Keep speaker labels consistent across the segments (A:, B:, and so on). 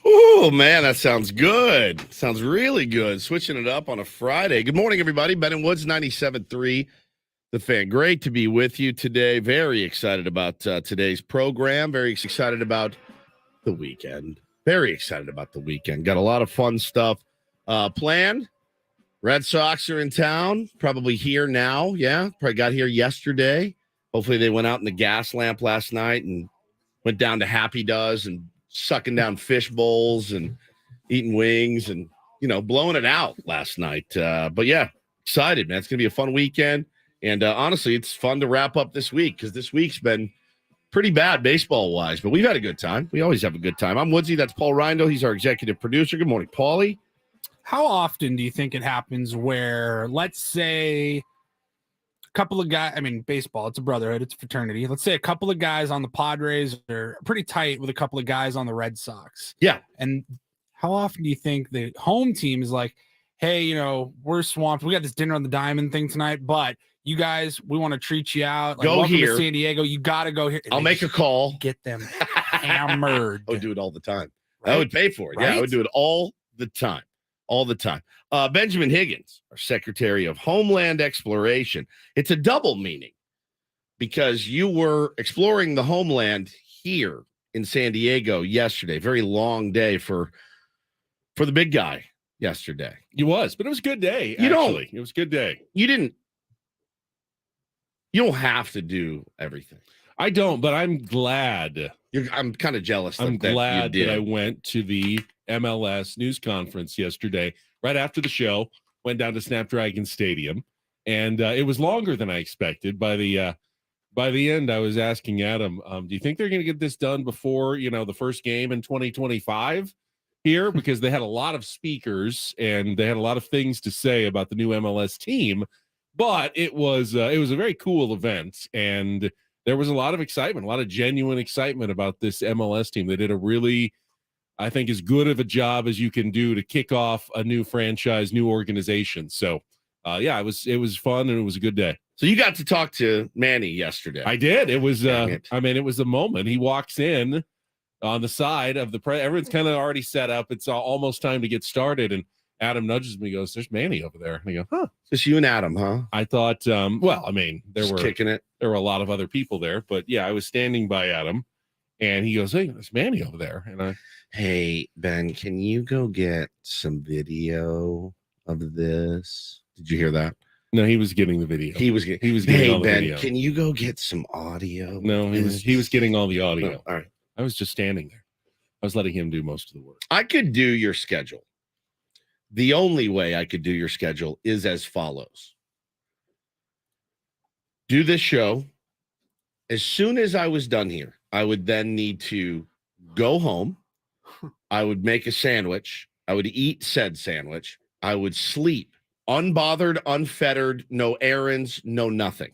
A: Oh, man, that sounds good. Sounds really good. Switching it up on a Friday. Good morning, everybody. Ben and Woods, 97.3, The Fan. Great to be with you today. Very excited about today's program. Very excited about the weekend. Very excited about the weekend. Got a lot of fun stuff planned. Red Sox are in town, probably here now. Yeah, probably got here yesterday. Hopefully they went out in the gas lamp last night and went down to Happy Does and sucking down fish bowls and eating wings and, blowing it out last night. But yeah, excited, man. It's going to be a fun weekend. And honestly, it's fun to wrap up this week because this week's been pretty bad baseball-wise, but we've had a good time. We always have a good time. I'm Woodsy. That's Paul Rindo. He's our executive producer. Good morning, Paulie.
B: How often do you think it happens where, let's say, a couple of guys, baseball, it's a brotherhood, it's a fraternity. Let's say a couple of guys on the Padres are pretty tight with a couple of guys on the Red Sox.
A: Yeah.
B: And how often do you think the home team is like, hey, we're swamped. We got this dinner on the Diamond thing tonight, but you guys, we want to treat you out. Like,
A: go
B: welcome
A: here.
B: To San Diego. You got to go here.
A: I'll make a call.
B: Get them hammered.
A: I would do it all the time.
B: Right?
A: I would pay for it.
B: Right?
A: Yeah, I would do it all the time. All the time. Benjamin Higgins, our Secretary of Homeland Exploration. It's a double meaning because you were exploring the homeland here in San Diego yesterday. Very long day for the big guy yesterday.
C: It was, but it was a good day. It was a good day.
A: You don't have to do everything.
C: I don't, but I'm glad.
A: I'm kind of jealous.
C: I'm glad
A: that
C: I went to the MLS news conference yesterday, right after the show, went down to Snapdragon Stadium, and it was longer than I expected. By the end, I was asking Adam, do you think they're going to get this done before, the first game in 2025 here? Because they had a lot of speakers and they had a lot of things to say about the new MLS team, but it was a very cool event, and there was a lot of excitement, a lot of genuine excitement about this MLS team. They did a really, I think, as good of a job as you can do to kick off a new franchise, new organization. So, it was fun and it was a good day.
A: So you got to talk to Manny yesterday.
C: I did. It was, it was a moment. He walks in on the side of the everyone's kind of already set up. It's almost time to get started, and Adam nudges me, goes, "There's Manny over there." And I go, "Huh?
A: Just you and Adam, huh?"
C: I thought,
A: Just kicking it.
C: There were a lot of other people there, but yeah, I was standing by Adam, and he goes, "Hey, there's Manny over there." And
A: hey, Ben, can you go get some video of this? Did you hear that?
C: No, he was getting the video.
A: He was getting
C: hey, all the
A: Ben,
C: video.
A: Can you go get some audio?
C: No, he was getting all the audio.
A: Oh, all right.
C: I was just standing there. I was letting him do most of the work.
A: I could do your schedule. The only way I could do your schedule is as follows. Do this show. As soon as I was done here, I would then need to go home. I would make a sandwich. I would eat said sandwich. I would sleep. Unbothered, unfettered, no errands, no nothing.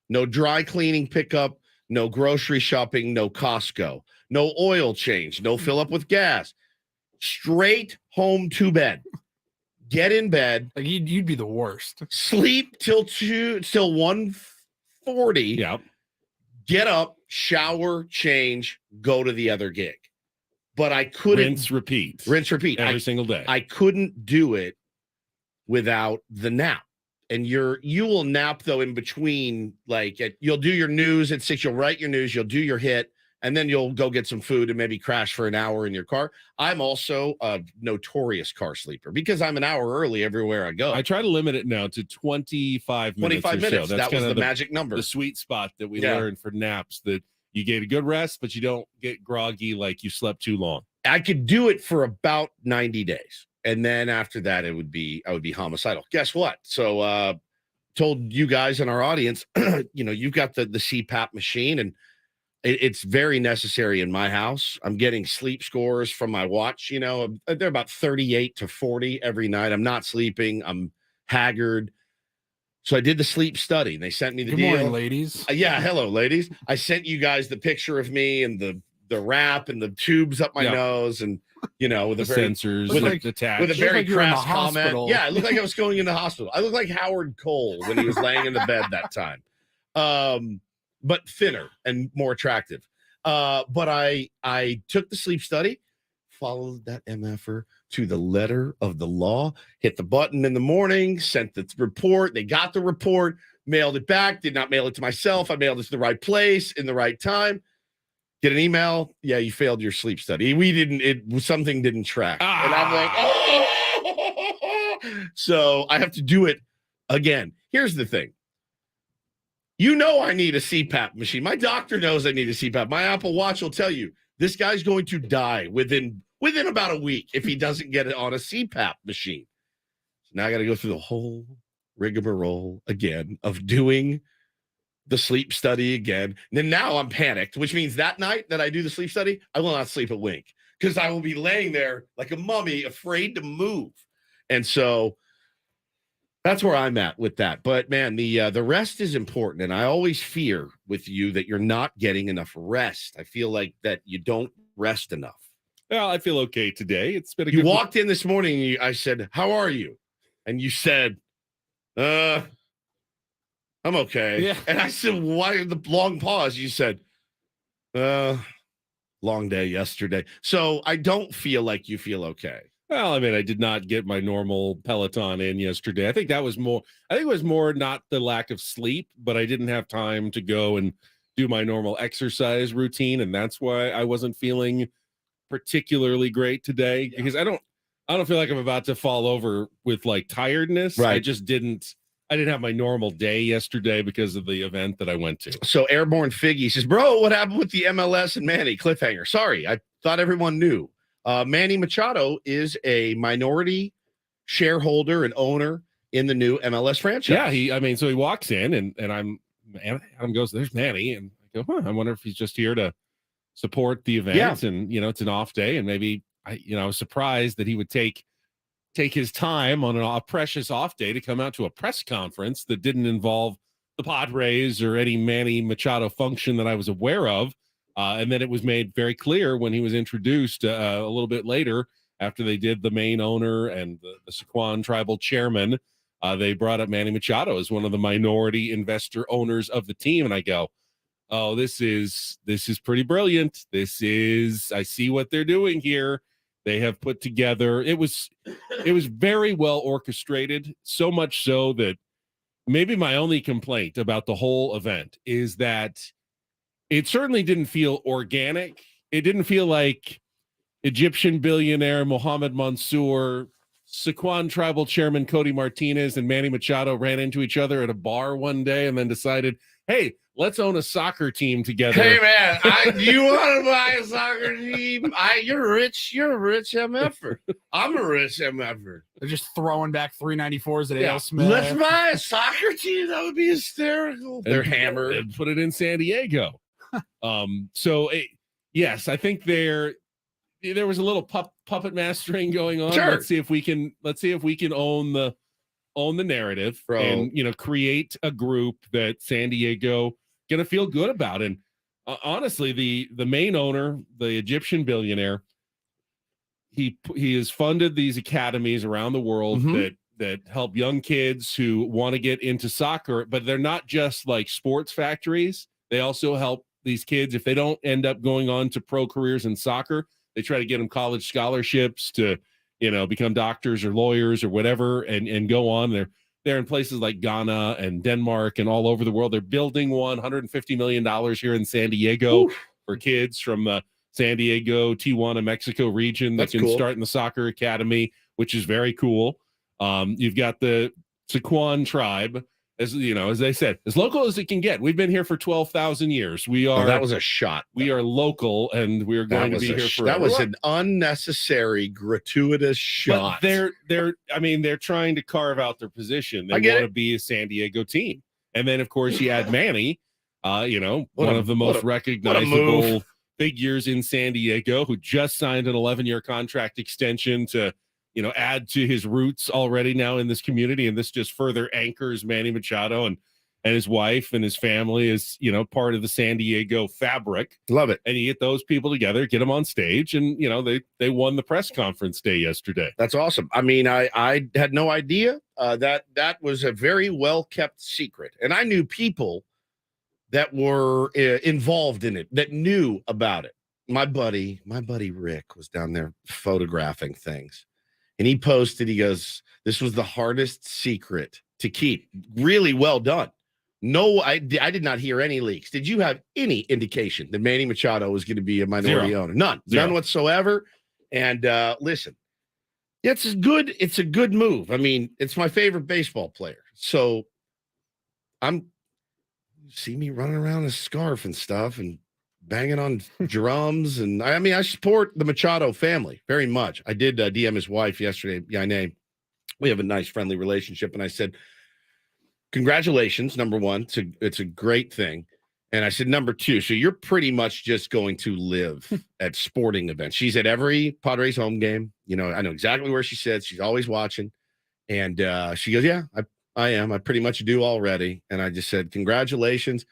A: No dry cleaning pickup, no grocery shopping, no Costco, no oil change, no fill up with gas. Straight home to bed. Get in bed.
B: Like you'd be the worst.
A: Sleep till 1:40.
C: Yeah.
A: Get up, shower, change, go to the other gig. But I couldn't
C: rinse, repeat
A: every
C: single day.
A: I couldn't do it without the nap. And you will nap though in between, you'll do your news at 6, you'll write your news, you'll do your hit, and then you'll go get some food and maybe crash for an hour in your car. I'm also a notorious car sleeper because I'm an hour early everywhere I go.
C: I try to limit it now to 25 minutes.
A: 25 minutes.
C: So. That's
A: that was the magic number.
C: The sweet spot that we learned for naps, that you get a good rest, but you don't get groggy like you slept too long.
A: I could do it for about 90 days. And then after that, I would be homicidal. Guess what? So told you guys in our audience, you've got the CPAP machine, and it's very necessary in my house. I'm getting sleep scores from my watch. They're about 38 to 40 every night. I'm not sleeping. I'm haggard. So I did the sleep study, and they sent me the deal.
B: Good morning, ladies.
A: Yeah, hello, ladies. I sent you guys the picture of me and the wrap and the tubes up my nose, and with
C: the sensors,
A: with a very
B: like
A: crass comment. Yeah, it looked like I was going into hospital. I looked like Howard Cole when he was laying in the bed that time, but thinner and more attractive. But I took the sleep study. followed that MFer to the letter of the law, hit the button in the morning, sent the report. They got the report, mailed it back, did not mail it to myself. I mailed it to the right place in the right time. Get an email. Yeah, you failed your sleep study. Something didn't track. And I'm like, oh! So I have to do it again. Here's the thing. You know I need a CPAP machine. My doctor knows I need a CPAP. My Apple Watch will tell you this guy's going to die within about a week if he doesn't get it on a CPAP machine. So now I got to go through the whole rigmarole again of doing the sleep study again. And then now I'm panicked, which means that night that I do the sleep study, I will not sleep a wink because I will be laying there like a mummy, afraid to move. And so that's where I'm at with that. But man, the rest is important. And I always fear with you that you're not getting enough rest. I feel like that you don't rest enough.
C: Well, I feel okay today. It's been a
A: You
C: good
A: walked in this morning and I said, "How are you?" And you said, I'm okay.
B: Yeah.
A: And I said, "Why the long pause?" You said, long day yesterday. So I don't feel like you feel okay.
C: Well, I mean, I did not get my normal Peloton in yesterday. I think it was more not the lack of sleep, but I didn't have time to go and do my normal exercise routine. And that's why I wasn't feeling particularly great today because I don't feel like I'm about to fall over with like tiredness.
A: Right.
C: I didn't have my normal day yesterday because of the event that I went to.
A: So Airborne Figgy says, "Bro, what happened with the MLS and Manny cliffhanger?" Sorry, I thought everyone knew. Manny Machado is a minority shareholder and owner in the new MLS franchise.
C: Yeah, so he walks in and Adam goes, "There's Manny," and I go, I wonder if he's just here to support the event.
A: Yeah.
C: And it's an off day, and maybe I was surprised that he would take his time on a precious off day to come out to a press conference that didn't involve the Padres or any Manny Machado function that I was aware of. And then it was made very clear when he was introduced a little bit later after they did the main owner and the Sequan tribal chairman. They brought up Manny Machado as one of the minority investor owners of the team. And I go, oh, this is pretty brilliant. I see what they're doing here. They have put together, it was very well orchestrated, so much so that maybe my only complaint about the whole event is that it certainly didn't feel organic. It didn't feel like Egyptian billionaire Mohammed Mansour, Sequan tribal chairman Cody Martinez, and Manny Machado ran into each other at a bar one day and then decided, hey, let's own a soccer team together.
A: Hey man, you want to buy a soccer team? You're rich. You're a rich MFer. I'm a rich MFer.
B: They're just throwing back 394s at
A: Yeah.
B: Ale Smith.
A: Let's buy a soccer team. That would be hysterical. They're hammered.
C: And put it in San Diego. Yes, I think there was a little puppet mastering going on.
A: Sure.
C: Let's see if we can own the narrative,
A: Bro.
C: And create a group that San Diego gonna feel good about. And honestly, the main owner, the Egyptian billionaire, he has funded these academies around the world that help young kids who want to get into soccer, but they're not just like sports factories. They also help these kids if they don't end up going on to pro careers in soccer. They try to get them college scholarships to become doctors or lawyers or whatever, and go on. They're in places like Ghana and Denmark and all over the world. They're building $150 million here in San Diego for kids from the San Diego, Tijuana, Mexico region that can start in the soccer academy, which is very cool. You've got the Sequan tribe, as they said, as local as it can get. We've been here for 12,000 years. We are.
A: That was a shot.
C: We are local, and we are going to be here forever.
A: That was an unnecessary, gratuitous shot.
C: But they're trying to carve out their position. They want to be a San Diego team, and then of course you add Manny, one of the most recognizable figures in San Diego, who just signed an 11-year contract extension to add to his roots already now in this community. And this just further anchors Manny Machado and his wife and his family as, part of the San Diego fabric.
A: Love it.
C: And you get those people together, get them on stage, and, they won the press conference day yesterday.
A: That's awesome. I mean, I had no idea that was a very well-kept secret. And I knew people that were involved in it, that knew about it. my buddy Rick was down there photographing things, and he posted, he goes, this was the hardest secret to keep. Really well done. No, I did not hear any leaks. Did you have any indication that Manny Machado was going to be a minority owner? None whatsoever. And listen, it's a good move. I mean, it's my favorite baseball player. So see me running around in a scarf and stuff and banging on drums. And I support the Machado family very much. I did DM his wife yesterday. Yainay. We have a nice friendly relationship. And I said, congratulations, number one. It's a great thing. And I said, number two, so you're pretty much just going to live at sporting events. She's at every Padres home game. You know, I know exactly where she sits. She's always watching. And she goes, yeah, I am. I pretty much do already. And I just said, congratulations.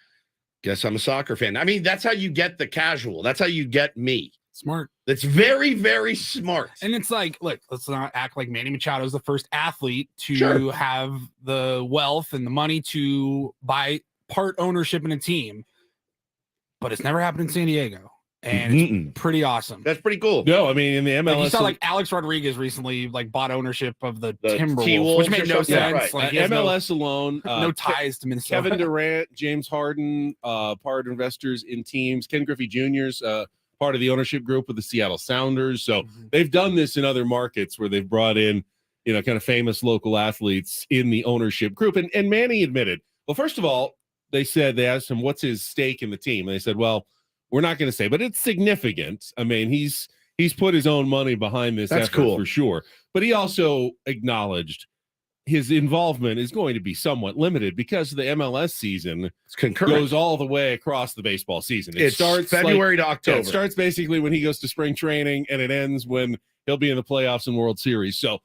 A: Guess I'm a soccer fan. I mean, that's how you get the casual. That's how you get me.
B: Smart.
A: That's very, very smart.
B: And it's like, look, let's not act like Manny Machado is the first athlete to have the wealth and the money to buy part ownership in a team, but it's never happened in San Diego. And it's pretty awesome.
A: That's pretty cool.
C: No, I mean, in the MLS,
B: like you saw like Alex Rodriguez recently like bought ownership of the Timberwolves,
A: T-Wolves,
B: which made no sense.
A: Yeah, right.
B: Like
C: MLS alone,
B: no ties to Minnesota.
C: Kevin Durant, James Harden, part investors in teams. Ken Griffey Jr.'s part of the ownership group with the Seattle Sounders. So they've done this in other markets where they've brought in, you know, kind of famous local athletes in the ownership group. And Manny admitted, well, first of all, they asked him, what's his stake in the team? And they said, well, we're not going to say, but it's significant. I mean, he's put his own money behind this effort for sure. But he also acknowledged his involvement is going to be somewhat limited because the MLS season goes all the way across the baseball season. It starts
A: February to October.
C: Yeah, it starts basically when he goes to spring training, and it ends when he'll be in the playoffs and World Series. So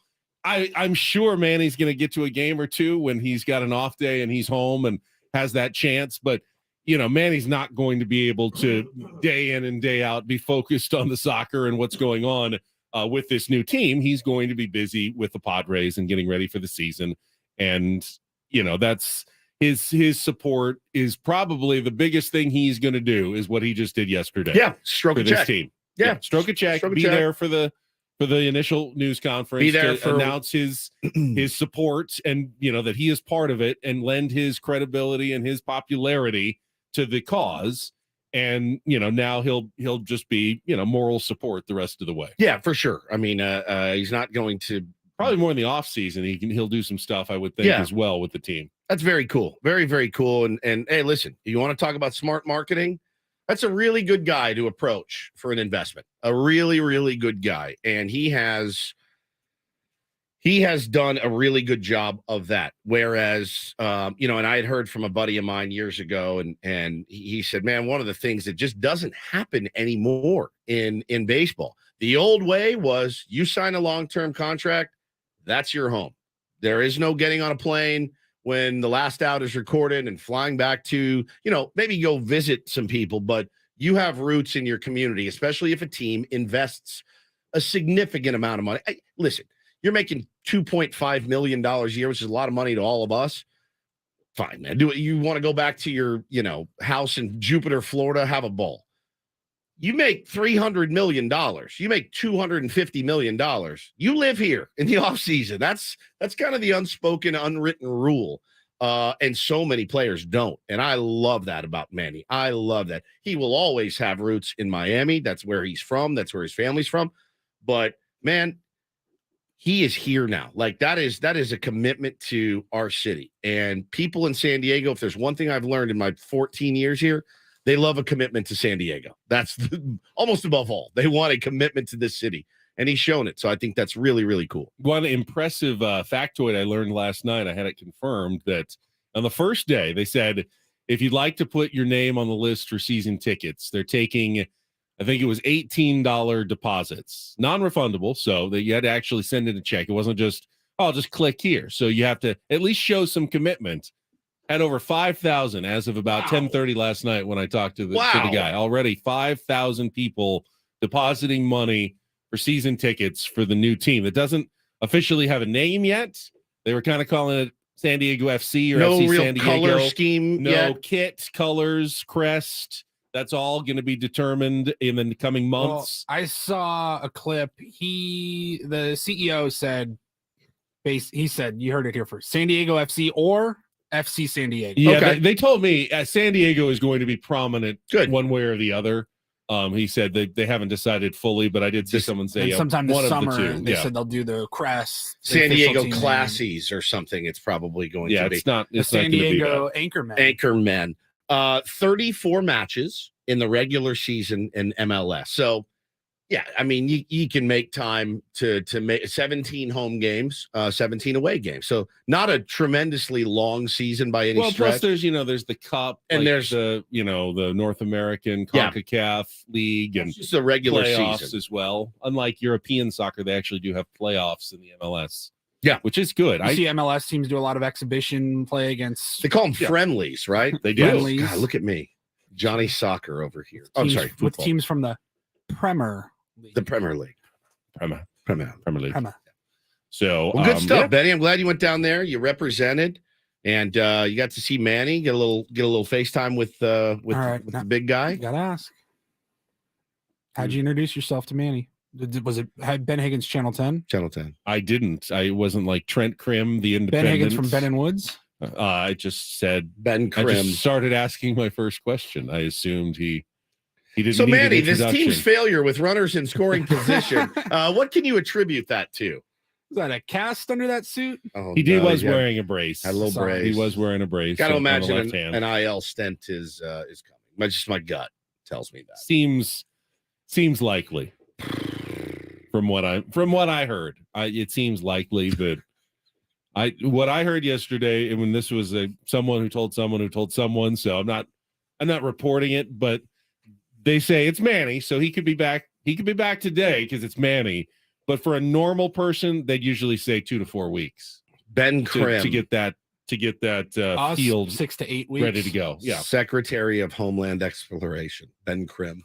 C: I'm sure Manny's going to get to a game or two when he's got an off day and he's home and has that chance. But you know, Manny's not going to be able to day in and day out be focused on the soccer and what's going on with this new team. He's going to be busy with the Padres and getting ready for the season. And, you know, that's his support is probably the biggest thing he's going to do is what he just did yesterday.
A: Yeah. Stroke a check.
C: This team.
A: Yeah.
C: Stroke a check. Be there for the initial news conference.
A: Be there
C: to announce his support and, you know, that he is part of it and lend his credibility and his popularity to the cause. And, you know, now he'll just be, you know, moral support the rest of the way.
A: Yeah, for sure. I mean, he's not going to
C: probably more in the off season. He'll do some stuff, I would think, as well with the team.
A: That's very cool. Very, very cool. And hey, listen, you want to talk about smart marketing? That's a really good guy to approach for an investment. A really, really good guy. And he has done a really good job of that. Whereas, you know, and I had heard from a buddy of mine years ago, and he said, man, one of the things that just doesn't happen anymore in baseball, the old way was you sign a long-term contract, that's your home. There is no getting on a plane when the last out is recorded and flying back to, you know, maybe go visit some people, but you have roots in your community, especially if a team invests a significant amount of money. Listen, you're making $2.5 million a year, which is a lot of money to all of us. Fine, man. Do it. You want to go back to your, you know, house in Jupiter, Florida, have a ball. You make $300 million. You make $250 million. You live here in the offseason. That's kind of the unspoken, unwritten rule. And so many players don't. And I love that about Manny. I love that. He will always have roots in Miami. That's where he's from. That's where his family's from. But, man, he is here now. Like that is a commitment to our city. And people in San Diego, if there's one thing I've learned in my 14 years here, they love a commitment to San Diego. That's almost above all. They want a commitment to this city. And he's shown it. So I think that's really, really cool.
C: One impressive factoid I learned last night, I had it confirmed that on the first day, they said, if you'd like to put your name on the list for season tickets, they're taking, I think it was $18 deposits, non-refundable. So that you had to actually send in a check. It wasn't just, oh, I'll just click here. So you have to at least show some commitment. Had over 5,000 as of about 10:30 last night when I talked to the guy. Already 5,000 people depositing money for season tickets for the new team. It doesn't officially have a name yet. They were kind of calling it San Diego FC or
A: no
C: FC
A: real
C: San Diego.
A: Color scheme.
C: No kit, colors, crest. That's all going to be determined in the coming
B: Well,
C: months.
B: I saw a clip. The CEO said, he said, you heard it here first, San Diego FC or FC San Diego.
C: Yeah,
A: Okay.
C: they told me San Diego is going to be prominent
A: Good.
C: one way or the other. He said they haven't decided fully, but I did see someone say
B: And sometime this
C: one
B: summer,
C: of the two.
B: they said they'll do the Crest. the
A: San
B: official
A: Diego
B: team name.
A: Classies or something. It's probably going to be
C: it's not.
B: The
C: It's
B: San
C: not going to be
B: Diego
C: that.
B: Anchorman.
A: Anchormen. 34 matches in the regular season in MLS. So, yeah, I mean, you can make time to make 17 home games, 17 away games. So not a tremendously long season by any
C: Well,
A: stretch.
C: plus there's the Cup,
A: And
C: like
A: there's-
C: the North American
A: Yeah.
C: CONCACAF League and
A: It's just a regular
C: playoffs
A: season.
C: as well. Unlike European soccer, they actually do have playoffs in the MLS.
A: Yeah.
C: which is good.
B: You see MLS teams do a lot of exhibition play against
A: They call them
C: Yeah.
A: friendlies, right?
C: They do.
B: Friendlies.
A: God, look at me. Johnny Soccer over here. I'm
B: teams
A: sorry.
B: with
A: Football.
B: teams from the Premier League.
A: The Premier League.
C: Premier
A: Premier.
C: League.
B: Premier.
C: So
A: Well, good stuff,
C: yeah.
A: Benny. I'm glad you went down there. You represented, and you got to see Manny get a little FaceTime with
B: All right.
A: the big guy.
B: You gotta ask. How'd you introduce yourself to Manny? Was it Ben Higgins Channel 10?
A: Channel 10.
C: I didn't. I wasn't like Trent Krim, the
B: Ben
C: independent.
B: Higgins from Ben and Woods?
C: I just said.
A: Ben
C: I
A: Krim.
C: just started asking my first question. I assumed he didn't.
A: So,
C: need an
A: Manny, this
C: introduction.
A: team's failure with runners in scoring position, what can you attribute that to?
B: Is that a cast under that suit?
A: Oh,
C: He was
A: yeah.
C: wearing a brace.
A: Had a little
B: Sorry.
A: brace.
C: He was wearing a brace.
A: Got to
C: on the
A: imagine
C: left hand.
A: an IL stent is coming. Just my gut tells me that.
C: Seems likely. From what I heard, it seems likely that what I heard yesterday, and when this was someone who told someone who told someone, so I'm not reporting it, but they say it's Manny, so he could be back. He could be back today because it's Manny. But for a normal person, they'd usually say 2 to 4 weeks
A: Ben Krim,
C: to get that
B: Us,
C: field
B: 6 to 8 weeks.
C: ready to go. Yeah.
A: Secretary of Homeland Exploration, Ben Krim.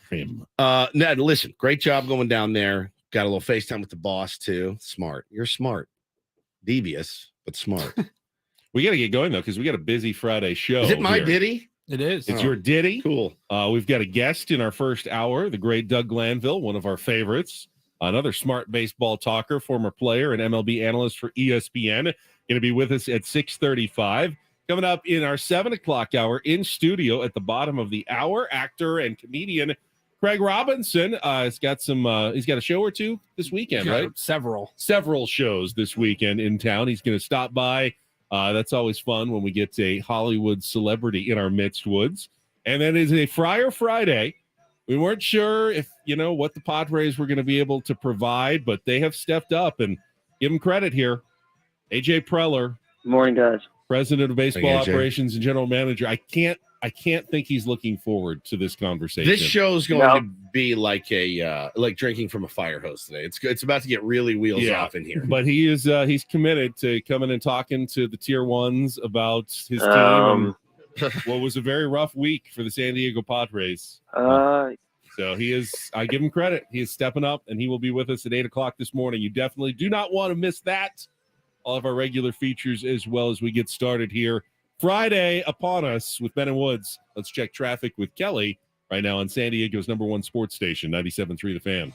C: Krim.
A: Ned, listen, great job going down there. Got a little FaceTime with the boss too. Smart. You're smart. Devious, but smart.
C: We got to get going though because we got a busy Friday show.
A: Is it my
C: here.
A: ditty?
B: It is.
C: It's
A: Oh.
C: your ditty.
A: Cool.
C: We've got a guest in our first hour, the great Doug Glanville, one of our favorites, another smart baseball talker, former player and MLB analyst for ESPN, going to be with us at 6:35. Coming up in our 7 o'clock hour in studio at the bottom of the hour, actor and comedian Craig Robinson. He's got a show or two this weekend,
B: Yeah,
C: right? Several shows this weekend in town. He's going to stop by. That's always fun when we get a Hollywood celebrity in our midst, Woods. And then it's a Friar Friday. We weren't sure if, what the Padres were going to be able to provide, but they have stepped up and give them credit here. AJ Preller,
D: Morning, guys.
C: president of baseball
A: Hey, AJ.
C: operations and general manager. I can't think he's looking forward to this conversation.
A: This show's going
D: No.
A: to be like like drinking from a fire hose today. It's about to get really wheels
C: Yeah.
A: off in here.
C: But he's committed to coming and talking to the tier ones about his team
D: Um,
C: and what was a very rough week for the San Diego Padres. So I give him credit. He is stepping up and he will be with us at 8 o'clock this morning. You definitely do not want to miss that. All of our regular features as well as we get started here. Friday upon us with Ben and Woods. Let's check traffic with Kelly right now on San Diego's #1 sports station, 97.3 The Fan.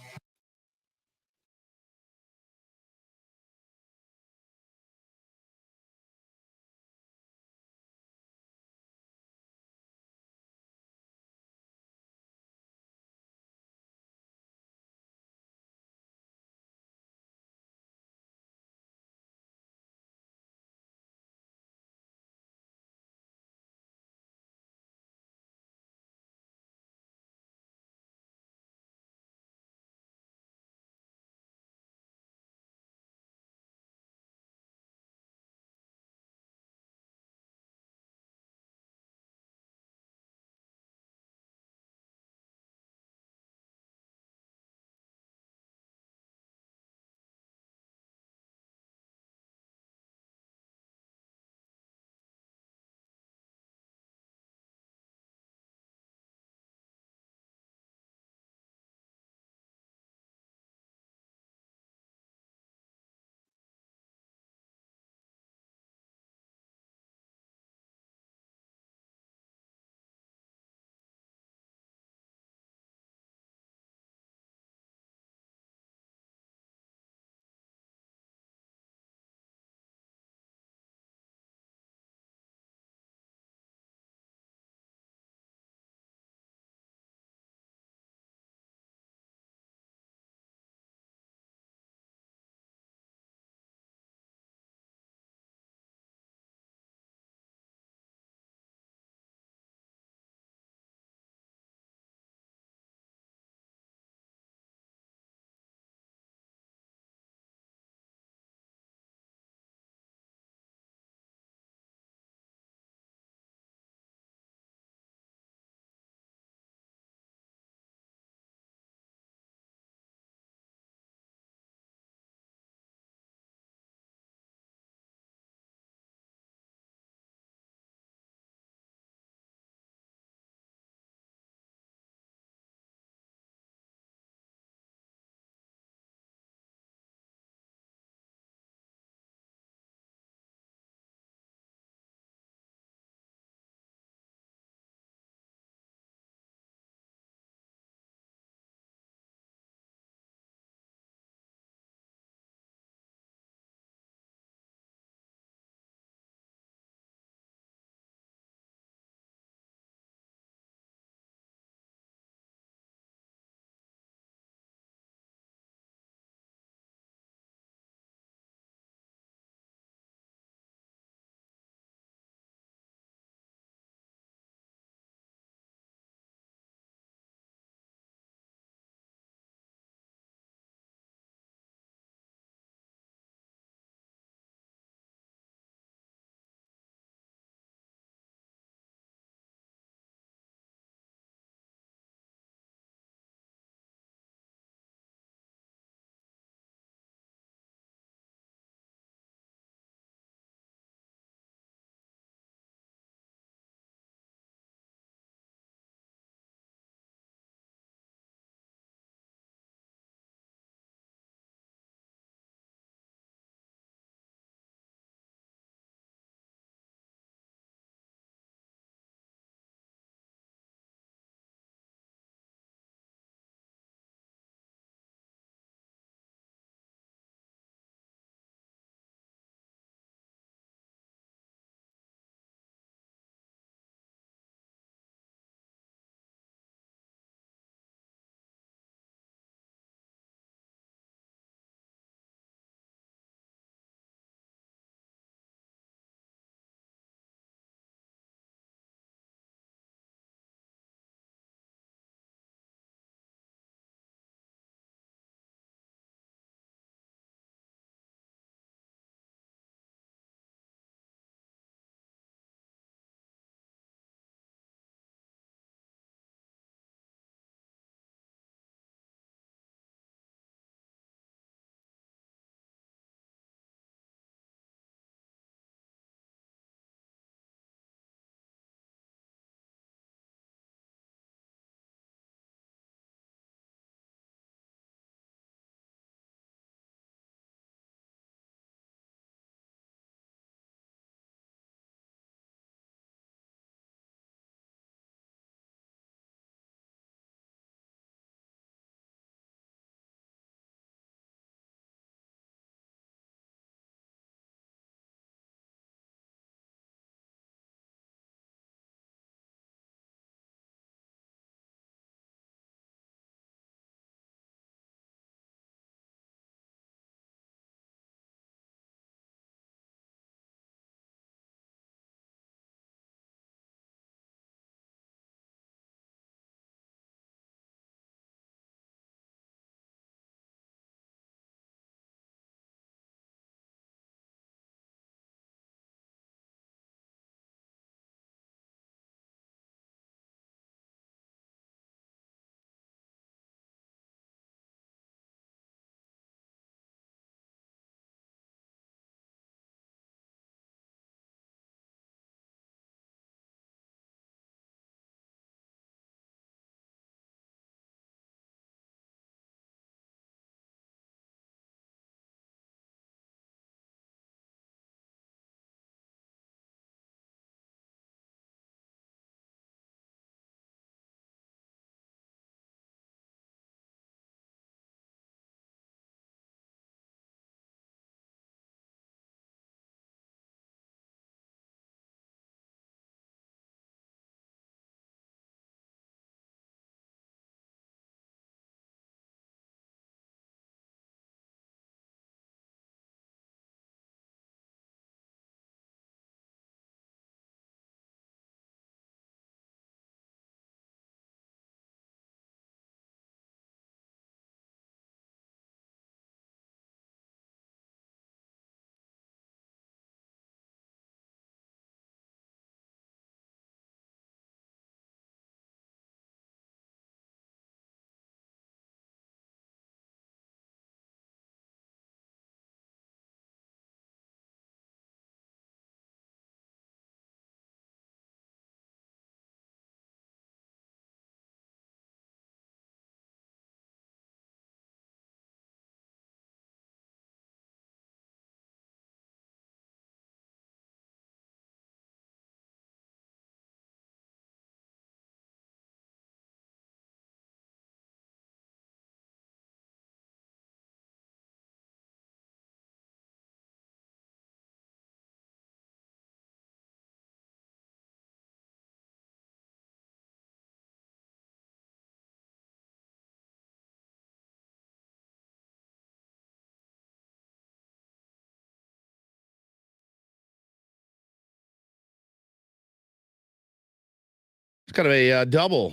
A: kind of a double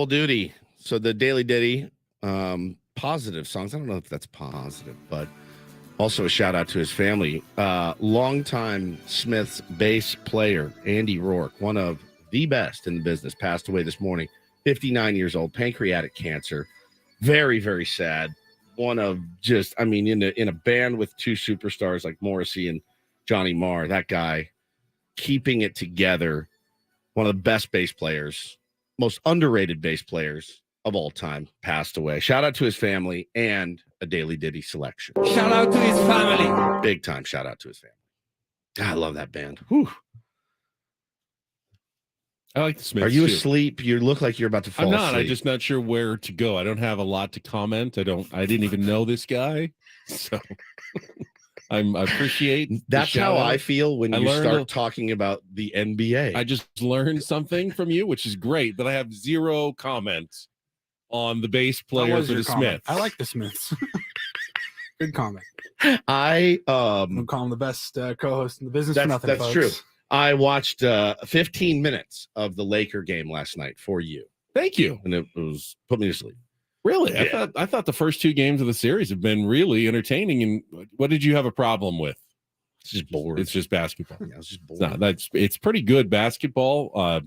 A: duty. So the Daily Diddy, positive songs. I don't know if that's positive, but also a shout out to his family. Longtime Smiths bass player, Andy Rourke, one of the best in the business, passed away this morning, 59 years old, pancreatic cancer. Very, very sad. One of just, I mean, in a band with two superstars like Morrissey and Johnny Marr, that guy keeping it together. One of the best bass players, most underrated bass players of all time, passed away. Shout out to his family and a Daily Diddy selection.
B: Shout out to his family.
A: Big time shout out to his family. God, I love that band. Whew.
C: I like the Smiths.
A: Are you
C: too.
A: asleep? You look like you're about to fall
C: I'm not.
A: asleep.
C: I'm just not sure where to go. I don't have a lot to comment. I didn't even know this guy. So I appreciate
A: That's how I feel when
C: I
A: you
C: learned
A: start
C: a-
A: talking about the NBA.
C: I just learned something from you, which is great, but I have zero comments on the bass
B: How
C: player
B: was
C: for
B: your
C: the
B: comment?
C: Smiths.
B: I like the Smiths. Good comment.
A: I
B: I'm call him the best co-host in the business for nothing.
A: that's
B: folks.
A: true. I watched 15 minutes of the Laker game last night for you,
C: Thank you.
A: and it was put me to sleep.
C: Really?
A: Yeah.
C: I thought the first two games of the series have been really entertaining. And what did you have a problem with?
A: It's just bored.
C: It's just basketball.
A: Yeah, I was just bored.
C: No, it's pretty good basketball.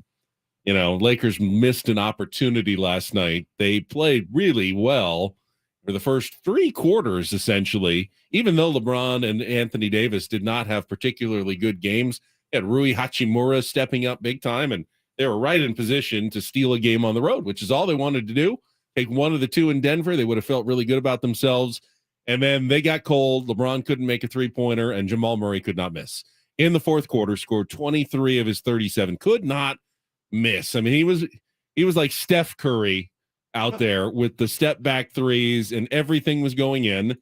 C: Lakers missed an opportunity last night. They played really well for the first three quarters, essentially, even though LeBron and Anthony Davis did not have particularly good games. They had Rui Hachimura stepping up big time, and they were right in position to steal a game on the road, which is all they wanted to do. Take one of the two in Denver. They would have felt really good about themselves. And then they got cold. LeBron couldn't make a three-pointer, and Jamal Murray could not miss. In the fourth quarter, scored 23 of his 37. Could not miss. I mean, he was like Steph Curry out there with the step back threes, and everything was going in.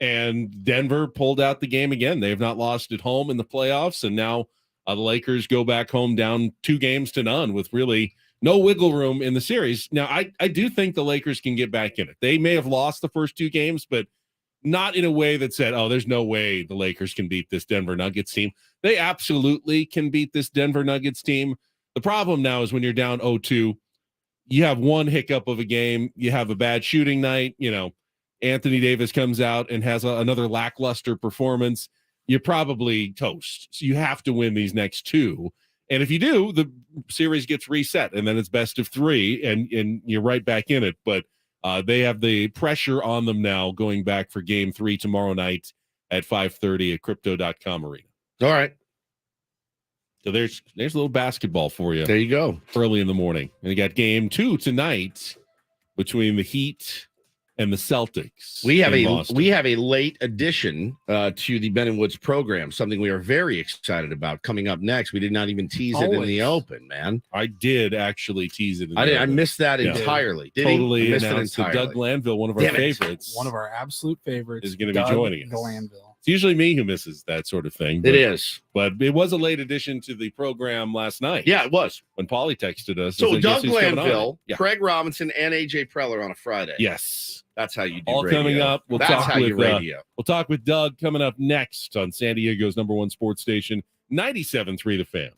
C: And Denver pulled out the game again. They have not lost at home in the playoffs, and now the Lakers go back home down 2-0 with really no wiggle room in the series. Now, I do think the Lakers can get back in it. They may have lost the first two games, but not in a way that said, oh, there's no way the Lakers can beat this Denver Nuggets team. They absolutely can beat this Denver Nuggets team. The problem now is when you're down 0-2, you have one hiccup of a game, you have a bad shooting night, Anthony Davis comes out and has another lackluster performance, you're probably toast. So you have to win these next two. And if you do, the series gets reset, and then it's best of three, and you're right back in it. But they have the pressure on them now going back for game 3 tomorrow night at 5:30 at Crypto.com Arena.
A: All right.
C: So there's a little basketball for you
A: There you go.
C: early in the morning. And you got game 2 tonight between the Heat and the Celtics.
A: We have
C: in Boston.
A: a late addition to the Ben and Woods program, something we are very excited about coming up next. We did not even tease it in the open, man.
C: I did actually tease it.
A: I missed that
C: Yeah.
A: entirely. Did
C: Totally
A: he? I missed it
C: announced that
A: entirely.
C: Doug Glanville, one of our
A: Damn it.
C: favorites,
B: One of our absolute favorites
C: is going to be
B: Doug
C: joining us.
B: Glanville.
C: It's usually me who misses that sort of thing.
A: It is.
C: But it was a late addition to the program last night.
A: Yeah, it was.
C: When Paulie texted us.
A: So
C: I said, "Guess
A: Doug
C: who's coming on?"
A: Glanville,
C: Yeah.
A: Craig Robinson, and AJ Preller on a Friday.
C: Yes.
A: That's how you do
C: All
A: radio.
C: coming up. We'll
A: That's
C: talk
A: how you
C: with
A: radio.
C: We'll talk with Doug coming up next on San Diego's #1 sports station, 97.3 The Fan.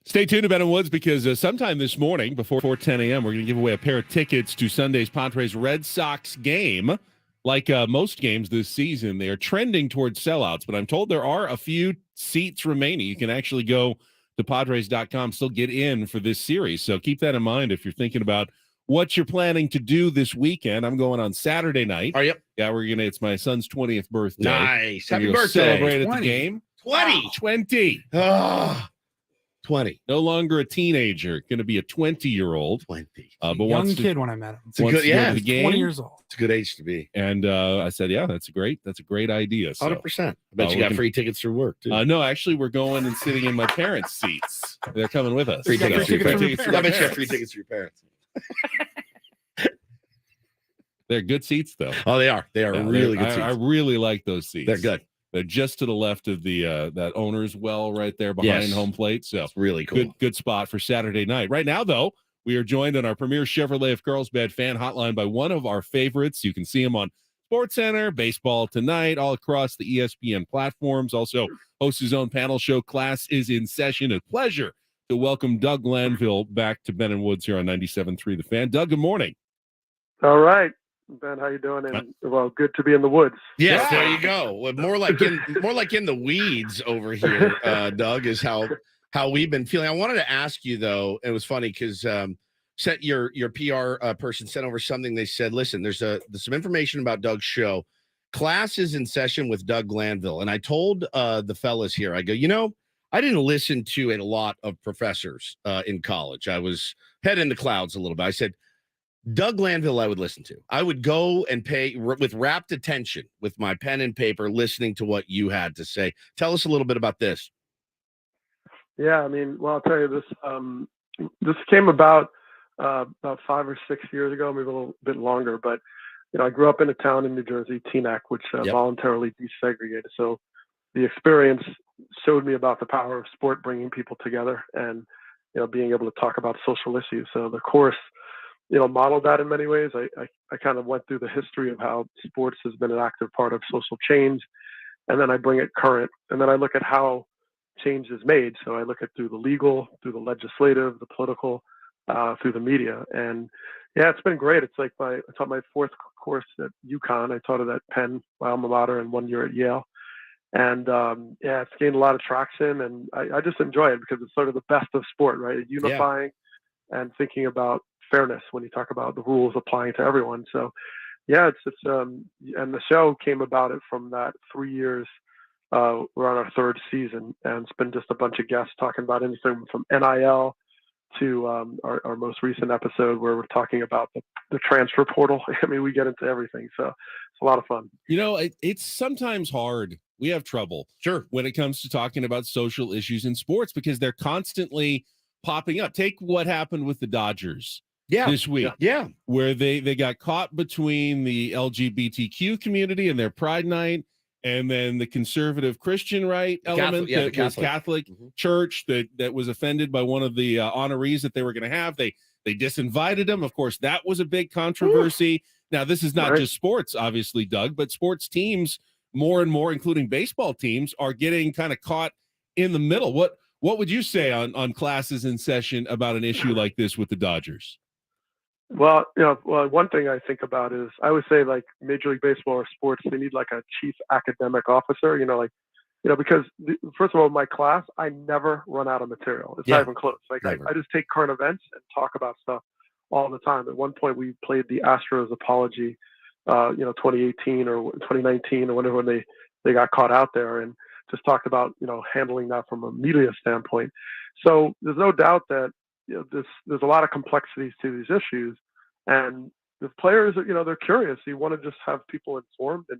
C: Stay tuned to Ben and Woods because sometime this morning before 10 a.m., we're going to give away a pair of tickets to Sunday's Padres Red Sox game. Like most games this season, they are trending towards sellouts, but I'm told there are a few seats remaining. You can actually go to Padres.com, still get in for this series. So keep that in mind if you're thinking about what you're planning to do this weekend. I'm going on Saturday night.
A: Are you?
C: Yeah, it's my son's 20th birthday.
A: Nice.
C: We're
A: Happy
C: gonna go
A: birthday.
C: Celebrate at
B: 20.
C: the game.
A: 20.
C: 20.
A: Ah, 20.
C: No longer a teenager, going to be a 20-year-old.
A: 20.
C: But
B: Young
C: wants to,
B: kid when I met him.
A: It's a
C: wants
A: good,
C: to go to
A: yeah.
C: the
A: It's
C: game.
B: 20 years old.
A: a good age to be.
C: And I said, yeah, that's a great idea. So
A: 100%. I bet you
C: we
A: got
C: can-
A: free tickets through work, too.
C: no, actually, we're going and sitting in my parents' seats. They're coming with us.
A: Free
B: got
A: tickets
B: free
A: for your
B: tickets
A: parents.
B: for your
A: I bet you got
C: parents.
A: free tickets for your parents.
C: They're good seats, though.
A: Oh, they are. They are
C: Yeah,
A: really good
C: I
A: seats.
C: really like those seats.
A: They're good.
C: They're just to the left of the that owner's well right there behind
A: Yes.
C: home plate. So
A: It's really cool.
C: good spot for Saturday night. Right now, though, we are joined on our premier Chevrolet of Carlsbad fan hotline by one of our favorites. You can see him on SportsCenter, Baseball Tonight, all across the ESPN platforms. Also hosts his own panel show, Class is in Session. A pleasure to welcome Doug Glanville back to Ben and Woods here on 97.3 The Fan. Doug, good morning.
D: All right, Ben, how you doing? And well, good to be in the woods.
A: Yes,
C: Yeah.
A: there you go. Well, more like in the weeds over here, Doug, is how we've been feeling. I wanted to ask you though. It was funny because sent your PR person sent over something. They said, listen, there's some information about Doug's show. Class is in session with Doug Glanville, and I told the fellas here, I go, I didn't listen to a lot of professors in college. I was head in the clouds a little bit. I said, Doug Glanville, I would listen to. I would go and pay with rapt attention with my pen and paper, listening to what you had to say. Tell us a little bit about this.
D: Yeah, I mean, well, I'll tell you this. This came about 5 or 6 years ago, maybe a little bit longer. But I grew up in a town in New Jersey, Teaneck, which voluntarily desegregated. So the experience showed me about the power of sport bringing people together and being able to talk about social issues. So the course modeled that in many ways. I kind of went through the history of how sports has been an active part of social change, and then I bring it current, and then I look at how change is made. So I look at through the legal, through the legislative, the political, through the media, and yeah, it's been great. It's like I taught my fourth course at UConn. I taught it at Penn, my alma mater, and 1 year at Yale. And it's gained a lot of traction, and I just enjoy it because it's sort of the best of sport, right? Unifying and thinking about fairness when you talk about the rules applying to everyone. So yeah, it's and the show came about it from that 3 years. We're on our third season, and it's been just a bunch of guests talking about anything from NIL to our most recent episode where we're talking about the transfer portal. I mean, we get into everything, so it's a lot of fun.
C: It's sometimes hard. We have trouble when it comes to talking about social issues in sports because they're constantly popping up. Take what happened with the Dodgers this week, where they got caught between the LGBTQ community and their Pride Night, and then the conservative Christian right element,
A: the
C: Catholic church that was offended by one of the honorees that they were going to have. They disinvited him. Of course, that was a big controversy. Ooh. Now, this is not just sports, obviously, Doug, but sports teams more and more, including baseball teams, are getting kind of caught in the middle. What would you say on Classes in Session about an issue like this with the Dodgers?
D: Well, one thing I think about is I would say like Major League Baseball or sports, they need like a chief academic officer, because first of all, my class, I never run out of material. It's not even close. Like I just take current events and talk about stuff all the time. At one point we played the Astros apology, 2018 or 2019 or whenever when they got caught out there, and just talked about, handling that from a media standpoint. So there's no doubt that, there's a lot of complexities to these issues, and the players are, they're curious. You want to just have people informed, and,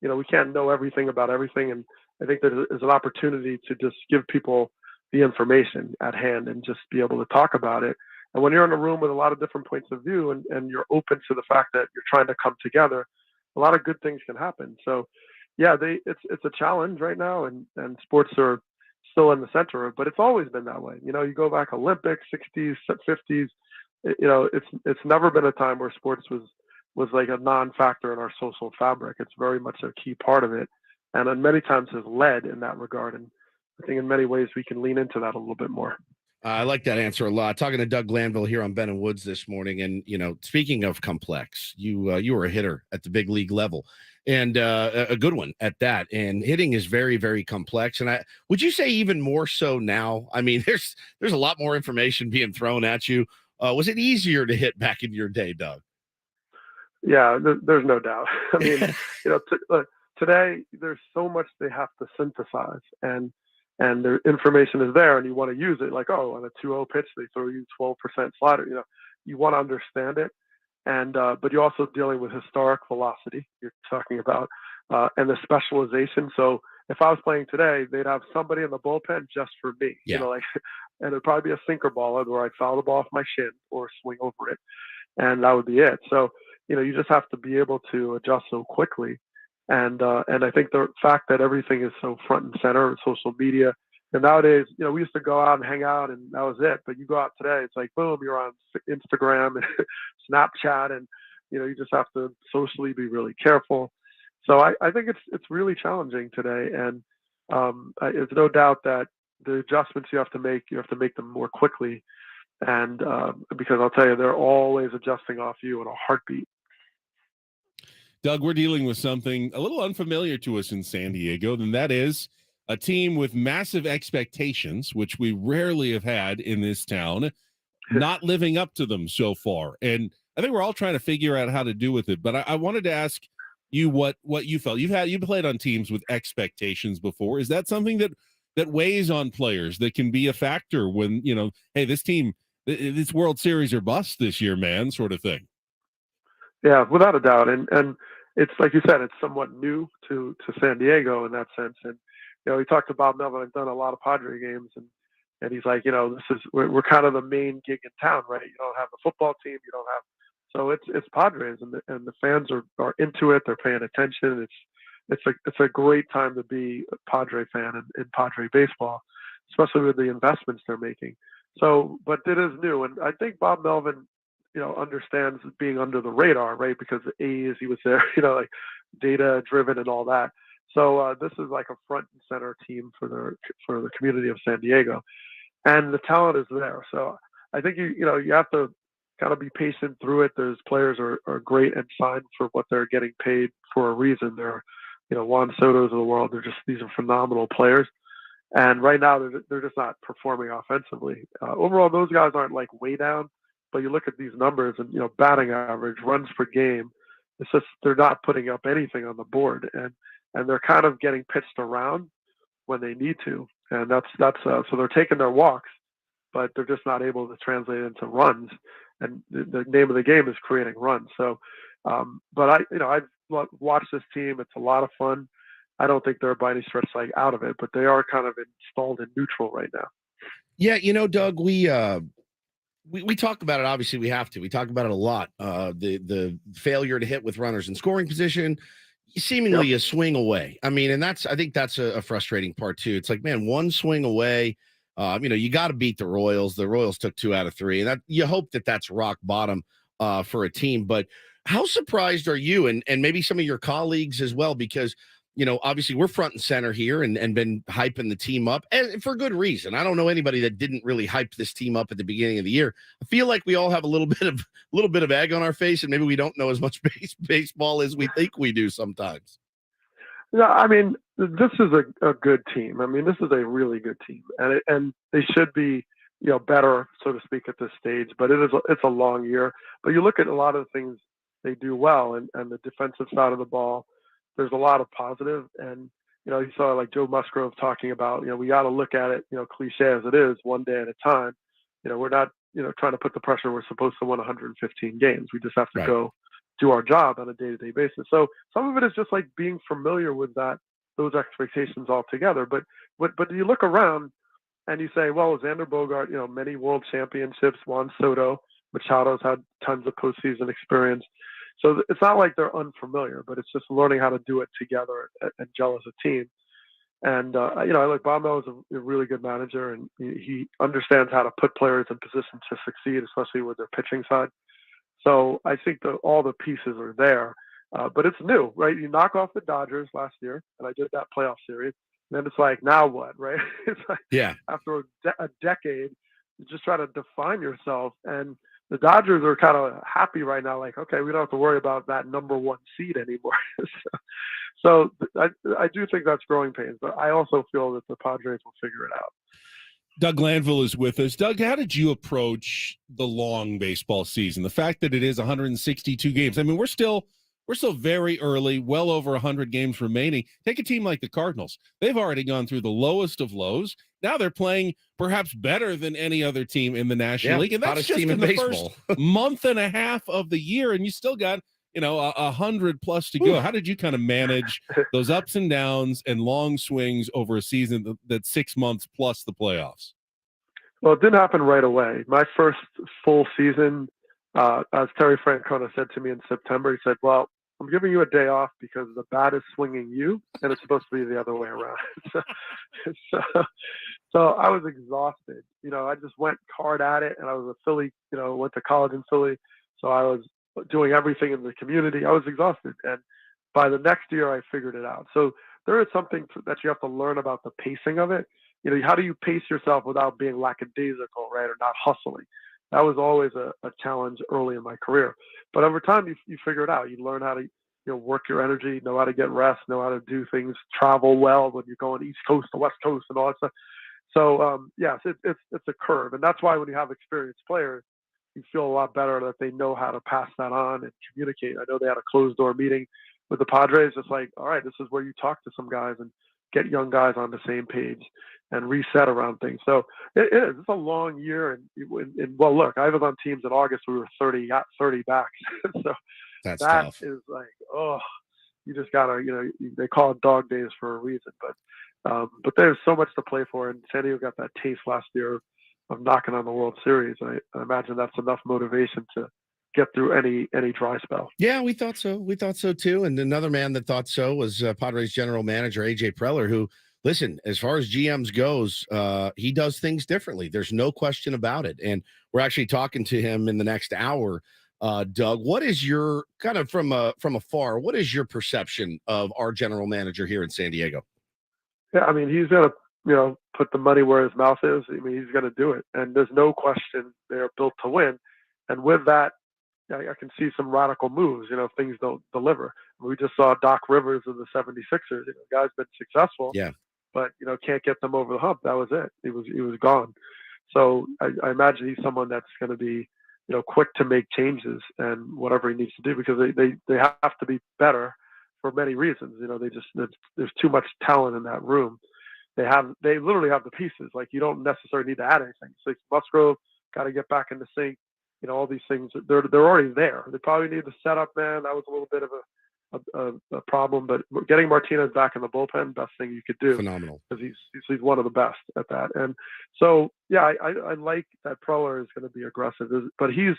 D: we can't know everything about everything. And I think that there's an opportunity to just give people the information at hand and just be able to talk about it. And when you're in a room with a lot of different points of view and you're open to the fact that you're trying to come together, a lot of good things can happen. So yeah, it's a challenge right now, and sports are still in the center, but it's always been that way. You go back Olympics, 60s, 50s, it's never been a time where sports was like a non-factor in our social fabric. It's very much a key part of it, and many times has led in that regard. And I think in many ways we can lean into that a little bit more.
A: I like that answer a lot. Talking to Doug Glanville here on Ben and Woods this morning, and speaking of complex, you were a hitter at the big league level, and a good one at that. And hitting is very, very complex. And would you say even more so now? I mean, there's a lot more information being thrown at you. Was it easier to hit back in your day, Doug?
D: Yeah, there's no doubt. I mean, today there's so much they have to synthesize, and the information is there, and you want to use it. Like, oh, on a 2-0 pitch, they throw you 12% slider. You want to understand it, and but you're also dealing with historic velocity. You're talking about and the specialization. So if I was playing today, they'd have somebody in the bullpen just for me.
A: Yeah.
D: And it'd probably be a sinker baller where I'd foul the ball off my shin or swing over it, and that would be it. So you just have to be able to adjust so quickly. And I think the fact that everything is so front and center, social media, and nowadays, we used to go out and hang out and that was it. But you go out today, it's like, boom, you're on Instagram and Snapchat, and you just have to socially be really careful. So I think it's really challenging today, and there's no doubt that the adjustments you have to make them more quickly, and because I'll tell you, they're always adjusting off you in a heartbeat.
C: Doug, we're dealing with something a little unfamiliar to us in San Diego, and that is a team with massive expectations, which we rarely have had in this town, not living up to them so far. And I think we're all trying to figure out how to do with it. But I wanted to ask you what you felt. You've played on teams with expectations before. Is that something that weighs on players, that can be a factor when, hey, this team, this World Series or bust this year, man, sort of thing?
D: Yeah, without a doubt. And it's like you said, it's somewhat new to San Diego in that sense. And, we talked to Bob Melvin. I've done a lot of Padre games, and he's like, we're kind of the main gig in town, right? You don't have the football team. You don't have, so it's Padres, and the fans are into it. They're paying attention. It's a great time to be a Padre fan in Padre baseball, especially with the investments they're making. So, but it is new. And I think Bob Melvin, understands being under the radar, right? Because the A's, he was there, like data driven and all that. So this is like a front and center team for the community of San Diego, and the talent is there. So I think you have to kind of be patient through it. Those players are great and signed for what they're getting paid for a reason. They're Juan Soto's of the world. These are phenomenal players, and right now they're just not performing offensively. Overall, those guys aren't like way down. But you look at these numbers and, batting average, runs per game, it's just they're not putting up anything on the board. And they're kind of getting pitched around when they need to. And that's so they're taking their walks, but they're just not able to translate into runs. And the name of the game is creating runs. So, but I've watched this team. It's a lot of fun. I don't think they're by any stretch like out of it, but they are kind of installed in neutral right now.
A: Yeah, Doug, we talk about it. Obviously, we have to. We talk about it a lot. The failure to hit with runners in scoring position, seemingly a swing away. I mean, and I think that's a frustrating part too. It's like, man, one swing away. You got to beat the Royals. The Royals took 2 out of 3, and that you hope that that's rock bottom for a team. But how surprised are you, and maybe some of your colleagues as well, because obviously we're front and center here and been hyping the team up, and for good reason. I don't know anybody that didn't really hype this team up at the beginning of the year. I feel like we all have a little bit of egg on our face, and maybe we don't know as much baseball as we think we do sometimes.
D: Yeah, I mean, this is a good team. I mean, this is a really good team, and they should be better, so to speak, at this stage. But it's a long year. But you look at a lot of the things they do well, and the defensive side of the ball. There's a lot of positive, and you saw like Joe Musgrove talking about we got to look at it cliche as it is, one day at a time. We're not trying to put the pressure. We're supposed to win 115 games. We just have to go do our job on a day-to-day basis. So some of it is just like being familiar with those expectations altogether. But you look around and you say, well, Xander Bogart, many world championships, Juan Soto, Machado's had tons of postseason experience. So it's not like they're unfamiliar, but it's just learning how to do it together and gel as a team. And, like Bob Mel is a really good manager, and he understands how to put players in position to succeed, especially with their pitching side. So I think that all the pieces are there, but it's new, right? You knock off the Dodgers last year, and I did that playoff series. And then it's like, now what, right? It's like, after a decade, You just try to define yourself. And the Dodgers are kind of happy right now. Like, okay, we don't have to worry about that number one seed anymore. So I do think that's growing pains, but I also feel that the Padres will figure it out.
C: Doug Glanville is with us. Doug, how did you approach the long baseball season? The fact that it is 162 games. I mean, we're still very early, well over 100 games remaining. Take a team like the Cardinals. They've already gone through the lowest of lows. Now they're playing perhaps better than any other team in the National League. And that's just in the baseball. First month and a half of the year, and you still got, 100 plus to go. How did you kind of manage those ups and downs and long swings over a season that's 6 months plus the playoffs?
D: Well, it didn't happen right away. My first full season, as Terry Francona said to me in September, he said, well, I'm giving you a day off because the bat is swinging you, and it's supposed to be the other way around. So I was exhausted. I just went hard at it, and I was a Philly, went to college in Philly. So I was doing everything in the community. I was exhausted. And by the next year, I figured it out. So there is something that you have to learn about the pacing of it. How do you pace yourself without being lackadaisical, right, or not hustling? That was always a challenge early in my career. But over time, you figure it out. You learn how to work your energy, know how to get rest, know how to do things, travel well when you're going East Coast to West Coast and all that stuff. So, yes, it's a curve. And that's why when you have experienced players, you feel a lot better that they know how to pass that on and communicate. I know they had a closed-door meeting with the Padres. It's like, all right, this is where you talk to some guys and get young guys on the same page and reset around things. So it is. It's a long year. And well, look, I was on teams in August. We were 30 back. So
A: That's
D: that
A: tough.
D: is like, you just gotta, they call it dog days for a reason. But there's so much to play for. And San Diego got that taste last year of knocking on the World Series. I imagine that's enough motivation to get through any dry spell.
A: Yeah, we thought so. We thought so too. And another man that thought so was Padres general manager AJ Preller, who, listen, as far as GMs goes, he does things differently. There's no question about it. And we're actually talking to him in the next hour. Doug, what is your kind of from afar? What is your perception of our general manager here in San Diego?
D: Yeah, I mean, he's gonna put the money where his mouth is. I mean, he's gonna do it, and there's no question they're built to win. And with that, I can see some radical moves, if things don't deliver. We just saw Doc Rivers of the 76ers. Guy's been successful,
A: yeah,
D: but can't get them over the hump. That was it. He was gone. So I imagine he's someone that's going to be, quick to make changes and whatever he needs to do, because they have to be better for many reasons. There's too much talent in that room. They literally have the pieces. Like, you don't necessarily need to add anything. So Musgrove got to get back in the sync. All these things, they're already there. They probably need the setup, man. That was a little bit of a problem, but getting Martinez back in the bullpen, best thing you could do.
A: Phenomenal,
D: because he's one of the best at that. And so, yeah, I like that Preller is going to be aggressive, but he's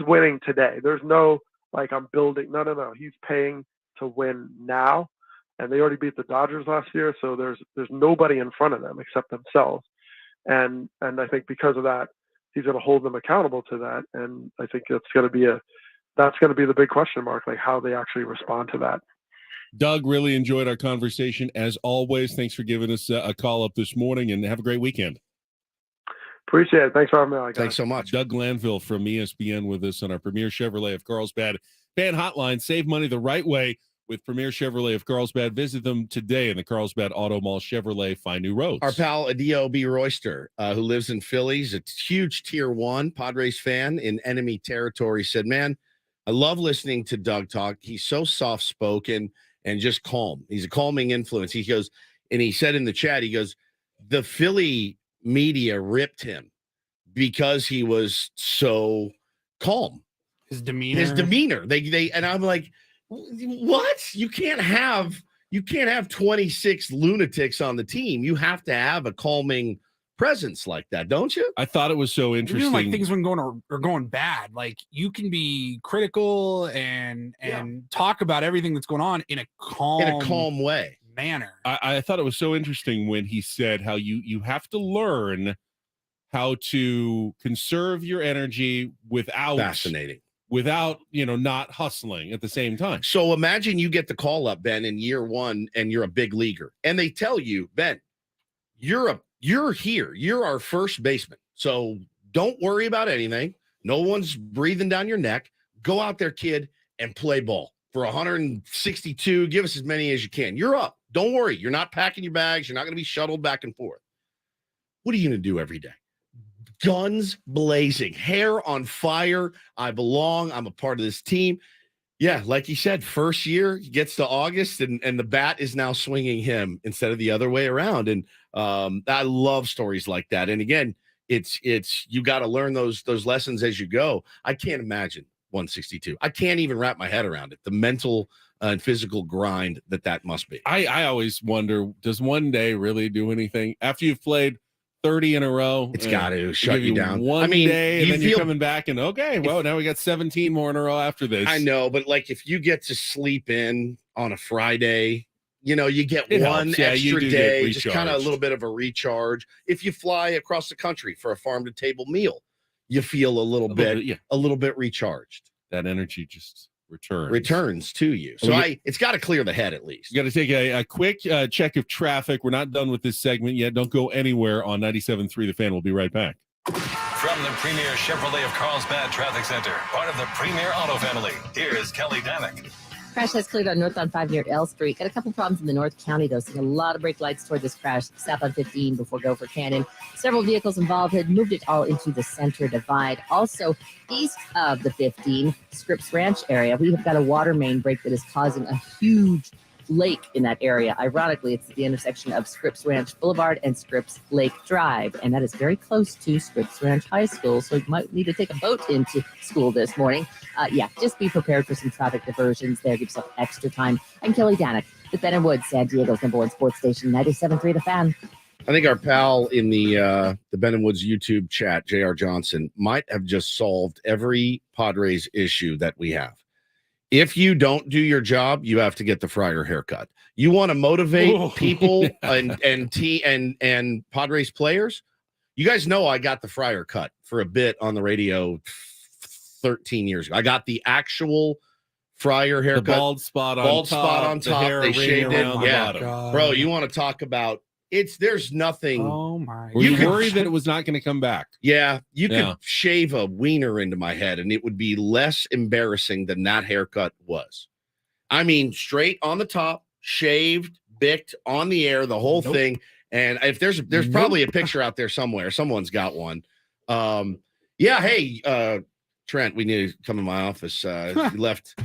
D: winning today. There's no like I'm building. No. He's paying to win now, and they already beat the Dodgers last year, so there's nobody in front of them except themselves. And I think because of that, he's going to hold them accountable to that. And I think that's going to be the big question mark, like how they actually respond to that.
C: Doug, really enjoyed our conversation as always. Thanks for giving us a call up this morning, and have a great weekend.
D: Appreciate it. Thanks for having me on.
A: Thanks so much.
C: Doug Glanville from ESPN with us on our Premier Chevrolet of Carlsbad fan hotline. Save money the right way with Premier Chevrolet of Carlsbad. Visit them today in the Carlsbad Auto Mall. Chevrolet, find new roads.
A: Our pal Adio B. Royster, who lives in Philly, is a huge Tier 1 Padres fan in enemy territory, said, man, I love listening to Doug talk. He's so soft-spoken and just calm. He's a calming influence. He goes, and he said in the chat, he goes, the Philly media ripped him because he was so calm.
B: His demeanor.
A: They and I'm like, what? You can't have 26 lunatics on the team. You have to have a calming presence like that, don't you?
C: I thought it was so interesting.
B: Even like things when going bad, like you can be critical and talk about everything that's going on in a calm
A: way
B: manner.
C: I thought it was so interesting when he said how you have to learn how to conserve your energy without not hustling at the same time.
A: So imagine you get the call up, Ben, in year one, and you're a big leaguer, and they tell you, Ben, you're here. You're our first baseman. So Don't worry about anything. No one's breathing down your neck. Go out there, kid, and play ball for 162. Give us as many as you can. You're up. Don't worry. You're not packing your bags. You're not going to be shuttled back and forth. What are you going to do every day? Guns blazing, hair on fire. I belong. I'm a part of this team. Yeah, like you said, first year he gets to August and the bat is now swinging him instead of the other way around. And I love stories like that. And again, it's you got to learn those lessons as you go. I can't imagine 162. I can't even wrap my head around it. The mental and physical grind that must be.
C: I always wonder, does one day really do anything after you've played 30 in a row?
A: It's got to shut you down.
C: One day, and then you're coming back, and okay, well, now we got 17 more in a row after this.
A: I know, but like if you get to sleep in on a Friday, you get one extra day, just kind of a little bit of a recharge. If you fly across the country for a farm to table meal, you feel a little bit recharged.
C: That energy just
A: returns to you. So it's got to clear the head at least.
C: You got to take a quick check of traffic. We're not done with this segment yet. Don't go anywhere on 97.3 The Fan. We'll be right back.
E: From the Premier Chevrolet of Carlsbad Traffic Center, part of the Premier Auto family, here's Kelly Danick.
F: Crash has cleared on northbound 5 near L Street. Got a couple problems in the North County, though. Seeing a lot of brake lights toward this crash. South on 15 before Gopher Canyon. Several vehicles involved had moved it all into the center divide. Also, east of the 15, Scripps Ranch area, we have got a water main break that is causing a huge lake in that area. Ironically, it's at the intersection of Scripps Ranch Boulevard and Scripps Lake Drive, and that is very close to Scripps Ranch High School, so you might need to take a boat into school this morning. Just be prepared for some traffic diversions there. Give yourself extra time. I'm Kelly Danick, the Ben & Woods, San Diego's #1 sports station, 97.3 The Fan.
A: I think our pal in the Ben & Woods YouTube chat, J.R. Johnson, might have just solved every Padres issue that we have. If you don't do your job, you have to get the Friar haircut. You want to motivate people and Padres players? You guys know I got the Friar cut for a bit on the radio 13 years ago. I got the actual Friar haircut.
C: The bald spot on top.
A: The they shaved it. Yeah. Bro, you want to talk about there's nothing.
B: Oh my!
C: Were you worried that it was not going to come back?
A: Yeah, you could shave a wiener into my head, and it would be less embarrassing than that haircut was. I mean, straight on the top, shaved, bicked on the air, the whole thing. And if there's probably a picture out there somewhere. Someone's got one. Hey, Trent, we need to come in my office. You left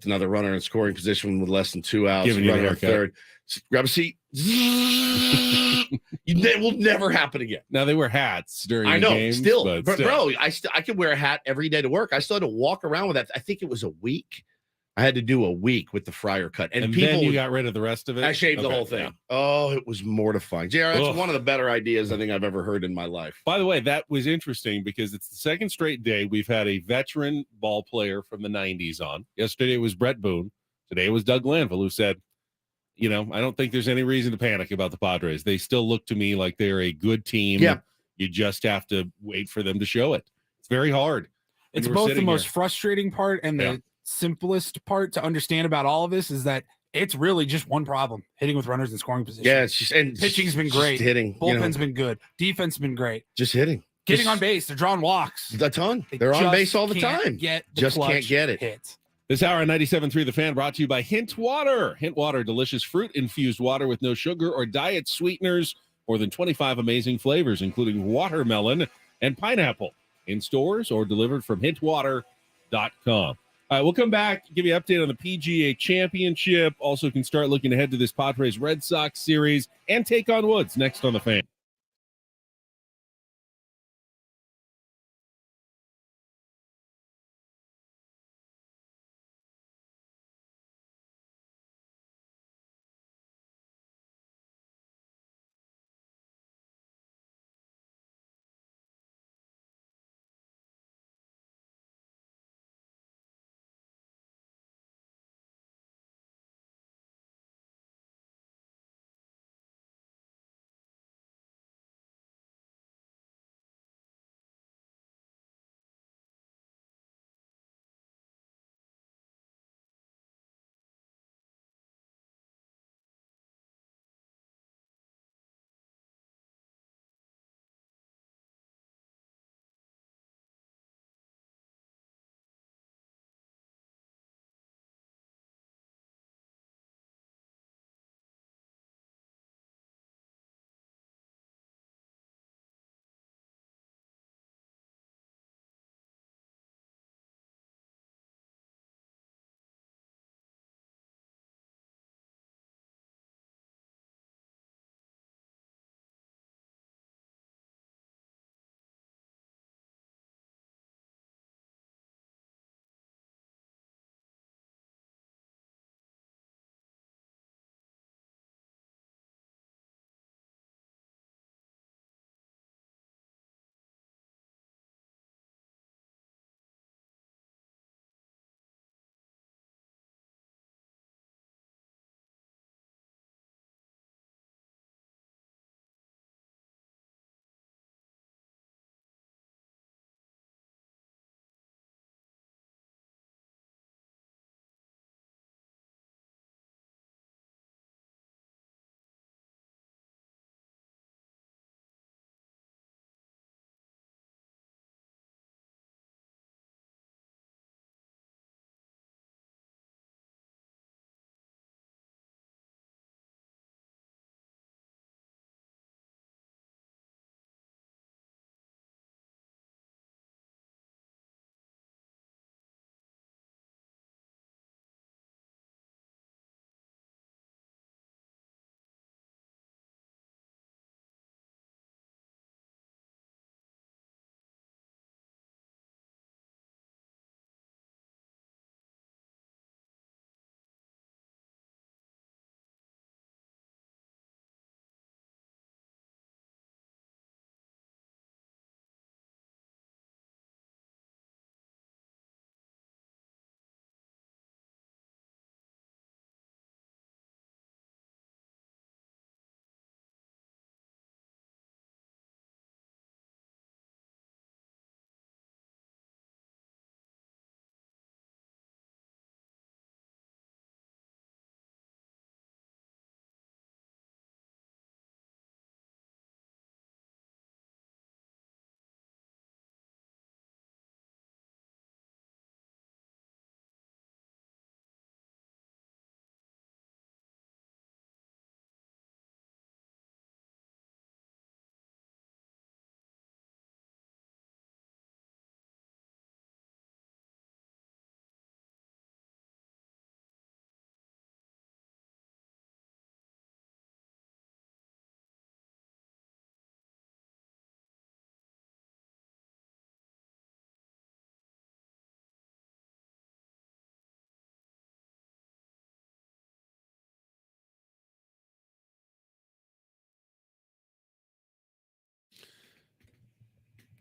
A: another runner in scoring position with less than 2 outs.
C: Giving you a haircut.
A: Third. Grab a seat. It will never happen again.
C: Now they wear hats during the games,
A: but bro, I could wear a hat every day to work. I still had to walk around with that. I think it was a week. I had to do a week with the Friar cut, and people,
C: then you got rid of the rest of it.
A: I shaved the whole thing. Yeah. Oh, it was mortifying. JR, that's one of the better ideas I think I've ever heard in my life.
C: By the way, that was interesting because it's the second straight day we've had a veteran ball player from the 90s on. Yesterday was Brett Boone. Today was Doug Glanville, who said, I don't think there's any reason to panic about the Padres. They still look to me like they're a good team.
A: Yeah.
C: You just have to wait for them to show it. It's very hard.
B: It's both the most frustrating part and the simplest part to understand about all of this is that it's really just one problem: hitting with runners in scoring position.
A: Yeah, it's just, and
B: pitching's been great.
A: Hitting,
B: bullpen's been good. Defense has been great.
A: Just hitting.
B: Getting on base. They're drawing walks.
A: A ton. They're on base all the time. Can't get it.
B: Hit.
C: This hour on 97.3 The Fan brought to you by Hint Water. Hint Water, delicious fruit-infused water with no sugar or diet sweeteners. More than 25 amazing flavors, including watermelon and pineapple. In stores or delivered from hintwater.com. All right, we'll come back, give you an update on the PGA Championship. Also can start looking ahead to this Padres Red Sox series and take on Woods next on The Fan.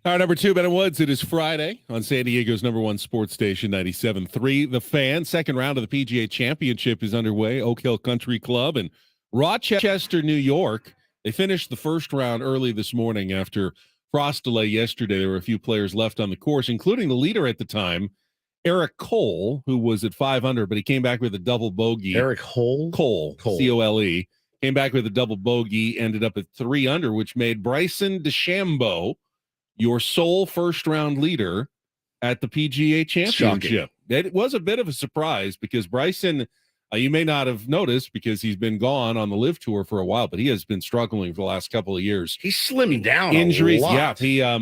C: All right, number 2, Ben and Woods. It is Friday on San Diego's #1 sports station, 97.3. The Fan. Second round of the PGA Championship is underway. Oak Hill Country Club in Rochester, New York. They finished the first round early this morning after frost delay yesterday. There were a few players left on the course, including the leader at the time, Eric Cole, who was at 5 under, but he came back with a double bogey.
A: Eric Cole?
C: Cole. C-O-L-E. Came back with a double bogey, ended up at 3 under, which made Bryson DeChambeau your sole first-round leader at the PGA Championship. It was a bit of a surprise because Bryson, you may not have noticed because he's been gone on the LIV Tour for a while, but he has been struggling for the last couple of years.
A: He's slimming down.
C: Injuries,
A: a lot.
C: yeah.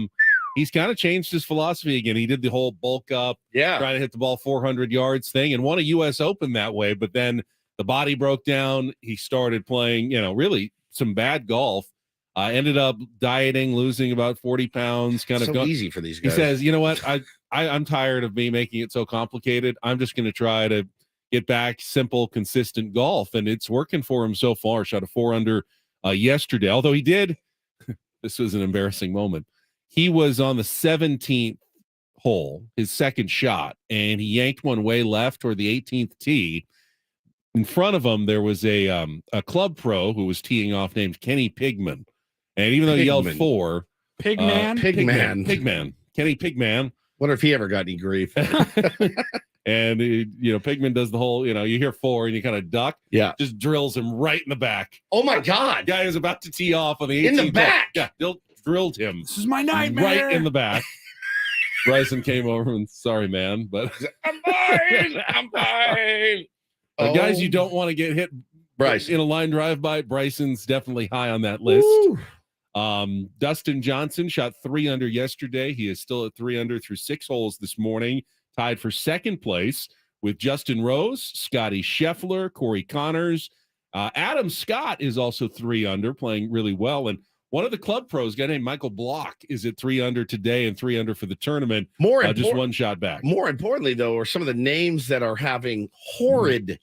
C: He's kind of changed his philosophy again. He did the whole bulk up, trying to hit the ball 400 yards thing, and won a U.S. Open that way. But then the body broke down. He started playing, really some bad golf. Ended up dieting, losing about 40 pounds. Kind of
A: easy for these guys.
C: He says, "You know what? I'm tired of me making it so complicated. I'm just going to try to get back simple, consistent golf, and it's working for him so far." Shot a 4 under yesterday. Although he did, this was an embarrassing moment. He was on the 17th hole, his second shot, and he yanked one way left toward the 18th tee. In front of him, there was a club pro who was teeing off named Kenny Pigman. And even though he yelled 4,
B: Pigman,
C: Kenny Pigman.
A: Wonder if he ever got any grief.
C: And Pigman does the whole, you hear 4 and you kind of duck.
A: Yeah,
C: just drills him right in the back.
A: Oh my God!
C: Guy is about to tee off on the 18th
A: in the back.
C: Yeah, drilled him.
B: This is my nightmare.
C: Right in the back. Bryson came over and sorry, man, but
A: I'm fine. I'm fine.
C: Guys, you don't want to get hit.
A: Bryson
C: in a line drive by. Bryson's definitely high on that list. Dustin Johnson shot 3 under yesterday. He is still at 3 under through 6 holes this morning, tied for second place with Justin Rose, Scotty Scheffler, Corey Connors. Adam Scott is also 3 under, playing really well. And one of the club pros, a guy named Michael Block, is at 3 under today and 3 under for the tournament. Just one shot back.
A: More importantly, though, are some of the names that are having horrid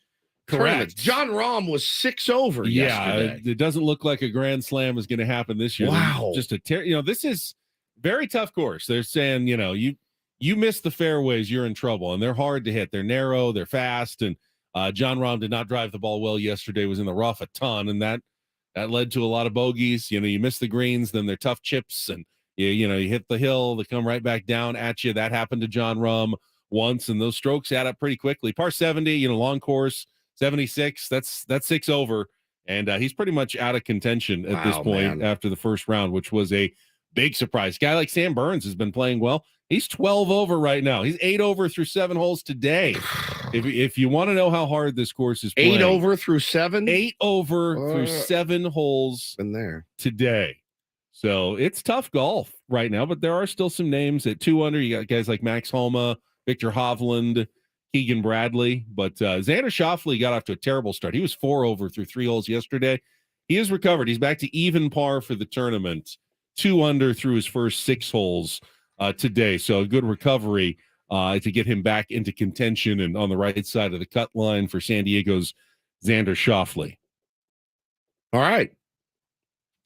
A: tournaments. John Rahm was 6 over yesterday.
C: It doesn't look like a Grand Slam is going to happen this year.
A: Wow.
C: Just this is very tough course. They're saying, you miss the fairways, you're in trouble, and they're hard to hit. They're narrow, they're fast, and John Rahm did not drive the ball well yesterday, was in the rough a ton, and that led to a lot of bogeys. You miss the greens, then they're tough chips, and you hit the hill, they come right back down at you. That happened to John Rahm once, and those strokes add up pretty quickly. Par 70, long course, 76, that's 6 over, and he's pretty much out of contention at this point after the first round, which was a big surprise. Guy like Sam Burns has been playing well. He's 12 over right now. He's 8 over through 7 holes today. If you want to know how hard this course is playing,
A: 8 over through 7?
C: 8 over through 7 holes
A: in there
C: today. So it's tough golf right now, but there are still some names at 2 under. You got guys like Max Homa, Victor Hovland, Keegan Bradley, but Xander Schauffele got off to a terrible start. He was 4 over through 3 holes yesterday. He has recovered. He's back to even par for the tournament, 2 under through his first 6 holes today. So a good recovery to get him back into contention and on the right side of the cut line for San Diego's Xander Schauffele.
A: All right.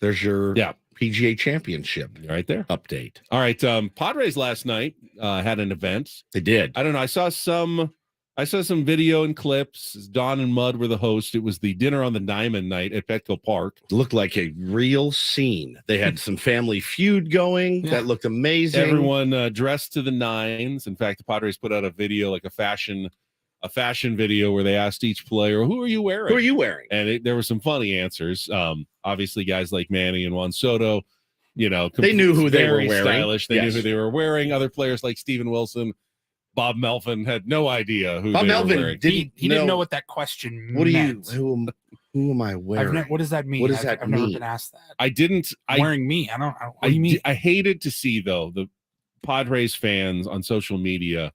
A: There's your PGA Championship
C: right there
A: update.
C: All right. Padres last night had an event.
A: They did.
C: I don't know. I saw some video and clips. Don and Mud were the host. It was the dinner on the Diamond night at Petco Park.
A: It looked like a real scene. They had some Family Feud going. That looked amazing.
C: Everyone dressed to the nines. In fact, the Padres put out a video, like a fashion video, where they asked each player, "Who are you wearing?
A: Who are you wearing?"
C: And there were some funny answers. Obviously, guys like Manny and Juan Soto,
A: they knew who they were wearing.
C: Stylish. They knew who they were wearing. Other players like Steven Wilson, Bob Melvin had no idea who
A: Bob
C: they
A: Melvin
C: were wearing.
B: He didn't know what that question meant.
A: Who am I wearing?
B: What does that mean?
A: What does that
B: I've
A: mean?
B: never been asked that.
C: I didn't.
B: Wearing me. I don't. What do you mean?
C: I hated to see, though, the Padres fans on social media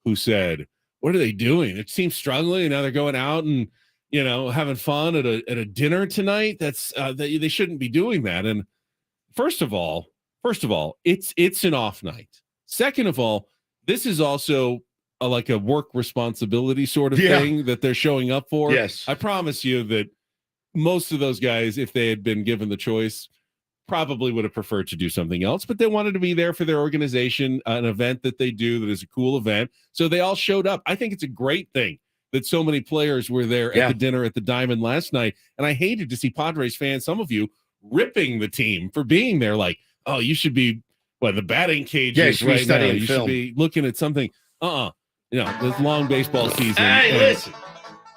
C: who said, "What are they doing? It seems struggling, and now they're going out and having fun at a dinner tonight. That's they shouldn't be doing that." And first of all, it's an off night. Second of all, this is also like a work responsibility sort of thing that they're showing up for.
A: Yes.
C: I promise you that most of those guys, if they had been given the choice, probably would have preferred to do something else, but they wanted to be there for their organization, an event that they do that is a cool event. So they all showed up. I think it's a great thing that so many players were there at the dinner at the Diamond last night. And I hated to see Padres fans, some of you, ripping the team for being there. Like, oh, you should be the batting cages right now. You should be looking at something. This long baseball season.
A: Hey, listen.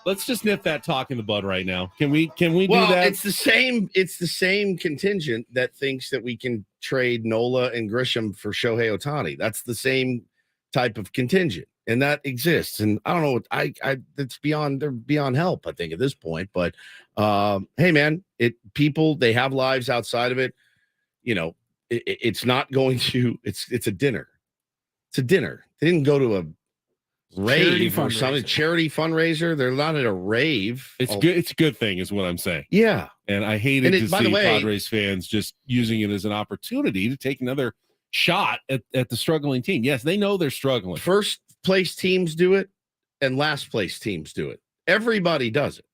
C: Let's just nip that talk in the bud right now. Can we do that?
A: It's the same contingent that thinks that we can trade Nola and Grisham for Shohei Ohtani. That's the same type of contingent, and that exists. And I don't know, they're beyond help, I think, at this point. But hey, man, people, they have lives outside of it. It's not going to. It's a dinner. It's a dinner. They didn't go to a rave or something, charity fundraiser. They're not at a rave.
C: It's good. It's a good thing, is what I'm saying.
A: Yeah,
C: and I hated to see Padres fans just using it as an opportunity to take another shot at the struggling team. Yes, they know they're struggling.
A: First place teams do it, and last place teams do it. Everybody does it.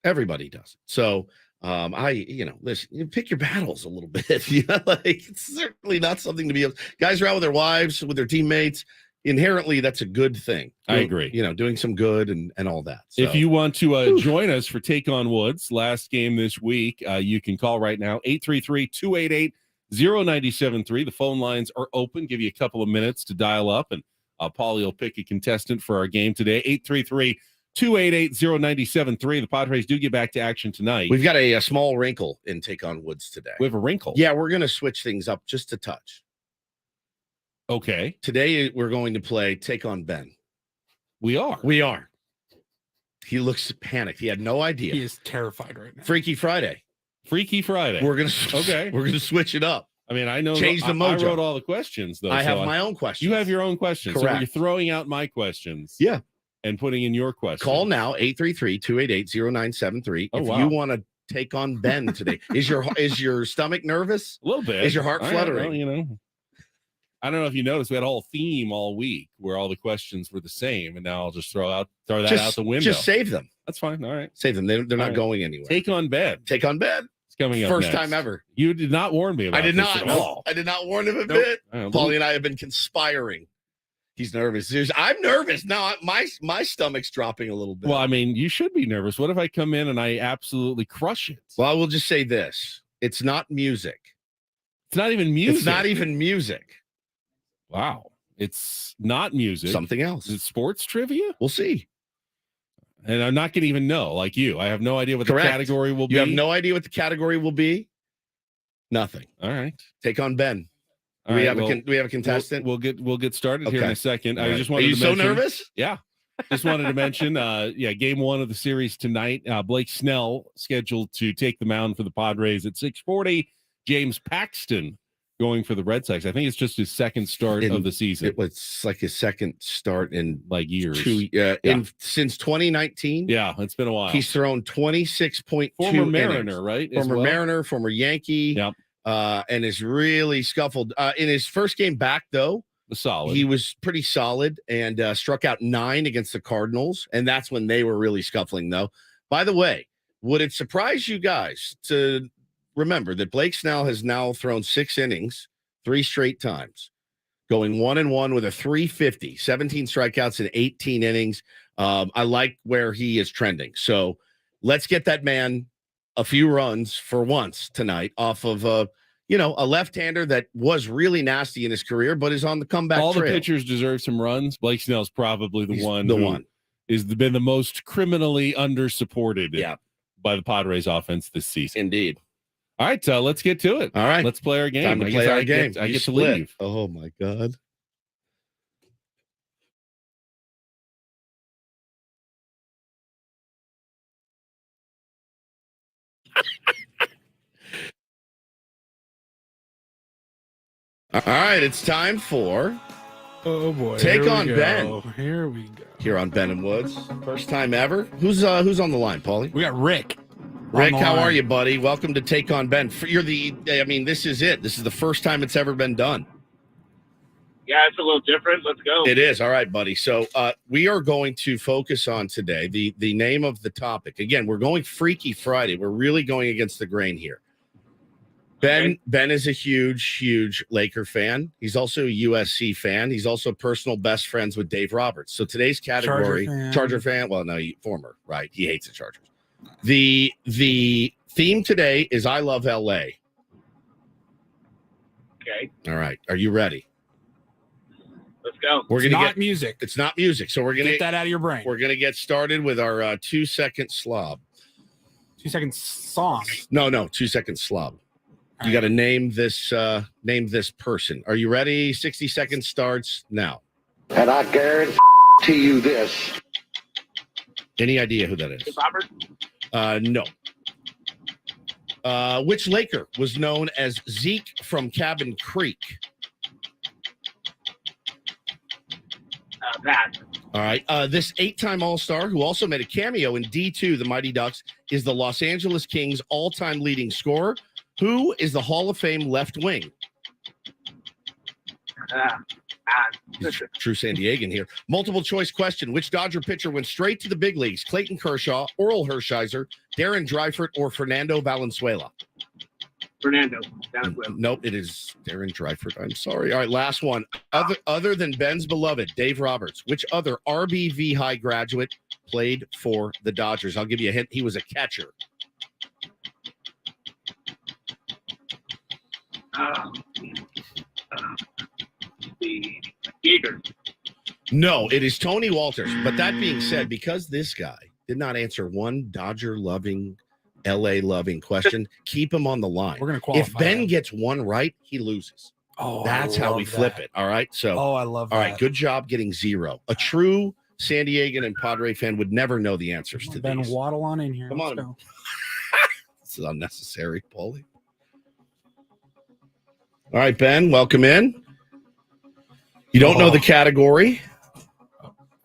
A: Everybody does it. So. Listen, you pick your battles a little bit. It's certainly not something to be. Guys are out with their wives, with their teammates. Inherently, that's a good thing.
C: I agree.
A: Doing some good and all that. So.
C: If you want to join us for Take on Woods, last game this week, you can call right now, 833-288-0973. The phone lines are open. Give you a couple of minutes to dial up, and Paulie will pick a contestant for our game today. 833-288-0973. The Padres do get back to action tonight.
A: We've got a small wrinkle in Take on Woods today.
C: We have a wrinkle.
A: Yeah, we're going to switch things up just a touch.
C: Okay.
A: Today, we're going to play Take on Ben.
C: We are.
A: He looks panicked. He had no idea.
B: He is terrified right now.
A: Freaky Friday.
C: We're going
A: to switch it up.
C: I mean, I know.
A: Change the mojo.
C: I wrote all the questions, though.
A: I have my own questions.
C: You have your own questions.
A: Correct.
C: So you're throwing out my questions.
A: Yeah.
C: And putting in your questions.
A: Call now, 833-288-0973. If you want to take on Ben today. Is your stomach nervous?
C: A little bit.
A: Is your heart fluttering?
C: I don't know if you noticed, we had a whole theme all week where all the questions were the same, and now I'll just throw that out the window.
A: Just save them.
C: That's fine. All right.
A: Save them. They're not going anywhere.
C: Take on Ben.
A: Take on Ben.
C: It's coming up
A: First
C: next.
A: time ever.
C: You did not warn me about
A: this
C: at all.
A: I did not warn him a bit. Paulie and I have been conspiring. He's nervous. I'm nervous. Now my stomach's dropping a little bit.
C: Well, I mean, you should be nervous. What if I come in and I absolutely crush it?
A: Well, I will just say this. It's not music.
C: It's not even music.
A: It's not even music.
C: Wow. It's not music.
A: Something else.
C: Is it sports trivia?
A: We'll see.
C: And I'm not going to even know, like you. I have no idea what the category will be.
A: You have no idea what the category will be? Nothing.
C: All right.
A: Take on Ben. Do we have a contestant?
C: We'll get started here in a second.
A: Right.
C: I just wanted
A: Are you
C: to mention,
A: so nervous?
C: Yeah. Just wanted to mention, game one of the series tonight. Blake Snell scheduled to take the mound for the Padres at 6:40. James Paxton going for the Red Sox. I think it's just his second start of the season.
A: It was like his second start in
C: like years.
A: Since 2019.
C: Yeah, it's been a while.
A: He's thrown 26.2
C: former Mariner,
A: innings.
C: Right?
A: Former Mariner, former Yankee.
C: Yep.
A: And is really scuffled. In his first game back, though, he was pretty solid and struck out 9 against the Cardinals. And that's when they were really scuffling, though. By the way, would it surprise you guys to remember that Blake Snell has now thrown 6 innings, 3 straight times, going 1-1 with a 350, 17 strikeouts in 18 innings. I like where he is trending. So let's get that man a few runs for once tonight off of a left-hander that was really nasty in his career, but is on the comeback
C: trail.
A: The
C: pitchers deserve some runs. Blake Snell's probably the one has been the most criminally under-supported by the Padres offense this season.
A: Indeed.
C: All right, let's get to it.
A: All right.
C: Let's play our game.
A: Time to play our game.
C: I get to leave.
A: Oh, my God. All right, it's time for Take on Ben.
B: Here we go.
A: Here on Ben and Woods. First time ever. Who's on the line, Paulie?
B: We got Rick.
A: Rick, how are you, buddy? Welcome to Take on Ben. This is it. This is the first time it's ever been done.
G: Yeah, it's a little different. Let's go.
A: It is. All right, buddy. So we are going to focus on today the name of the topic. Again, we're going Freaky Friday. We're really going against the grain here. Ben is a huge Laker fan. He's also a USC fan. He's also personal best friends with Dave Roberts. So today's category, Charger fan. Well, no, former, right? He hates the Chargers. The theme today is I Love LA.
G: Okay,
A: All right. Are you ready?
G: let's go.
A: We're
B: It's
A: gonna
B: not
A: get
B: music.
A: it's not music. So we're
B: Get
A: gonna
B: that out of your brain.
A: we're gonna get started with our 2-second slob.
B: 2 seconds song.
A: No, 2-second slob.
B: All
A: You
B: right.
A: got to name this person. Are you ready? 60 seconds starts now.
H: And I guarantee you this.
A: Any idea who that is?
G: Robert,
A: No. Which Laker was known as Zeke from Cabin Creek?
G: Pat,
A: All right. This 8-time All-Star who also made a cameo in D2, the Mighty Ducks, is the Los Angeles Kings' all-time leading scorer. Who is the Hall of Fame left wing? True San Diegan here. Multiple choice question. Which Dodger pitcher went straight to the big leagues? Clayton Kershaw, Oral Hershiser, Darren Dreifert, or Fernando Valenzuela?
G: Fernando, down with.
A: Nope, it is Darren Dreifert. I'm sorry. All right, last one. Other than Ben's beloved, Dave Roberts, which other RBV high graduate played for the Dodgers? I'll give you a hint. He was a catcher.
G: The Jaeger.
A: No, it is Tony Walters. But that being said, because this guy did not answer one Dodger loving, LA loving question, keep him on the line.
B: We're gonna qualify.
A: If Ben
B: him.
A: gets one right, he loses.
B: Oh,
A: That's how we flip it. All right. So,
B: Oh, I love
A: all
B: that.
A: right. Good job getting 0. A true San Diegan and Padre fan would never know the answers to
B: Ben,
A: these.
B: waddle on in here.
A: Come
B: Let's
A: on.
B: go.
A: This is unnecessary, Paulie. All right, Ben, welcome in. You don't know the category.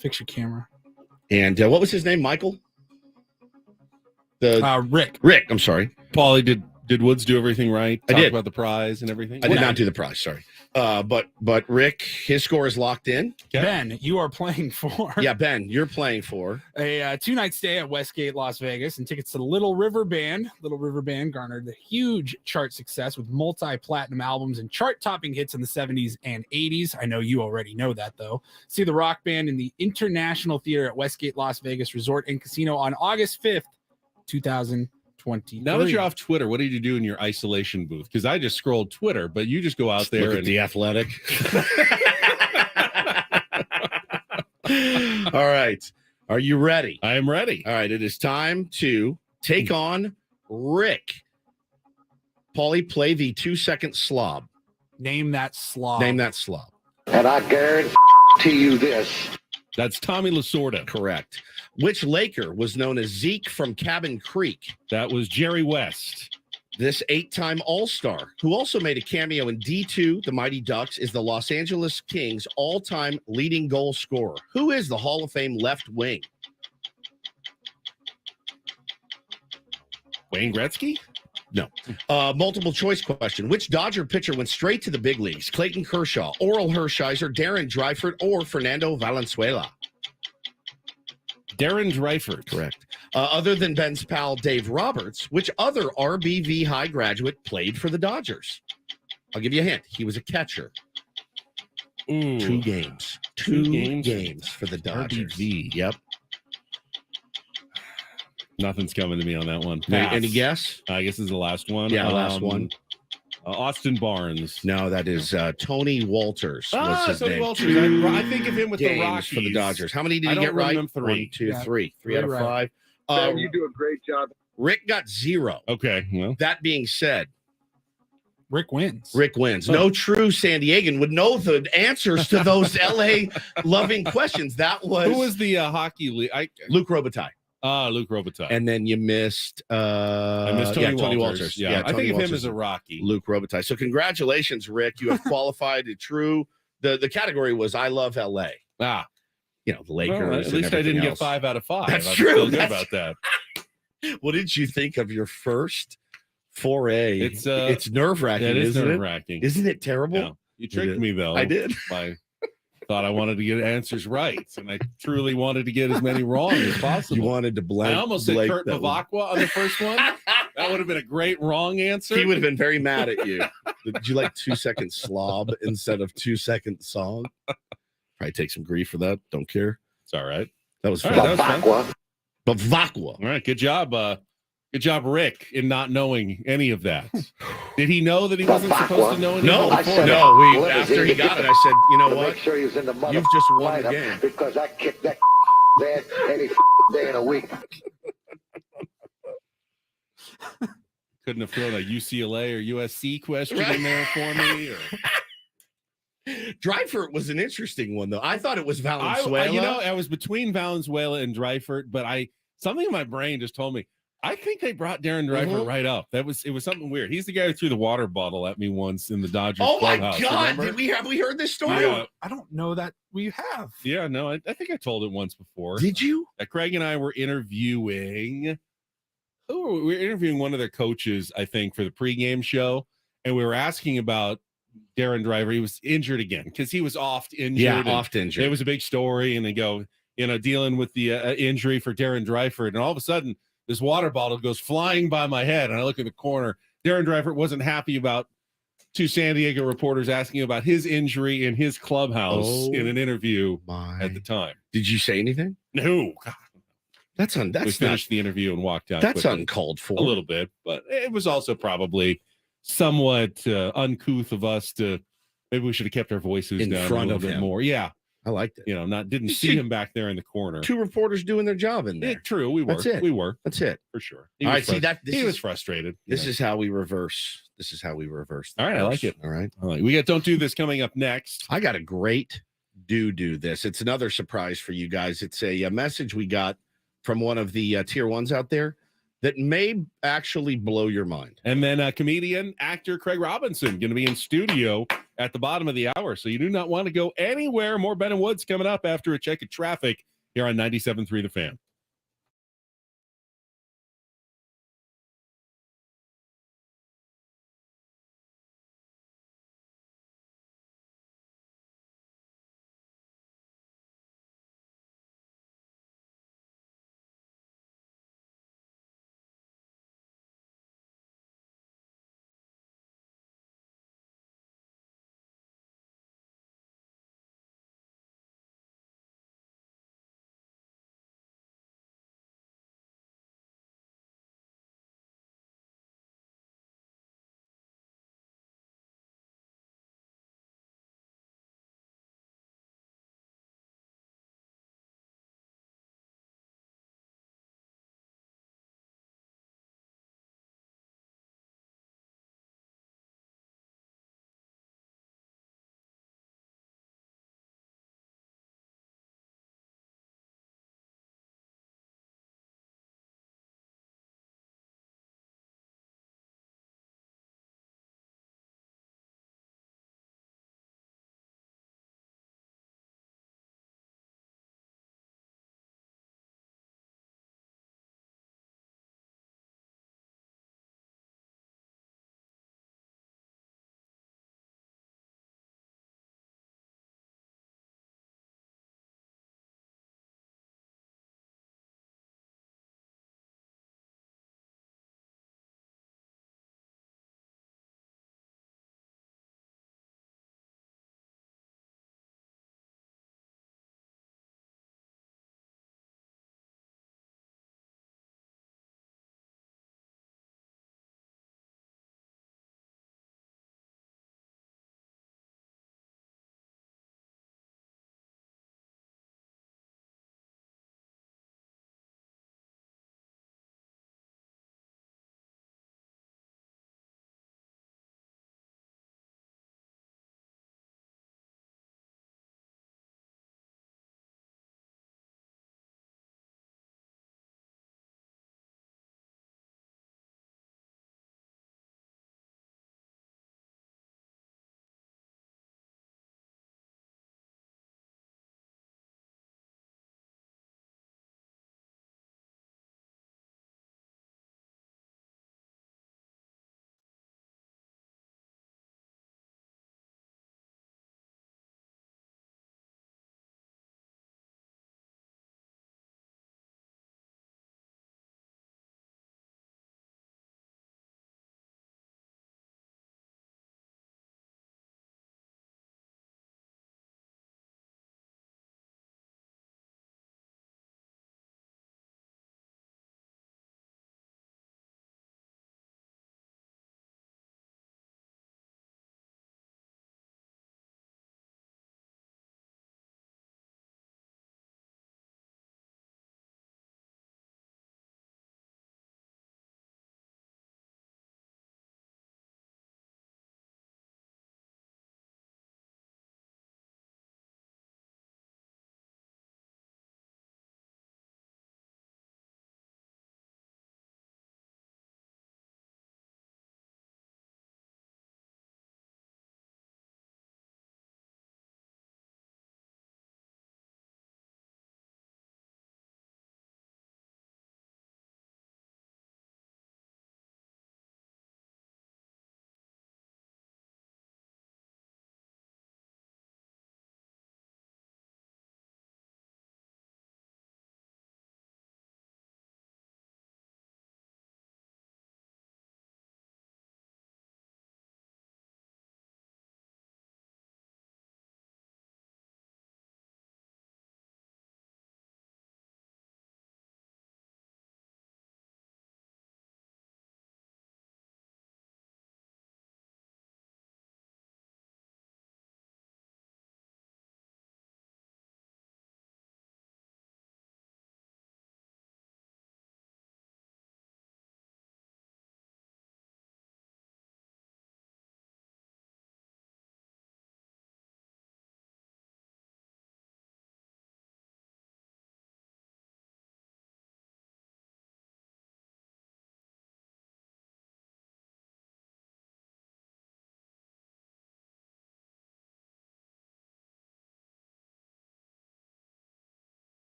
B: Fix your camera.
A: And what was his name? Michael?
B: Rick.
A: Rick, I'm sorry.
C: Paulie, did Woods do everything right?
A: I
C: Talk
A: did.
C: about the prize and everything.
A: I did not do the prize, sorry. But Rick, his score is locked in.
C: Yeah.
B: Ben, you are playing for
A: Yeah, Ben, you're playing for.
B: a 2-night stay at Westgate, Las Vegas, and tickets to the Little River Band. Little River Band garnered a huge chart success with multi-platinum albums and chart-topping hits in the 70s and 80s. I know you already know that, though. See the rock band in the International Theater at Westgate, Las Vegas Resort and Casino on August 5th, 2020.
C: Now that you're off Twitter, what did you do in your isolation booth? Because I just scrolled Twitter, but you just go out there
A: Look at
C: and
A: the Athletic. All right. Are you ready?
C: I am ready.
A: All right. It is time to take on Rick. Paulie, play the 2-second slob.
B: Name that slob.
A: Name that slob.
H: And I guarantee you this.
C: That's Tommy Lasorda.
A: Correct. Which Laker was known as Zeke from Cabin Creek?
C: That was Jerry West.
A: This 8-time All-Star, who also made a cameo in D2, the Mighty Ducks, is the Los Angeles Kings' all-time leading goal scorer. Who is the Hall of Fame left wing?
C: Wayne Gretzky?
A: Multiple choice question. Which Dodger pitcher went straight to the big leagues? Clayton Kershaw, Oral Hershiser, Darren Dreifert, or Fernando Valenzuela?
C: Darren Dreifert.
A: Correct. Other than Ben's pal Dave Roberts, which other RBV high graduate played for the Dodgers? I'll give you a hint. He was a catcher.
C: Ooh.
A: 2 games.
C: Two
A: Two
C: games?
A: games for the Dodgers.
C: RBV.
A: Yep.
C: Nothing's coming to me on that one.
A: Any guess?
C: I guess this is the last one.
A: Yeah, last one.
C: Austin Barnes.
A: No, that is Tony Walters. Was his
C: Tony
A: name.
C: Walters.
A: 2
C: I think of him with the
A: games
C: Rockies.
A: for the Dodgers. How many did
C: I
A: he
C: don't
A: get right?
C: remember 3.
A: 1, 2,
B: Yeah.
A: 3. 3 out of
B: Right.
A: 5.
D: Ben, you do a great job.
A: Rick got 0.
C: Okay. Well,
A: That being said,
B: Rick wins.
A: Rick wins. No true San Diegan would know the answers to those LA loving questions. That was,
C: who was the hockey league?
A: Luke Robitaille.
C: Luke Robitaille.
A: And then you missed
C: I missed Tony Walters.
A: Walters.
C: Yeah, I
A: Tony
C: think of
A: Walters.
C: him as a Rocky.
A: Luke Robitaille. So congratulations, Rick. You have qualified a true. The category was I love LA.
C: Ah,
A: You know, the Lakers.
C: well, at
A: and
C: least I didn't
A: everything
C: get
A: else.
C: 5 out of 5.
A: That's
C: I'm
A: true.
C: Feel good
A: That's-
C: about that.
A: What did you think of your first foray?
C: It's
A: nerve wracking.
C: That is
A: isn't
C: nerve
A: it?
C: wracking.
A: Isn't it terrible?
C: Yeah. You tricked me though.
A: I did.
C: I thought I wanted to get answers right, and I truly wanted to get as many wrong as possible.
A: You wanted to blame.
C: I almost said Kurt Bavacqua on the first one. That would have been a great wrong answer.
A: He would have been very mad at you. Did you like 2 second slob instead of 2 second song? Probably take some grief for that. Don't care.
C: It's all right.
A: That was
C: All
A: fun.
C: right, that was fun.
A: Bavakwa.
C: All right, good job. Good job, Rick, in not knowing any of that. Did he know that he wasn't supposed to know anything
A: No,
C: before?
A: no.
H: Well,
A: After he got it, I said, you know
H: to
A: what?
H: make sure he was in the mother
A: You've just won the
H: lineup
A: game.
H: because I kicked that ass any day in a week.
C: Couldn't have thrown a UCLA or USC question
A: Right.
C: in there for me. Or...
A: Dreifert was an interesting one, though. I thought it was Valenzuela.
C: I was between Valenzuela and Dreifert, but something in my brain just told me I think they brought Darren Dreifert right up. It was something weird. He's the guy who threw the water bottle at me once in the Dodgers
A: Oh my
C: clubhouse.
A: God!
C: Remember?
A: Have we heard this story?
C: Yeah.
B: I don't know that we have.
C: Yeah, no, I think I told it once before.
A: Did you?
C: Craig and I were interviewing. We were interviewing one of their coaches, I think, for the pregame show, and we were asking about Darren Driver. He was injured again because he was oft injured.
A: Yeah,
C: and
A: oft injured.
C: It was a big story, and they go, dealing with the injury for Darren Dreifert, and all of a sudden, this water bottle goes flying by my head, and I look in the corner. Darren Dreifert wasn't happy about two San Diego reporters asking about his injury in his clubhouse in an interview at the time.
A: Did you say anything?
C: No, God. We
A: That's
C: finished the interview and walked out.
A: That's
C: quickly.
A: uncalled for.
C: A little bit, but it was also probably somewhat uncouth of us to. Maybe we should have kept our voices
A: In
C: down
A: front
C: a
A: of
C: little bit
A: him.
C: more. Yeah,
A: I liked it.
C: Didn't
A: You
C: see
A: see
C: him back there in the corner.
A: Two reporters doing their job in there.
C: True, we were.
A: That's it.
C: We were
A: That's it.
C: for sure.
A: All right, see that
C: he was frustrated.
A: This is how we reverse. This is how we reverse.
C: All right, I like it.
A: All right.
C: We got Don't Do This coming up next.
A: I got a great do this. It's another surprise for you guys. It's a message we got from one of the tier ones out there that may actually blow your mind.
C: And then comedian, actor Craig Robinson going to be in studio at the bottom of the hour. So you do not want to go anywhere. More Ben and Woods coming up after a check of traffic here on 97.3 The Fan.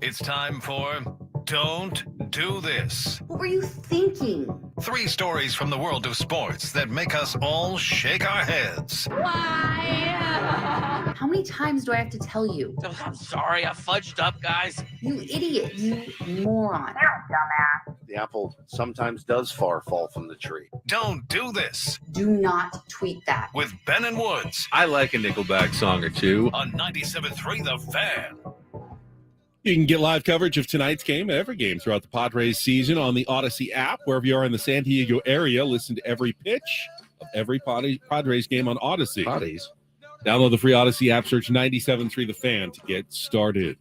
E: It's time for Don't Do This.
I: What were you thinking?
E: 3 stories from the world of sports that make us all shake our heads.
I: Why? How many times do I have to tell you?
J: I'm sorry, I fudged up, guys.
I: You idiot. You moron.
A: The apple sometimes does fall from the tree.
E: Don't Do This
I: Do not tweet that.
E: with Ben and Woods
K: I like a Nickelback song or two.
E: on 97.3 The Fan.
C: You can get live coverage of tonight's game and every game throughout the Padres season on the Odyssey app. Wherever you are in the San Diego area, listen to every pitch of every Padres game on Odyssey.
A: Bodies.
C: Download the free Odyssey app, search 97.3 The Fan to get started.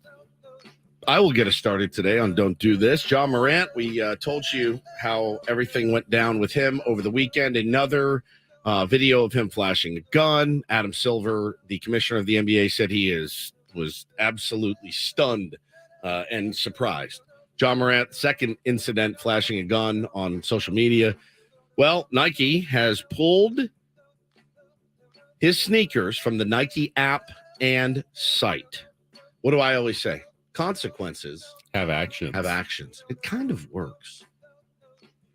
A: I will get us started today on Don't Do This. John Morant, we told you how everything went down with him over the weekend. Another video of him flashing a gun. Adam Silver, the commissioner of the NBA, said he was absolutely stunned and surprised. John Morant, second incident flashing a gun on social media. Well, Nike has pulled his sneakers from the Nike app and site. What do I always say? Consequences
C: Have actions.
A: have actions. It kind of works.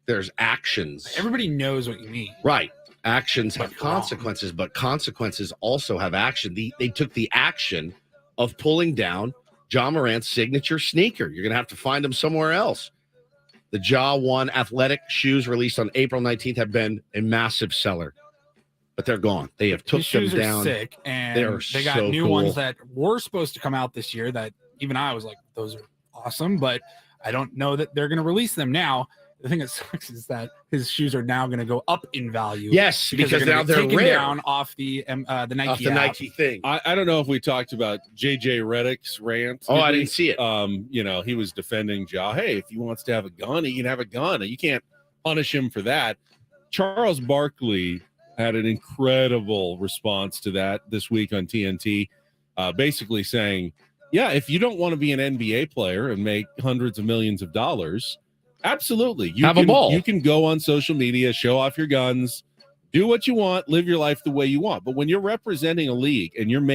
A: There's actions.
B: Everybody knows what you mean.
A: Right. Actions have
B: But wrong.
A: consequences, but consequences also have action. They took the action of pulling down John Morant's signature sneaker. You're going to have to find them somewhere else. The Ja 1 athletic shoes released on April 19th have been a massive seller, but they're gone. They have took
B: These shoes
A: them
B: are
A: down.
B: sick, and
A: They are
B: they got
A: so
B: new
A: cool.
B: ones that were supposed to come out this year that even I was like, those are awesome, but I don't know that they're going to release them now. The thing that sucks is that his shoes are now going to go up in value.
A: Yes, because
B: gonna
A: now
B: get
A: they're
B: taken
A: rare
B: down off the Nike
A: off the
B: app.
A: Nike thing.
C: I don't know if we talked about JJ Redick's rant.
A: Oh,
C: did
A: I
C: we?
A: didn't see it.
C: He was defending Ja. Hey, if he wants to have a gun, he can have a gun. You can't punish him for that. Charles Barkley had an incredible response to that this week on TNT, basically saying, yeah, if you don't want to be an NBA player and make hundreds of millions of dollars, absolutely. You
A: Have a
C: can,
A: ball.
C: You can go on social media, show off your guns, do what you want, live your life the way you want. But when you're representing a league and you're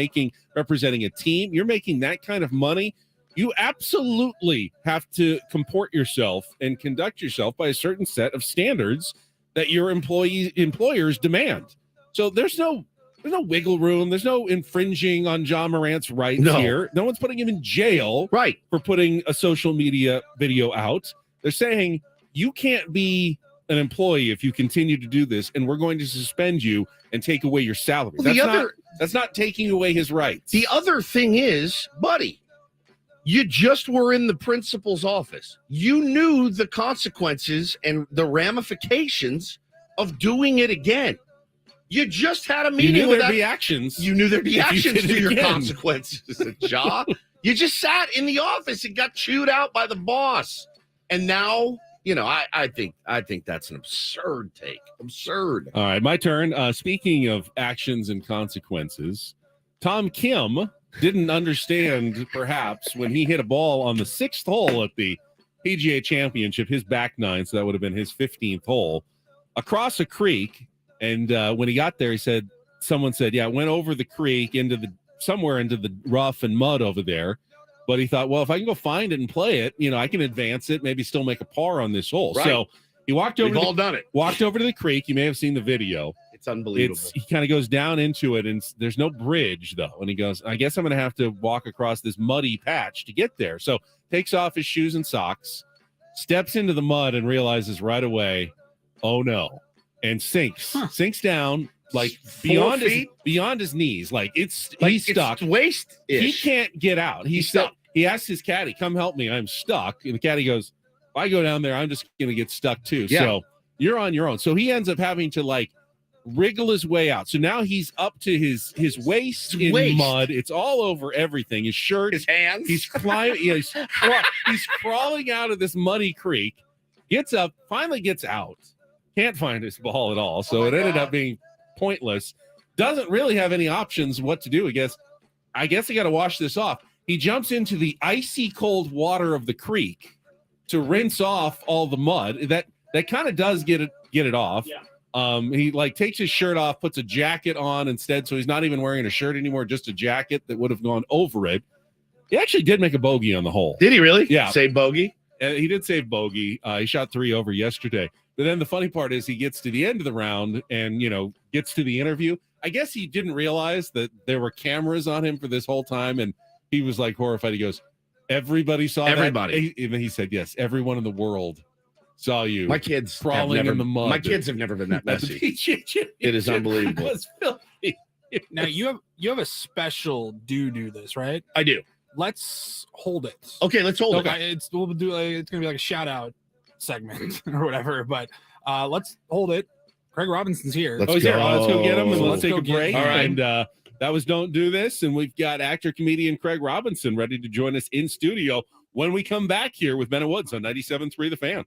C: representing a team, you're making that kind of money, you absolutely have to comport yourself and conduct yourself by a certain set of standards that your employers demand. So there's no wiggle room. There's no infringing on John Morant's rights here. No one's putting him in jail
A: Right.
C: for putting a social media video out. They're saying you can't be an employee if you continue to do this, and we're going to suspend you and take away your salary.
A: Well,
C: That's not taking away his rights.
A: The other thing is, buddy, you just were in the principal's office. You knew the consequences and the ramifications of doing it again. You just had a
C: you
A: meeting
C: knew
A: with
C: there'd
A: that.
C: be actions.
A: You knew there'd be
C: if you
A: actions
C: did it
A: to your
C: again.
A: consequences, Ja. You just sat in the office and got chewed out by the boss. And now, I think that's an absurd take. Absurd.
C: All right, my turn. Speaking of actions and consequences, Tom Kim didn't understand, perhaps, when he hit a ball on the 6th hole at the PGA Championship, his back nine, so that would have been his 15th hole, across a creek. And when he got there, someone said, yeah, it went over the creek somewhere into the rough and mud over there. But he thought, well, if I can go find it and play it, I can advance it, maybe still make a par on this hole.
A: Right.
C: So he walked over.
A: We've all done it.
C: Walked over to the creek. You may have seen the video.
A: It's unbelievable.
C: He kind of goes down into it, and there's no bridge though. And he goes, I guess I'm going to have to walk across this muddy patch to get there. So takes off his shoes and socks, steps into the mud, and realizes right away, oh no, and sinks down like
A: 4 feet?
C: beyond his knees. Like he's stuck.
A: It's waist.
C: He can't get out.
A: He's stuck.
C: He asks his caddy, come help me. I'm stuck. And the caddy goes, if I go down there, I'm just going to get stuck too.
A: Yeah.
C: So you're on your own. So he ends up having to wriggle his way out. So now he's up to his waist in mud. It's all over everything. His shirt,
A: his hands.
C: He's climbing. He's crawling out of this muddy creek. Gets up, finally gets out. Can't find his ball at all. So it ended up being pointless. Doesn't really have any options what to do. I guess I got to wash this off. He jumps into the icy cold water of the creek to rinse off all the mud. That kind of does get it off. Yeah. He takes his shirt off, puts a jacket on instead, so he's not even wearing a shirt anymore, just a jacket that would have gone over it. He actually did make a bogey on the hole.
A: Did he really?
C: Yeah.
A: Say bogey?
C: He did save bogey. He shot 3 over yesterday. But then the funny part is he gets to the end of the round and, gets to the interview. I guess he didn't realize that there were cameras on him for this whole time. And he was like horrified. He goes, everybody saw
A: Everybody.
C: that? And then he said, yes, everyone in the world saw you.
A: My kids
C: crawling in the mud.
A: My kids have never been that messy. It is unbelievable.
C: It was filthy.
B: Now you have a special do this, right?
A: I do.
B: Let's hold it.
A: Okay, let's hold it.
B: It's gonna be like a shout out segment or whatever, but let's hold it. Craig Robinson's here.
C: Let's go get him and let's take a
B: get
C: break.
B: him.
A: All right.
C: And that was Don't Do This. And we've got actor comedian Craig Robinson ready to join us in studio when we come back here with Ben and Woods on 97.3 The Fan.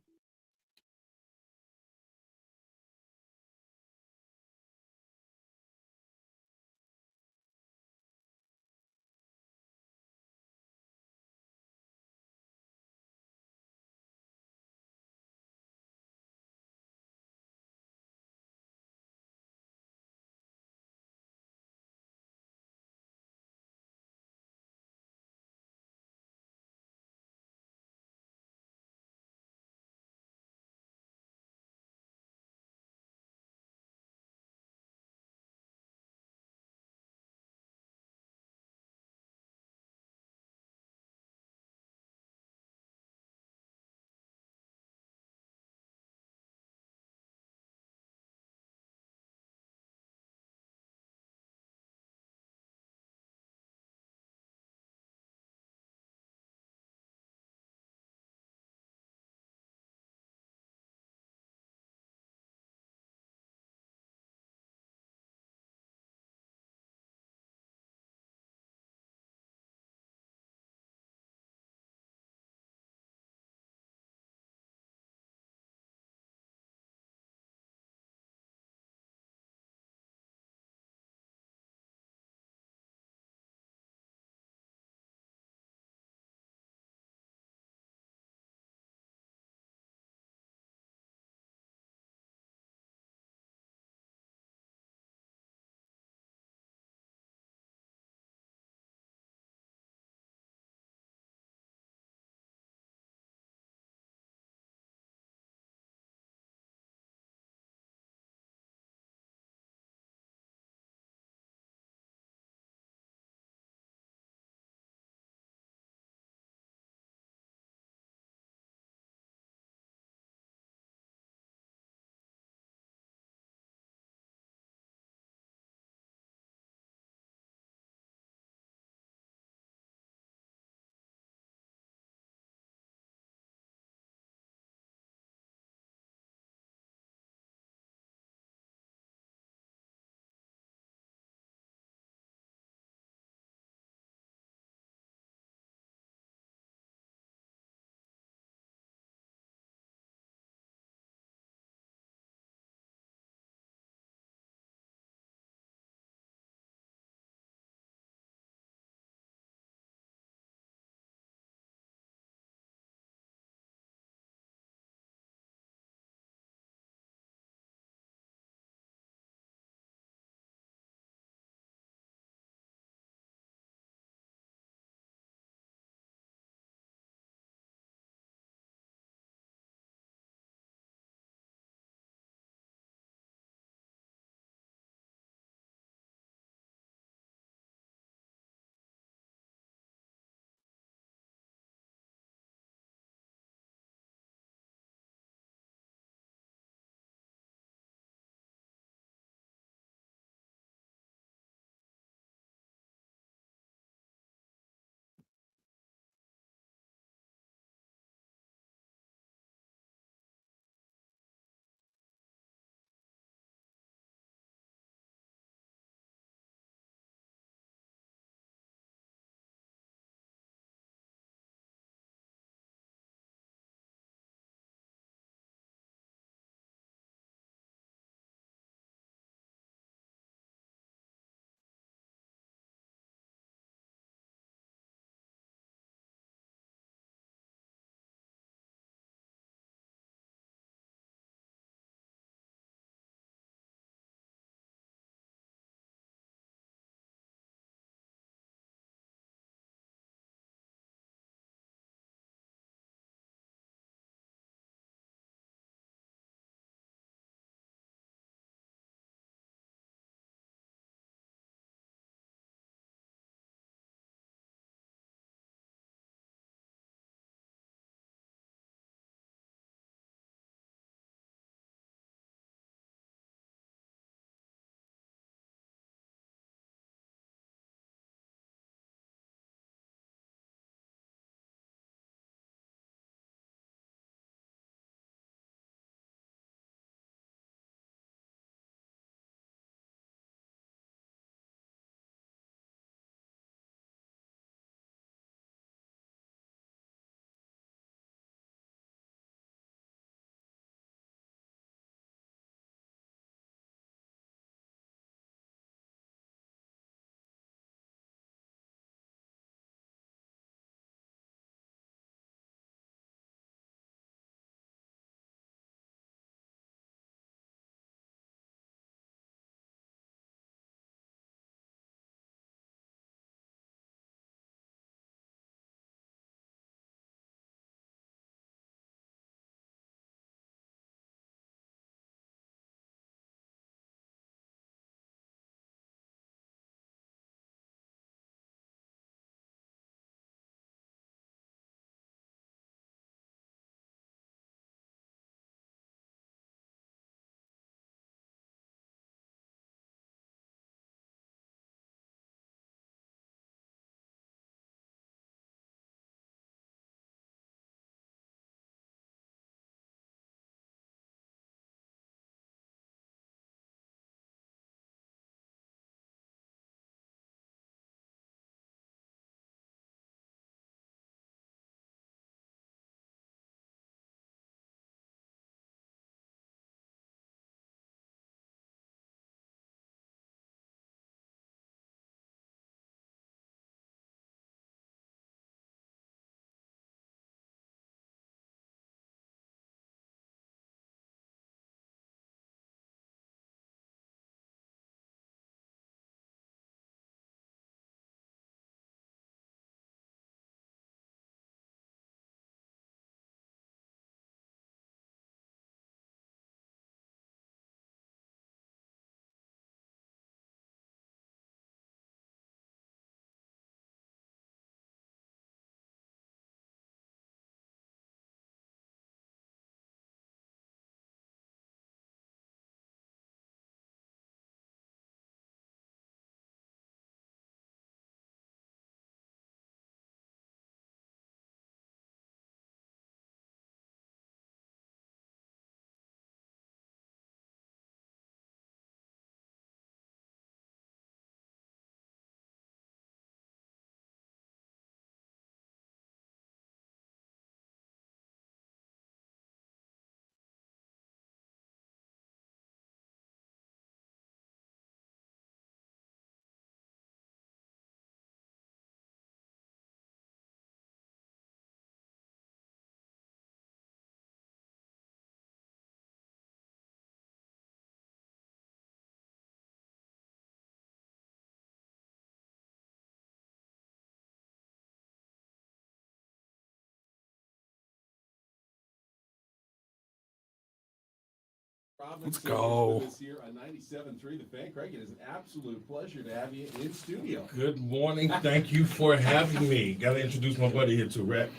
B: Let's go.
C: Here on 97.3 The Fan. Craig, it is an absolute pleasure to have you in studio.
L: Good morning. Thank you for having me. Got to introduce my buddy here to Rat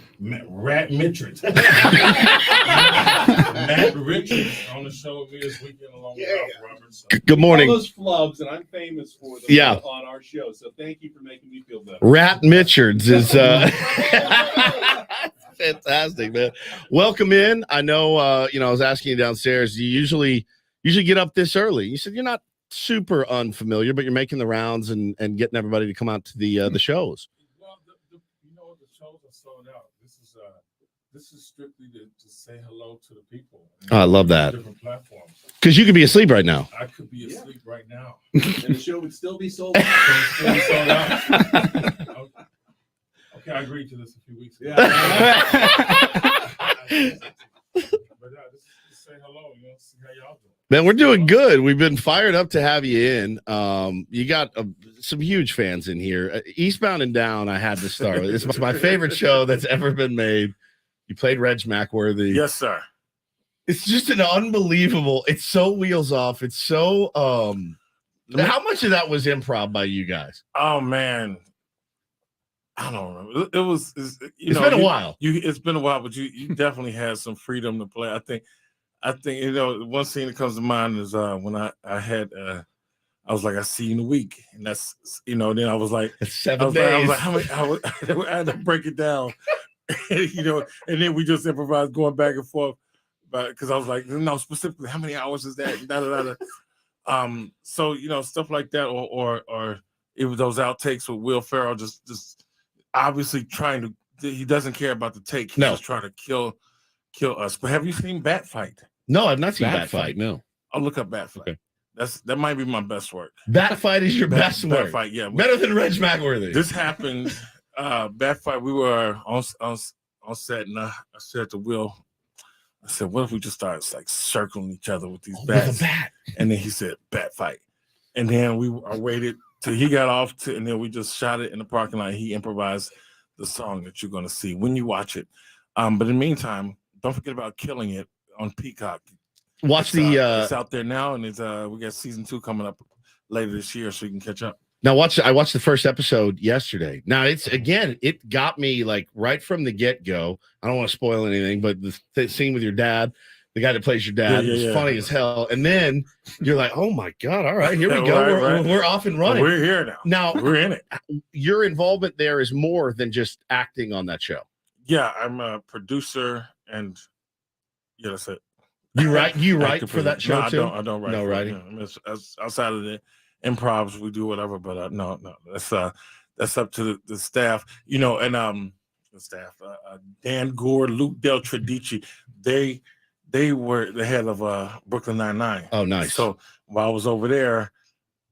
L: Richards. Matt Richards on the show with me this weekend along with Ralph Roberts.
A: Good morning.
C: All those flubs, and I'm famous for them on our show. So thank you for making me feel better.
A: Rat Richards is fantastic, man. Welcome in. I know I was asking you downstairs. You usually get up this early. You said you're not super unfamiliar, but you're making the rounds and getting everybody to come out to the shows.
L: Well, the shows are sold out. This is strictly to say hello to the people.
A: Oh, I love that.
L: Different platforms.
A: Because you could be asleep right now.
L: I could be asleep right now.
C: And the show would still be sold out.
L: Okay, I agreed to this a few weeks ago.
C: Yeah.
L: But this is to say hello, see how y'all doing.
A: Man, we're doing good. We've been fired up to have you in. You got some huge fans in here. Eastbound and Down, I had to start with. It's my favorite show that's ever been made. You played Reg McWorthy.
L: Yes, sir.
A: It's just an unbelievable. It's so wheels off. It's so. How much of that was improv by you guys?
L: Oh man, I don't know. It's
A: been a while.
L: It's been a while, but you definitely had some freedom to play. I think one scene that comes to mind is when I was like, I see you in a week, and that's then I was like,
A: it's 7 days.
L: I was like, how many? I had to break it down, and then we just improvised going back and forth, because I was like, no, specifically, how many hours is that? So stuff like that, or it was those outtakes with Will Ferrell, just obviously trying to. He doesn't care about the take. He's just trying to kill us. But have you seen Bat Fight?
A: No, I've not seen Bat Fight.
C: No,
L: I'll look up Bat Fight. Okay. That might be my best work.
A: Bat Fight is your best work.
L: Bat Fight, yeah,
A: better than Reg McWorthy.
L: This happened. Bat Fight. We were on set, and I said to Will, I said, "What if we just start like circling each other with these bats?"
A: With a bat.
L: And then he said, "Bat Fight," and then I waited till he got off, and then we just shot it in the parking lot. He improvised the song that you're going to see when you watch it. But in the meantime, don't forget about Killing It on Peacock.
A: It's
L: out there now, and it's we got season 2 coming up later this year, so you can catch up.
A: Now, I watched the first episode yesterday. Now, it got me like right from the get-go. I don't want to spoil anything, but the scene with your dad, the guy that plays your dad, is funny as hell. And then you're like, oh my God, all right, here we go. We're off and running.
L: We're here now.
A: Now,
L: we're in it.
A: Your involvement there is more than just acting on that show.
L: Yeah, I'm a producer, and that's it.
A: You write for that show too?
L: I don't write.
A: No writing.
L: Outside of the improvs, we do whatever. But no, that's up to the staff. And the staff. Dan Gore, Luke Del Tredici, they were the head of Brooklyn Nine-Nine.
A: Oh, nice.
L: So while I was over there,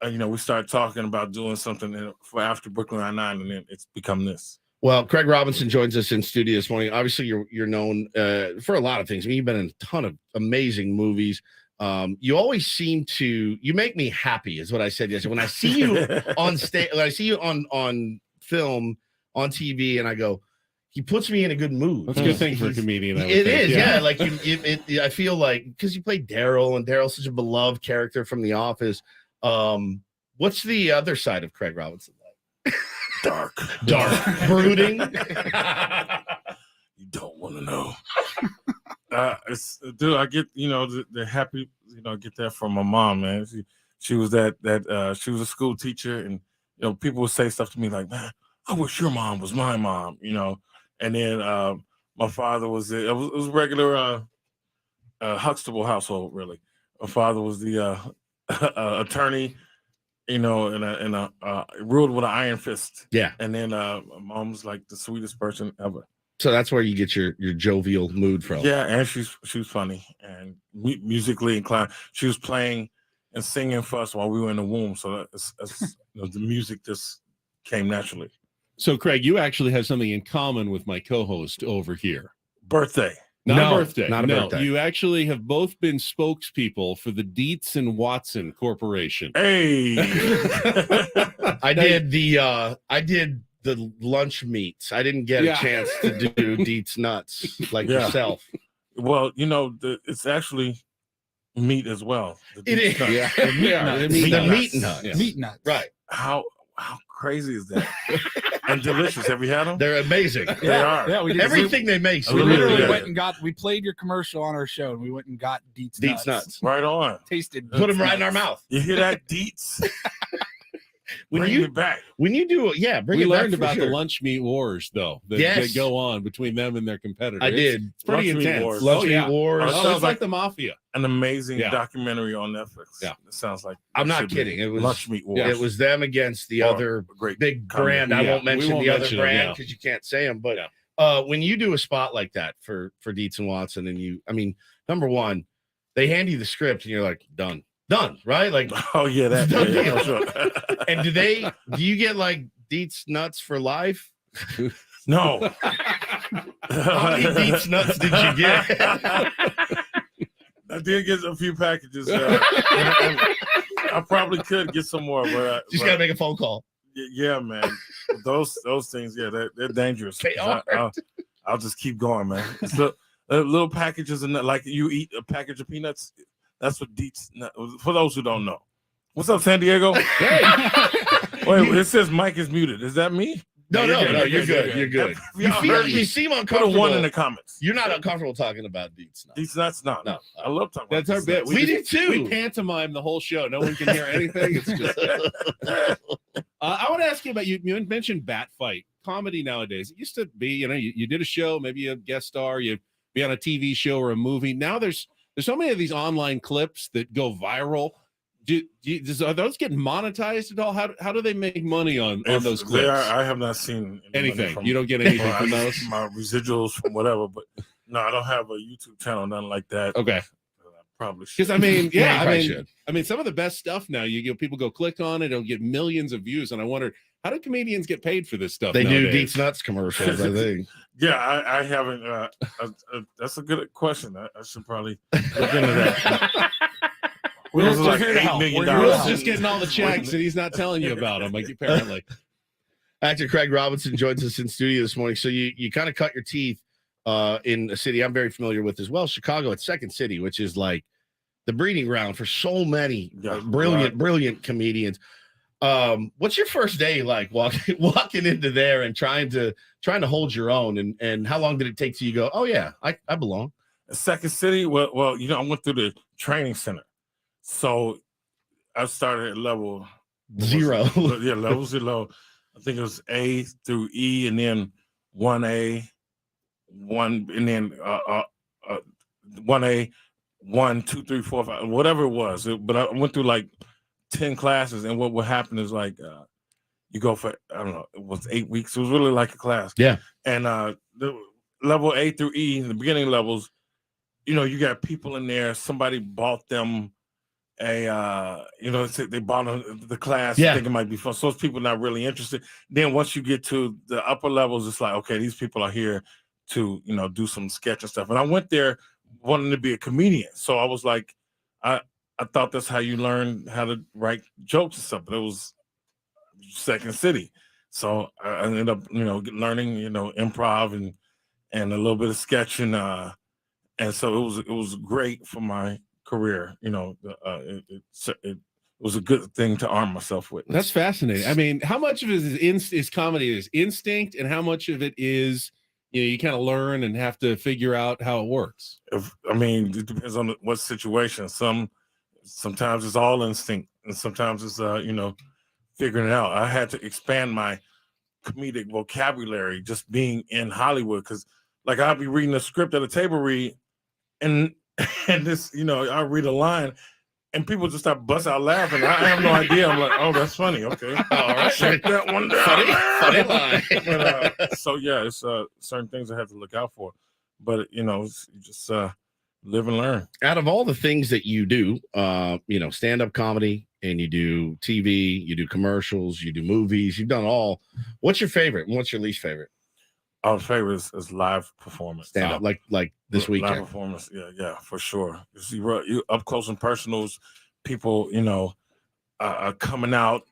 L: we started talking about doing something for after Brooklyn Nine-Nine, and then it's become this.
A: Well, Craig Robinson joins us in studio this morning. Obviously, you're known for a lot of things. I mean, you've been in a ton of amazing movies. You always seem to make me happy, is what I said yesterday. When I see you on stage, when I see you on film, on TV, and I go, he puts me in a good mood.
C: That's a good thing for a comedian.
A: It is, yeah. Like I feel like because you played Daryl, and Daryl's such a beloved character from The Office. What's the other side of Craig Robinson like?
L: Dark,
A: brooding.
L: You don't want to know. Dude, I get the happy. I get that from my mom, man. She was she was a school teacher, and people would say stuff to me like, "Man, I wish your mom was my mom," And then my father was it was regular Huxtable household, really. My father was the attorney. And ruled with an iron fist.
A: Yeah.
L: And then my mom's like the sweetest person ever.
A: So that's where you get your jovial mood from.
L: Yeah, and she was funny and musically inclined. She was playing and singing for us while we were in the womb. So that's the music just came naturally.
C: So, Craig, you actually have something in common with my co-host over here.
L: Birthday.
C: Not a birthday.
A: Not a birthday.
C: You actually have both been spokespeople for the Dietz and Watson Corporation.
L: Hey.
A: I did the lunch meats. I didn't get a chance to do Dietz nuts like yourself.
L: Well, it's actually meat as well. The
A: It
L: Deets
A: is.
L: nuts.
C: Yeah.
B: The meat
C: Yeah,
B: nuts.
C: the
A: The
C: nuts.
A: meat nuts.
C: Yeah.
B: Meat nuts.
A: Right.
L: How crazy is that? And delicious. Have you had them?
A: They're amazing.
L: They are.
B: Yeah, we did.
A: Everything they make.
B: We
L: Literally,
B: literally
L: yeah.
B: went and we played your commercial on our show, and we went and got Deets
A: Deets nuts.
L: Right on.
B: Tasted.
A: Put them
B: Deets
A: right in our
B: nuts.
A: mouth.
L: You hear that, Deets?
A: When
L: Bring
A: you
L: it back.
A: when you do bring
C: We
A: it back
C: learned
A: for
C: about
A: sure.
C: the lunch meat wars, though, that
A: Yes.
C: go on between them and their competitors.
A: I did.
C: It's pretty
L: Lunch meat
C: intense.
L: wars.
A: Lunch
C: Oh, yeah.
A: meat wars.
L: Oh,
C: Oh,
L: sounds
C: it's like the mafia.
L: An amazing
C: Yeah.
L: documentary on Netflix.
C: Yeah.
L: It sounds like
A: I'm
L: it
A: not
L: should be.
A: kidding. It was
L: Lunch Meat Wars.
A: It was them against the
L: Oh,
A: other
L: great
A: big
L: comedy.
A: brand. I
C: Yeah,
A: won't
C: we
A: mention
C: won't
A: the other
C: mention them,
A: brand
C: yeah.
A: because you can't say them. But
C: Yeah.
A: when you do a spot like that for Dietz and Watson, and number one, they hand you the script and you're like, done, right? Like,
L: Oh yeah, that.
A: Done
L: Yeah,
A: deal.
L: sure.
A: and do you get like Dietz nuts for life?
L: No.
A: How many Dietz nuts did you get?
L: I did get a few packages. I probably could get some more, but
A: Just gotta make a phone call.
L: yeah, man. Those things, yeah, they're dangerous.
A: They are.
L: I'll just keep going, man. It's little packages, and like you eat a package of peanuts. That's what Deets. For those who don't know, what's up, San Diego? Wait, it says Mike is muted. Is that me?
A: No, you're good. You're good. You seem
L: Put a
A: uncomfortable.
L: 1 in the comments.
A: You're not uncomfortable talking about Dietz nuts.
L: Deets nuts, no. I love talking.
C: That's
L: about
C: our
L: Deets
C: bit.
L: nuts.
A: We do too.
C: We pantomime the whole show. No one can hear anything. It's just. I want to ask you about you mentioned Bat Fight comedy nowadays. It used to be, you did a show, maybe a guest star, you be on a TV show or a movie. Now there's so many of these online clips that go viral. Are those getting monetized at all? How do they make money on those clips?
L: I have not seen any money
C: Anything. You don't get anything from those?
L: My residuals from whatever, but no, I don't have a YouTube channel, nothing like that.
C: Okay.
L: I probably should.
C: Because I mean,
A: Yeah, you
C: yeah,
A: probably should.
C: I mean, some of the best stuff now. People go click on it, it'll get millions of views, and I wonder how do comedians get paid for this stuff?
A: They do
C: nowadays?
A: Dietz nuts commercials, I think.
L: Yeah, I haven't. That's a good question. I should probably look into that.
B: We're
L: like
B: here to
L: $8
B: help.
L: million
B: We're here to
C: Will's
B: help.
C: just getting all the checks, and he's not telling you about them. Like apparently,
A: Actor Craig Robinson joins us in studio this morning. So you kind of cut your teeth in a city I'm very familiar with as well, Chicago at Second City, which is like the breeding ground for so many brilliant comedians. What's your first day like walking into there and trying to hold your own, and how long did it take till you go, oh yeah, I belong?
L: Second City. Well, I went through the training center, so I started at level
A: 0.
L: Yeah, level 0. I think it was A through E, and then 1A, 1, and then 1A, 1, 2, 3, 4, 5, whatever it was. But I went through like 10 classes, and what would happen is like you go for, I don't know, it was 8 weeks. It was really like a class.
A: Yeah.
L: And the level A through E, the beginning levels, you got people in there. Somebody bought them they bought the class.
A: Yeah.
L: I think it might be fun. So those people not really interested. Then once you get to the upper levels, it's like, okay, these people are here to, do some sketch and stuff. And I went there wanting to be a comedian. So I was like, I thought that's how you learn how to write jokes and stuff. But it was Second City. So I ended up, learning, improv and a little bit of sketching. And so it was great for my career. It was a good thing to arm myself with.
C: that's fascinating. I mean, how much of it is comedy is instinct, and how much of it is you kind of learn and have to figure out how it works?
L: It depends on what situation. Sometimes it's all instinct, and sometimes it's figuring it out. I had to expand my comedic vocabulary just being in Hollywood, because like I'll be reading a script at a table read, and this, I read a line and people just start bust out laughing. I have no idea. I'm like, oh, that's funny. Okay. All right. Check that one down.
A: Funny line.
L: But, so yeah, it's certain things I have to look out for. But you just live and learn.
A: Out of all the things that you do, stand-up comedy, and you do TV, you do commercials, you do movies, you've done all. What's your favorite and what's your least favorite?
L: Our favorite is live performance.
A: Stand up, like this weekend.
L: Live performance, yeah, for sure. You up close and personals, people, are coming out.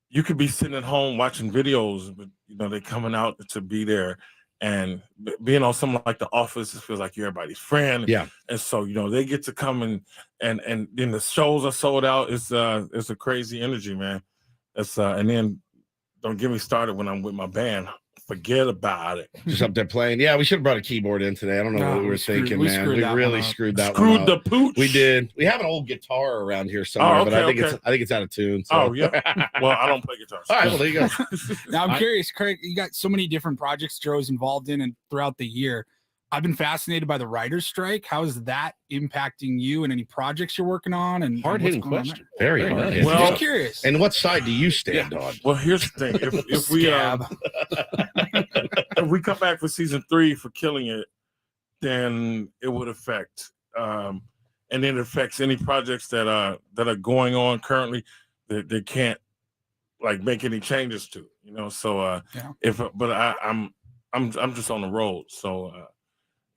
L: You could be sitting at home watching videos, but they're coming out to be there, And being on something like The Office, it feels like you're everybody's friend.
A: Yeah.
L: And so, they get to come and then the shows are sold out. It's a crazy energy, man. And then don't get me started when I'm with my band. Forget about it.
A: Just up there playing. Yeah, we should have brought a keyboard in today. I don't know what we were thinking, man. We really screwed that one up.
L: The pooch.
A: We did. We have an old guitar around here somewhere, but I think it's out of tune. So.
L: Oh yeah. Well, I don't play guitar.
A: All right, well there you go.
B: Now I'm curious, Craig. You got so many different projects Joe's involved in, and throughout the year, I've been fascinated by the writer's strike. How is that impacting you and any projects you're working on? And
C: hard-hitting question.
A: Very hard.
L: Well,
B: I'm just curious.
A: And what side do you stand on?
L: Well, here's the thing: if we if we come back for season 3 for Killing It, then it would affect, and then it affects any projects that are going on currently that they can't like make any changes to. So I'm just on the road. So.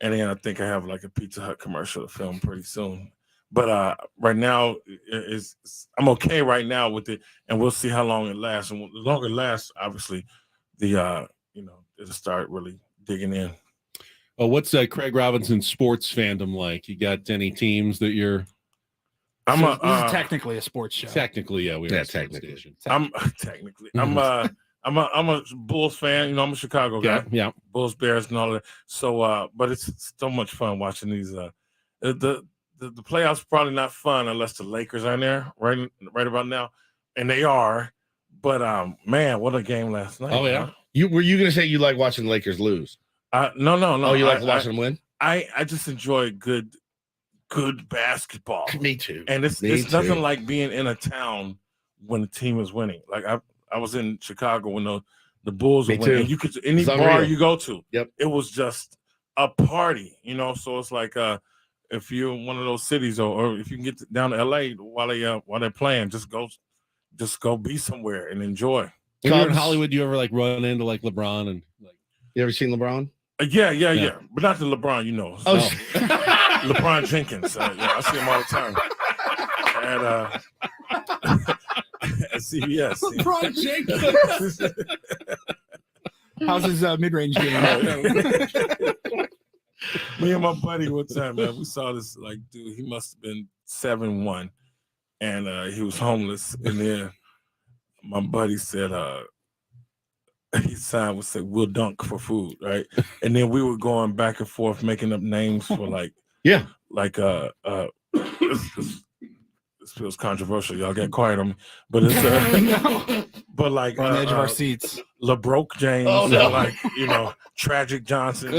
L: And then I think I have like a Pizza Hut commercial to film pretty soon. But right now, I'm okay right now with it, and we'll see how long it lasts. And the longer it lasts, obviously, it'll start really digging in.
C: Well, what's Craig Robinson's sports fandom like? You got any teams that you're?
B: This is technically a sports show.
C: Technically, yeah, we are
A: technically.
C: Station.
L: I'm a Bulls fan. I'm a Chicago guy.
C: Yeah.
L: Bulls, Bears, and all that. So, but it's so much fun watching these. The playoffs probably not fun unless the Lakers are in there right about now, and they are. But man, what a game last night!
C: Oh yeah.
A: Were you gonna say you like watching the Lakers lose?
L: No.
A: Oh, you like watching them win?
L: I just enjoy good basketball.
A: Me too.
L: And it's nothing like being in a town when the team is winning. Like I was in Chicago when the Bulls were winning. You could any bar you go to, it was just a party, So it's like if you're in one of those cities, or if you can get down to LA while they're playing, just go be somewhere and enjoy.
C: When you're in Hollywood, you ever like run into like LeBron and like?
A: You ever seen LeBron?
L: Yeah, but not the LeBron, Oh, no. LeBron Jenkins. I see him all the time. And at CBS.
B: LeBron Jenkins. How's his mid-range game?
L: Me and my buddy one time, man, we saw this dude. He must have been 7'1", and he was homeless. And then my buddy said, his sign would say "We'll dunk for food," right? And then we were going back and forth making up names for this feels controversial. Y'all get quiet on me, but it's but like
B: we're on the edge of our seats.
L: LeBroke James, Tragic Johnson,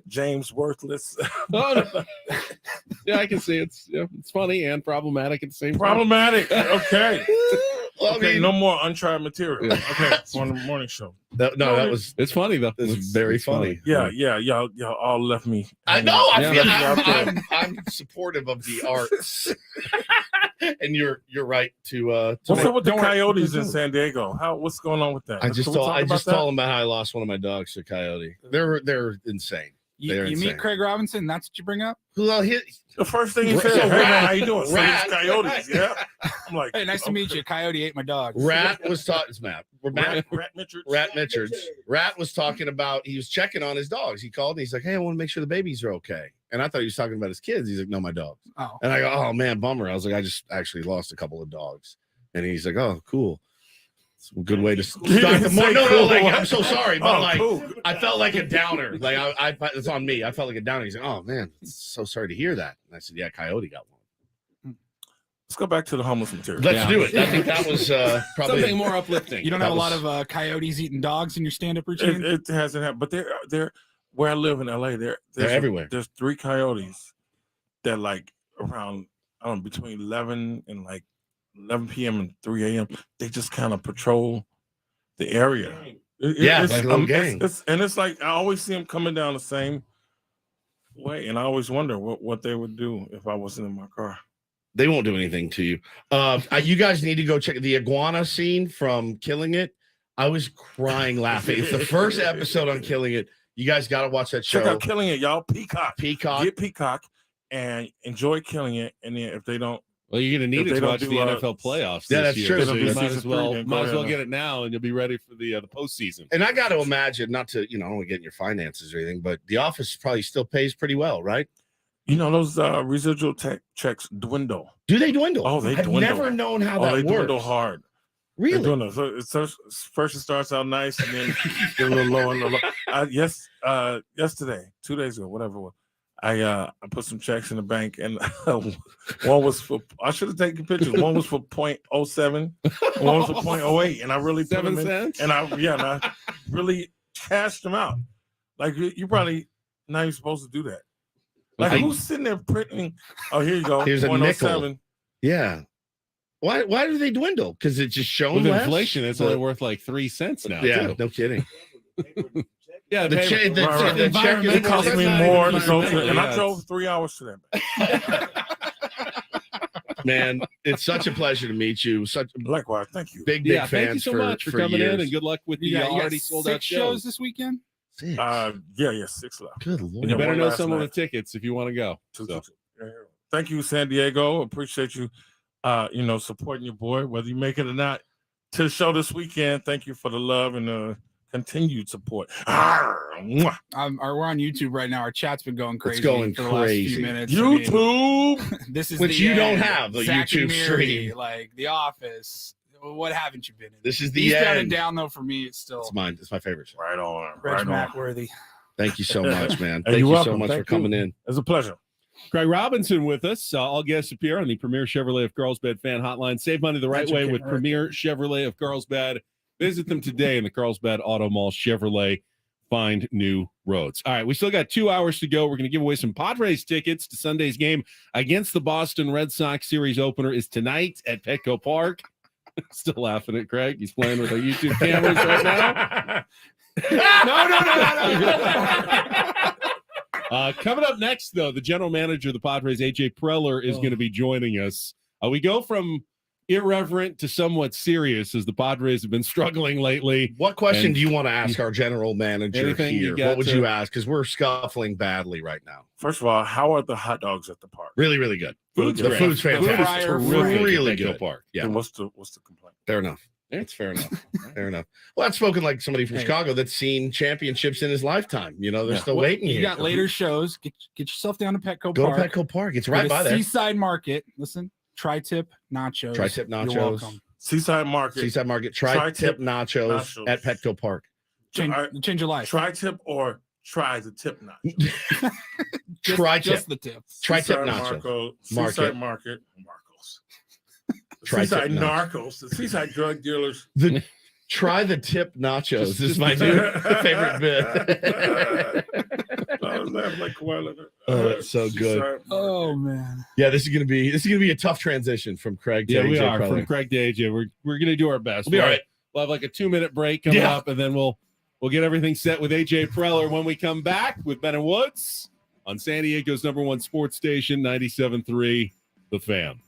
L: James Worthless.
C: Yeah, I can see it's funny and problematic at the same time.
L: Problematic. Okay.
A: Well,
L: okay, no more untried material. Okay, on the morning show.
C: It's funny though.
A: It's very funny.
L: Yeah. Y'all all left me.
A: I know. I'm supportive of the arts, and you're right to.
L: What's up with the Coyotes in San Diego? What's going on with that?
A: I just told them about how I lost one of my dogs to a coyote. They're insane.
B: You meet Craig Robinson, that's what you bring up?
A: Well,
L: the first thing he said, "Hey man, how you doing?"
A: Rat,
L: Coyotes, yeah. I'm like,
B: "Hey, nice to meet you." Coyote ate my dog.
A: Rat was talking. It's Matt.
L: Rat Richards.
A: Rat was talking about. He was checking on his dogs. He called and he's like, "Hey, I want to make sure the babies are okay." And I thought he was talking about his kids. He's like, "No, my dogs."
B: Oh.
A: And I go, "Oh man, bummer." I was like, "I just actually lost a couple of dogs." And he's like, "Oh, cool." It's a good way to start the morning. No, I'm so sorry, but cool. I felt like a downer. Like I it's on me. I felt like a downer. He's like, "Oh man, so sorry to hear that." And I said, "Yeah, Coyote got one."
L: Let's go back to the homeless material.
A: Let's do it. I think that was probably
C: something more uplifting.
B: You don't have a lot of coyotes eating dogs in your stand-up routine?
L: It hasn't happened, but they're where I live in LA. They're
A: everywhere.
L: There's 3 coyotes that around between 11 and 11 p.m. and 3 a.m. They just kind of patrol the area.
A: It's like a little gang.
L: It's like I always see them coming down the same way, and I always wonder what they would do if I wasn't in my car.
A: They won't do anything to you. You guys need to go check the iguana scene from Killing It. I was crying laughing. It's the first episode on Killing It. You guys got to watch that show.
L: Check out Killing It, y'all. Peacock.
A: Peacock.
L: Get Peacock and enjoy Killing It. And then if they don't
C: Well, you're going to need
L: If
C: it
L: they
C: to
L: don't
C: watch
L: do,
C: the NFL playoffs.
A: Yeah,
C: this
A: that's
C: year,
A: true.
C: So
L: They don't
C: you
L: do
C: might
L: season
C: as well
L: three, then go ahead
C: get
L: and-
C: it now, and you'll be ready for the postseason.
A: And I got to imagine, not to, I don't want to get in your finances or anything, but The Office probably still pays pretty well, right?
L: Those residual checks dwindle.
A: Do they dwindle?
L: Oh, they
A: I've
L: dwindle.
A: never known how
L: Oh,
A: that
L: they dwindle
A: works.
L: hard. They
A: Really?
L: dwindle. So first it starts out nice, and then get a little low and low. Yesterday, 2 days ago, whatever it was, I put some checks in the bank, and one was for, I should have taken pictures. One was for 0.07, one was for 0.08, and I really put
C: 7
L: them in,
C: cents.
L: and I really cashed them out. Like you probably not even supposed to do that. Like who's sitting there printing? Oh, here you go.
A: Here's a
L: 0.07.
A: nickel. Yeah. Why do they dwindle? Because it's just shown
C: With
A: less?
C: inflation, it's only worth like 3 cents now.
A: Yeah,
C: too.
A: no kidding.
C: Yeah,
A: The check
L: Right.
A: the check is
L: It cost me more to go to, and I
C: Yeah.
L: drove 3 hours to that.
A: Man, it's such a pleasure to meet you. Such
L: Likewise, thank you.
A: big
C: Yeah,
A: fans
C: thank you so much for coming
A: years.
C: in, and good luck with the
B: You got
C: already sold
B: 6
C: out
B: shows this weekend.
A: Six.
L: Yeah, 6 left.
A: Good
C: And
A: lord.
C: you better
L: one
C: know
L: last
C: someone
L: night.
C: with tickets if you want to go.
L: So, thank you, San Diego. Appreciate you, supporting your boy, whether you make it or not, to the show this weekend. Thank you for the love and the continued support. Mwah.
B: We're on YouTube right now. Our chat's been going crazy.
A: going
B: for the last
A: crazy.
B: few minutes.
L: YouTube.
B: This is
A: Which
B: the
A: you don't
B: end.
A: have, the
B: Zack and
A: YouTube
B: Miri,
A: stream.
B: like The Office. What haven't you been in?
A: This is the
B: Eastbound
A: end.
B: and Down, though, for me, it's still
A: It's mine. It's my favorite show.
L: Right on.
B: Reg
L: Right on.
B: Mackworthy.
A: Thank you so much, man.
L: Hey,
A: Thank
L: you're
A: you so
L: welcome.
A: much for
L: Thank
A: coming
L: you.
A: in.
L: It's a pleasure.
C: Craig Robinson with us. All guests appear on the Premier Chevrolet of Carlsbad fan hotline. Save money the right way with Premier Chevrolet of Carlsbad. Visit them today in the Carlsbad Auto Mall. Chevrolet, find new roads. All right, we still got 2 hours to go. We're going to give away some Padres tickets to Sunday's game against the Boston Red Sox. Series opener is tonight at Petco Park. Still laughing at Craig. He's playing with our YouTube cameras right now. No. Coming up next, though, the general manager of the Padres, AJ Preller, is going to be joining us. We go from irreverent to somewhat serious as the Padres have been struggling lately.
A: What question do you want to ask our general manager
C: Anything you
A: here?
C: got
A: What would
C: to-
A: you ask? Because we're scuffling badly right now.
L: First of all, how are the hot dogs at the park?
A: Really, really good.
C: Food's
A: The
C: great.
A: food's
C: The food is
A: fantastic.
C: terrific at
A: Really
C: Petco
A: good.
C: Park.
A: Yeah,
L: And what's the complaint?
A: fair enough.
C: It's fair enough.
A: Fair enough. Well, I've spoken like somebody from Chicago that's seen championships in his lifetime. They're still waiting
B: You
A: here.
B: got later shows. Get yourself down to Petco
A: Go
B: Park.
A: to Petco Park. It's
B: Go
A: right
B: to
A: by there.
B: Seaside Market. Listen, tri-tip nachos.
A: Tri-tip nachos.
B: You're welcome.
L: Seaside Market.
A: Seaside Market. Tri-tip nachos at Petco Park.
B: Change your life.
L: Tri-tip or try the tip nacho?
A: Tri-tip.
B: Just the tip.
A: Tri-tip
L: Seaside
A: nacho.
L: Seaside Market. Marcos.
A: Tri-tip
L: Seaside
A: nacho.
L: Narcos. The Seaside drug dealers.
A: Try the tip nachos. This is my new favorite bit.
L: I was laughing like Kawhi Leonard.
A: Oh, that's so good.
L: Seaside
B: Oh man.
A: Yeah, this is gonna be a tough transition from Craig to
C: Yeah, we
A: AJ
C: are.
A: Preller.
C: From Craig to AJ. We're going to do our best.
A: We'll be all right.
C: We'll have like a 2-minute break coming
A: Yeah.
C: up, and then we'll get everything set with AJ Preller when we come back with Ben and Woods on San Diego's #1 sports station, 97.3 The Fan.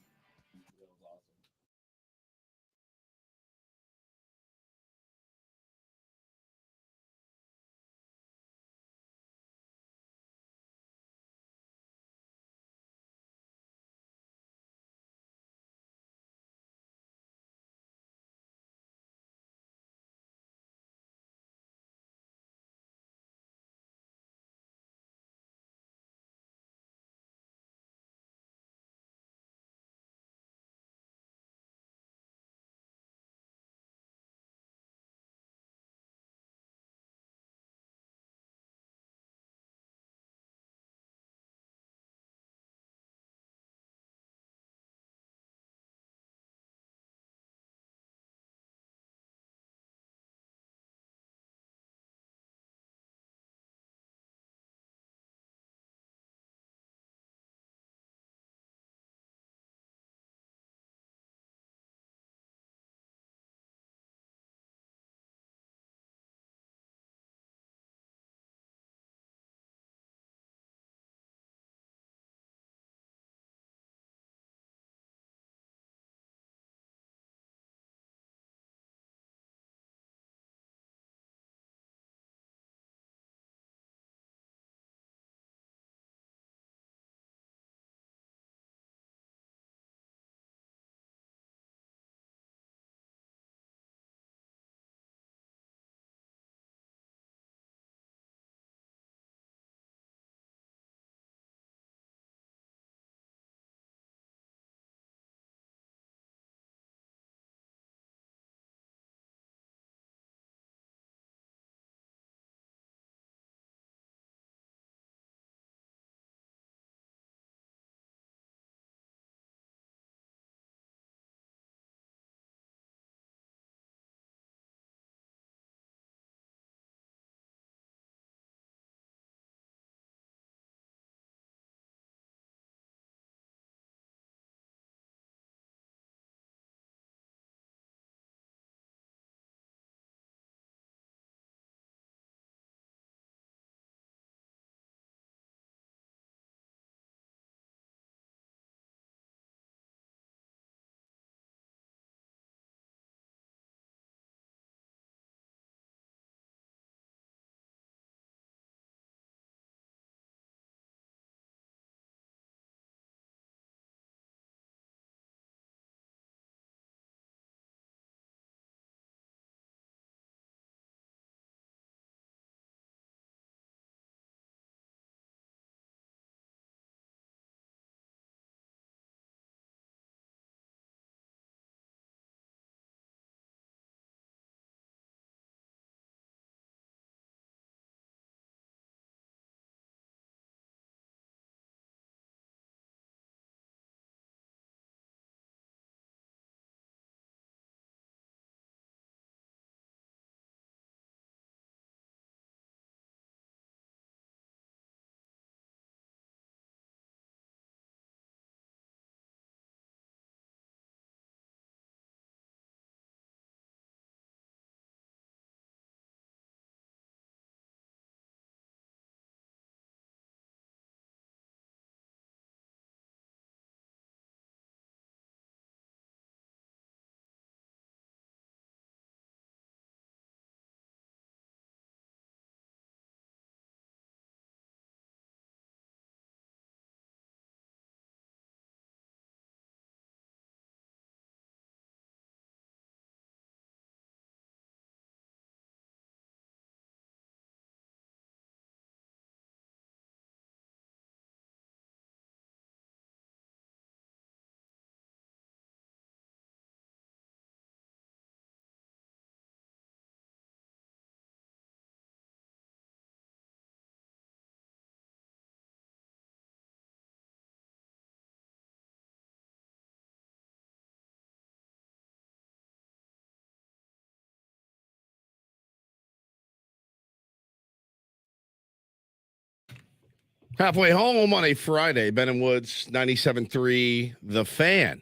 A: Halfway home on a Friday, Ben and Woods, 97.3, The Fan.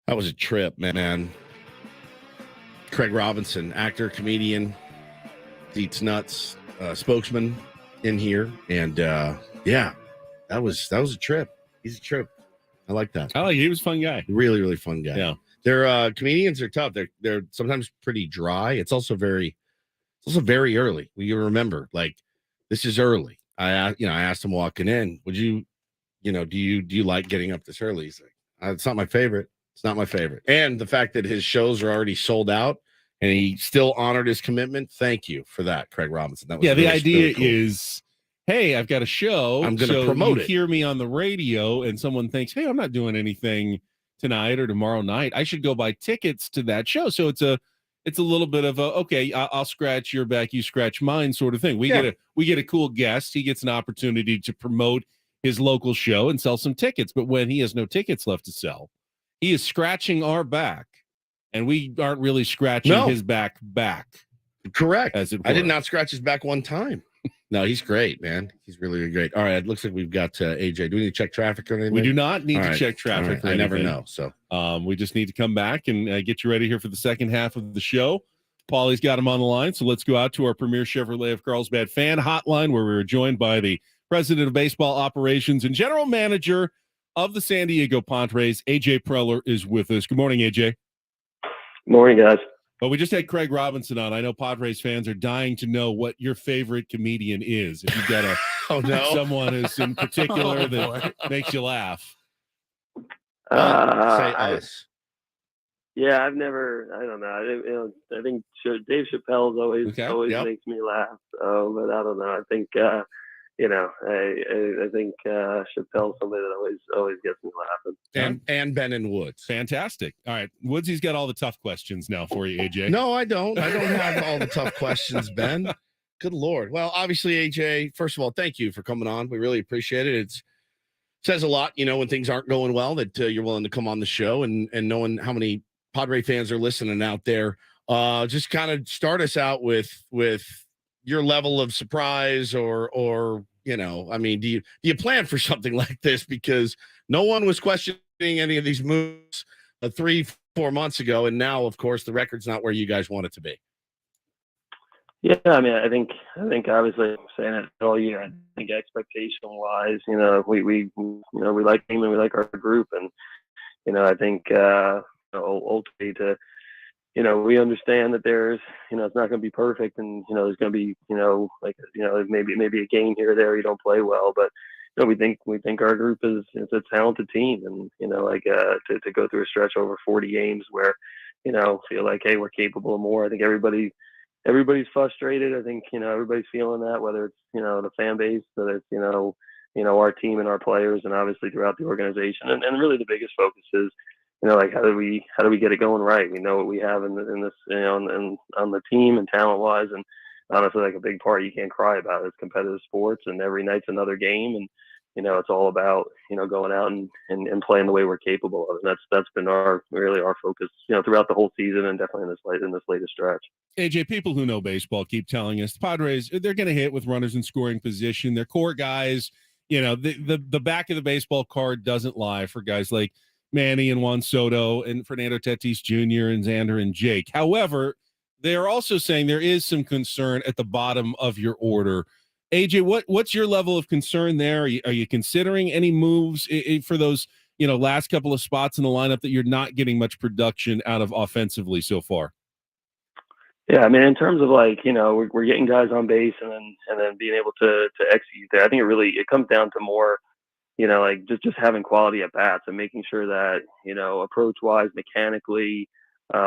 A: That was a trip, man. Craig Robinson, actor, comedian, eats nuts, spokesman in here. And yeah, that was a trip. He's a trip. I like that.
C: I like it. He was a fun guy.
A: Really, really fun guy.
C: Yeah.
A: Their comedians are tough. They're sometimes pretty dry. It's also very early. You remember, like, this is early. I asked him walking in, would you, do you like getting up this early? He's like, it's not my favorite. It's not my favorite. And the fact that his shows are already sold out and he still honored his commitment. Thank you for that, Craig Robinson. That was
C: the
A: really,
C: idea
A: really cool.
C: is, hey, I've got a show.
A: I'm going to promote it.
C: Hear me on the radio, and someone thinks, hey, I'm not doing anything tonight or tomorrow night. I should go buy tickets to that show. So it's a little bit of a, okay, I'll scratch your back, you scratch mine sort of thing. We get a cool guest. He gets an opportunity to promote his local show and sell some tickets. But when he has no tickets left to sell, he is scratching our back, and we aren't really scratching his back.
A: Correct.
C: As it were.
A: I did not scratch his back one time. No, he's great, man. He's really, really great. All right, it looks like we've got AJ. Do we need to check traffic or anything?
C: We do not need to check traffic.
A: I never know. So
C: we just need to come back and get you ready here for the second half of the show. Paulie's got him on the line, so let's go out to our Premier Chevrolet of Carlsbad fan hotline, where we were joined by the president of baseball operations and general manager of the San Diego Padres. AJ Preller is with us. Good morning, AJ.
D: Morning, guys.
C: Well, we just had Craig Robinson on. I know Padres fans are dying to know what your favorite comedian is. If you've got someone who's in particular that makes you laugh.
A: Say us.
D: Yeah, I don't know. I think Dave Chappelle's always makes me laugh. But I don't know. I think I think Chappelle's somebody that always gets me laughing.
A: And Ben and Woods.
C: Fantastic. All right. Woodsy's got all the tough questions now for you, AJ.
A: No, I don't. I don't have all the tough questions, Ben. Good Lord. Well, obviously, AJ, first of all, thank you for coming on. We really appreciate it. It says a lot, when things aren't going well, that you're willing to come on the show, and knowing how many Padre fans are listening out there. Just kind of start us out with your level of surprise or do you plan for something like this? Because no one was questioning any of these moves 3-4 months ago, and now, of course, the record's not where you guys want it to be.
D: Yeah, I mean, I think obviously I'm saying it all year. I think expectation wise, we like him and we like our group, and I think ultimately we understand that there's it's not going to be perfect, and there's going to be maybe a game here or there you don't play well, but we think our group is a talented team, and to go through a stretch over 40 games where feel like, hey, we're capable of more. I think everybody's frustrated. I think everybody's feeling that, whether it's the fan base, whether it's our team and our players, and obviously throughout the organization, and really the biggest focus is how do we get it going right? We know what we have in this on the team and talent wise, and honestly, like, a big part you can't cry about is competitive sports, and every night's another game, and it's all about going out and playing the way we're capable of, and that's been our focus throughout the whole season, and definitely in this latest stretch.
C: AJ, people who know baseball keep telling us the Padres, they're going to hit with runners in scoring position. Their core guys, the back of the baseball card doesn't lie for guys like Manny and Juan Soto and Fernando Tatis Jr. and Xander and Jake. However, they are also saying there is some concern at the bottom of your order. AJ, what's your level of concern there? Are you considering any moves for those last couple of spots in the lineup that you're not getting much production out of offensively so far?
D: Yeah, I mean, in terms of we're getting guys on base and then being able to execute there. I think it comes down to more just having quality at bats and making sure that approach wise, mechanically, that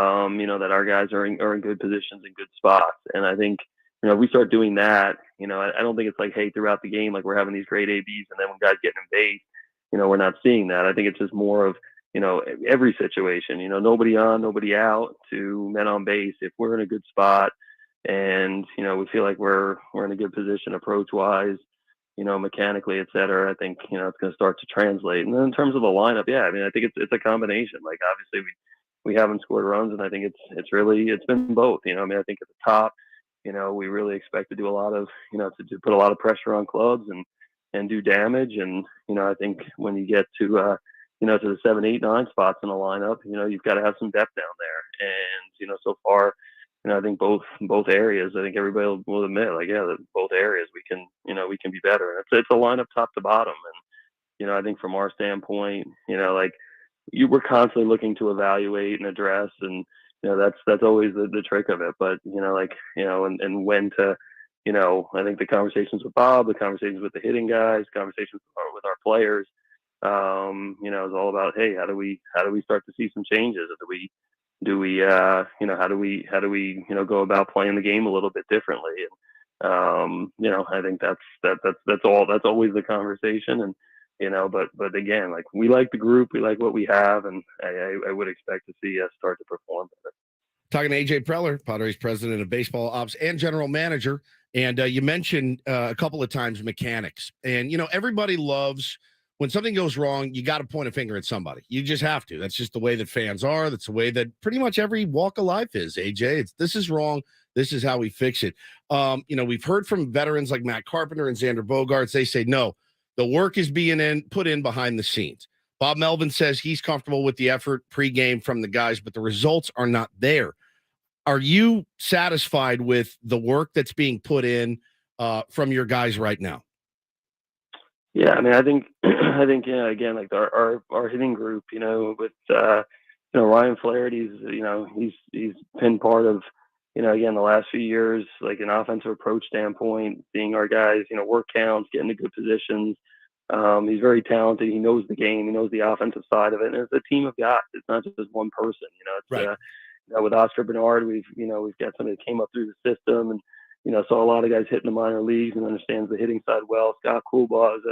D: our guys are in good positions and good spots. And I think if we start doing that, I don't think it's like, hey, throughout the game, like, we're having these great ABs, and then when guys get in base, we're not seeing that. I think it's just more of every situation, nobody on, nobody out, to men on base. If we're in a good spot and we feel like we're in a good position approach wise, mechanically, et cetera, I think it's going to start to translate. And then in terms of the lineup, yeah, I mean, I think it's a combination. Like, obviously we haven't scored runs, and I think it's been both. I mean, I think at the top,
M: we really expect to do a lot of, to put a lot of pressure on clubs and do damage. And, I think when you get to, to the 7, 8, 9 spots in the lineup, you've got to have some depth down there. And, so far, I think both areas, I think everybody will admit, like, yeah, that both areas we can be better. And it's a lineup top to bottom. And, I think from our standpoint, we're constantly looking to evaluate and address, and, that's always the trick of it. But, and when to, I think the conversations with Bob, the conversations with the hitting guys, conversations with our players, is all about, hey, how do we start to see some changes? Do we how do we go about playing the game a little bit differently? And I think that's always the conversation. And but again, like, we like the group, we like what we have, and I would expect to see us start to perform better.
A: Talking to AJ Preller, Padres president of baseball ops and general manager. And you mentioned a couple of times mechanics. And, everybody loves when something goes wrong, you got to point a finger at somebody. You just have to. That's just the way that fans are. That's the way that pretty much every walk of life is, AJ. This is wrong. This is how we fix it. We've heard from veterans like Matt Carpenter and Xander Bogaerts. They say, no, the work is being put in behind the scenes. Bob Melvin says he's comfortable with the effort pregame from the guys, but the results are not there. Are you satisfied with the work that's being put in from your guys right now?
M: Yeah, I mean, I think again, like our hitting group, with Ryan Flaherty's, he's been part of, again, the last few years, like an offensive approach standpoint, seeing our guys, work counts, getting to good positions. He's very talented. He knows the game. He knows the offensive side of it. And it's a team of guys. It's not just one person. It's
A: right.
M: With Oscar Bernard, we've got somebody that came up through the system and saw a lot of guys hitting the minor leagues and understands the hitting side well. Scott Coolbaugh is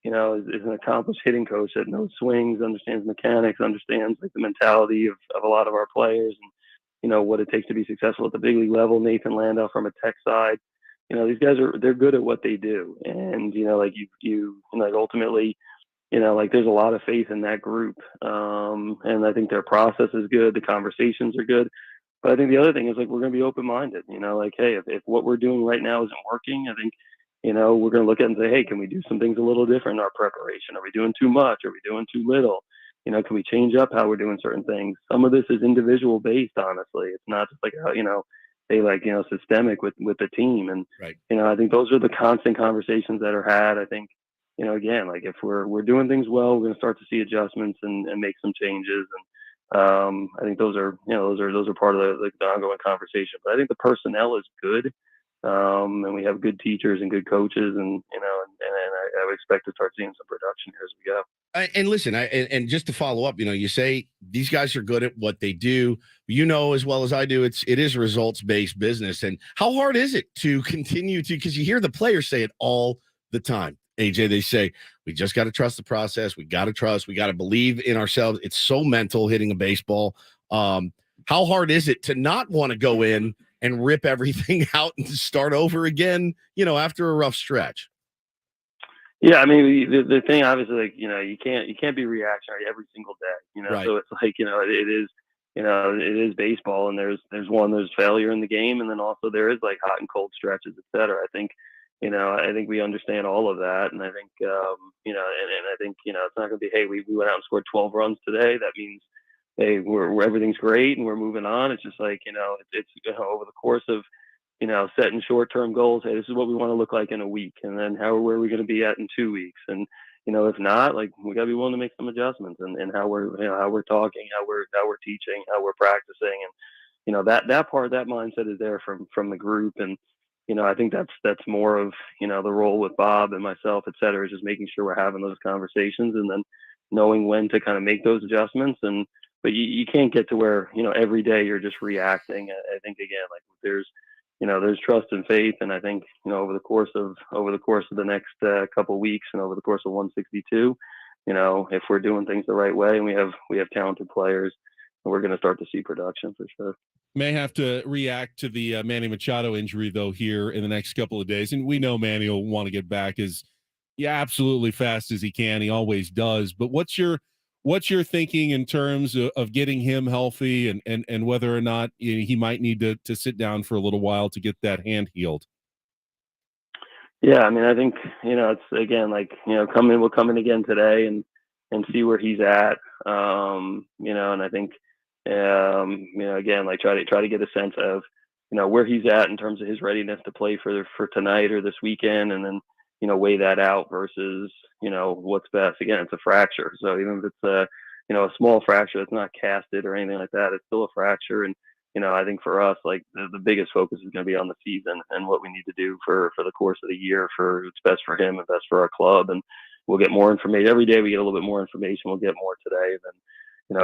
M: an accomplished hitting coach that knows swings, understands mechanics, understands like the mentality of a lot of our players and what it takes to be successful at the big league level. Nathan Landau from a tech side. These guys they're good at what they do. And, ultimately, there's a lot of faith in that group. And I think their process is good. The conversations are good. But I think the other thing is, like, we're going to be open-minded, hey, if what we're doing right now isn't working, I think, we're going to look at it and say, hey, can we do some things a little different in our preparation? Are we doing too much? Are we doing too little? Can we change up how we're doing certain things? Some of this is individual based, honestly. It's not just like, systemic with the team. And,
A: right.
M: I think those are the constant conversations that are had. I think, again, like, if we're doing things well, we're going to start to see adjustments and make some changes. And I think those are part of the ongoing conversation. But I think the personnel is good. And we have good teachers and good coaches, and I would expect to start seeing some production here as we go.
A: And listen, and just to follow up, you say these guys are good at what they do. As well as I do, it is results-based business. And how hard is it to continue to, because you hear the players say it all the time, AJ, they say, we just got to trust the process. We got to trust, we got to believe in ourselves. It's so mental hitting a baseball. How hard is it to not want to go in and rip everything out and start over again, after a rough stretch?
M: Yeah, I mean, the thing, obviously, like, you can't be reactionary every single day,
A: Right.
M: So it's like, it is baseball, and there's failure in the game, and then also there is like hot and cold stretches, et cetera. I think we understand all of that, and I think and I think it's not going to be, hey, we went out and scored 12 runs today. That means, hey, we're everything's great and we're moving on. It's just like, it's over the course of, setting short-term goals. Hey, this is what we want to look like in a week. And then where are we going to be at in 2 weeks? And, if not, like, we gotta be willing to make some adjustments and how we're talking, how we're teaching, how we're practicing. And, that mindset is there from the group. And, I think that's more of, the role with Bob and myself, et cetera, is just making sure we're having those conversations and then knowing when to kind of make those adjustments. But you can't get to where, every day you're just reacting. I think, again, like, there's trust and faith. And I think, over the course of the next couple of weeks and over the course of 162, if we're doing things the right way and we have talented players, we're going to start to see production for sure.
C: May have to react to the Manny Machado injury, though, here in the next couple of days. And we know Manny will want to get back as absolutely fast as he can. He always does. But what's your what's your thinking in terms of getting him healthy and whether or not he might need to sit down for a little while to get that hand healed?
M: Yeah, I mean, I think, it's again, like, we'll come in again today and see where he's at. And I think, again, like try to get a sense of, where he's at in terms of his readiness to play for tonight or this weekend, and then, weigh that out versus, what's best. Again, it's a fracture. So even if it's a small fracture that's not casted or anything like that, it's still a fracture. And, I think for us, like the biggest focus is going to be on the season and what we need to do for the course of the year for what's best for him and best for our club. And we'll get more information every day. We get a little bit more information. We'll get more today, then,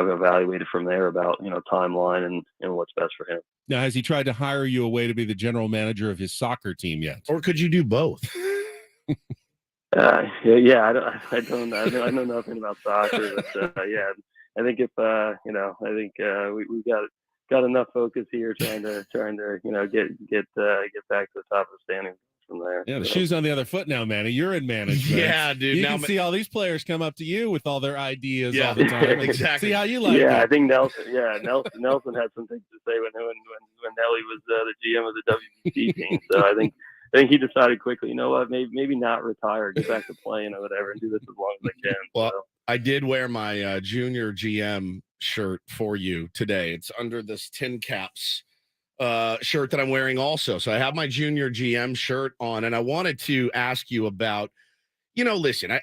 M: evaluate it from there about, timeline and what's best for him.
C: Now, has he tried to hire you away to be the general manager of his soccer team yet?
A: Or could you do both?
M: Yeah, I know nothing about soccer, but yeah, I think if we got enough focus here trying to get back to the top of the standings from there.
C: Yeah, the shoe's on the other foot now, Manny. You're in management.
A: Yeah, dude.
C: You
A: now
C: can see all these players come up to you with all their ideas all the
A: Yeah,
C: time.
A: exactly.
C: See how you like it.
M: I think Nelson had some things to say when Nelly was the GM of the WBC team. So I think he decided quickly, you know what, maybe not retire, get back to playing or whatever, and do this as long as I can.
A: Well,
M: so.
A: I did wear my junior GM shirt for you today. It's under this Tin Caps shirt that I'm wearing also. So I have my junior GM shirt on, and I wanted to ask you about, listen,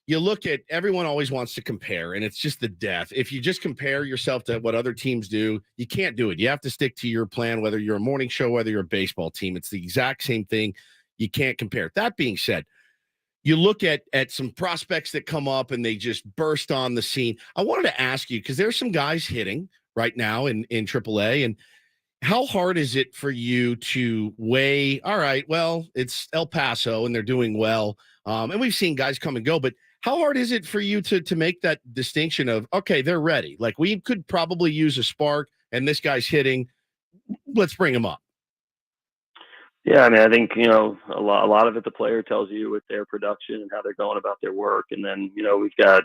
A: you look at, everyone always wants to compare, and it's just the death. If you just compare yourself to what other teams do, you can't do it. You have to stick to your plan, whether you're a morning show, whether you're a baseball team. It's the exact same thing. You can't compare. That being said, you look at some prospects that come up and they just burst on the scene. I wanted to ask you, because there's some guys hitting right now in AAA, and how hard is it for you to weigh, all right, well, it's El Paso and they're doing well, and we've seen guys come and go, but how hard is it for you to make that distinction of, okay, they're ready? Like, we could probably use a spark, and this guy's hitting. Let's bring him up.
M: Yeah, I mean, I think, a lot of it the player tells you with their production and how they're going about their work. And then, we've got,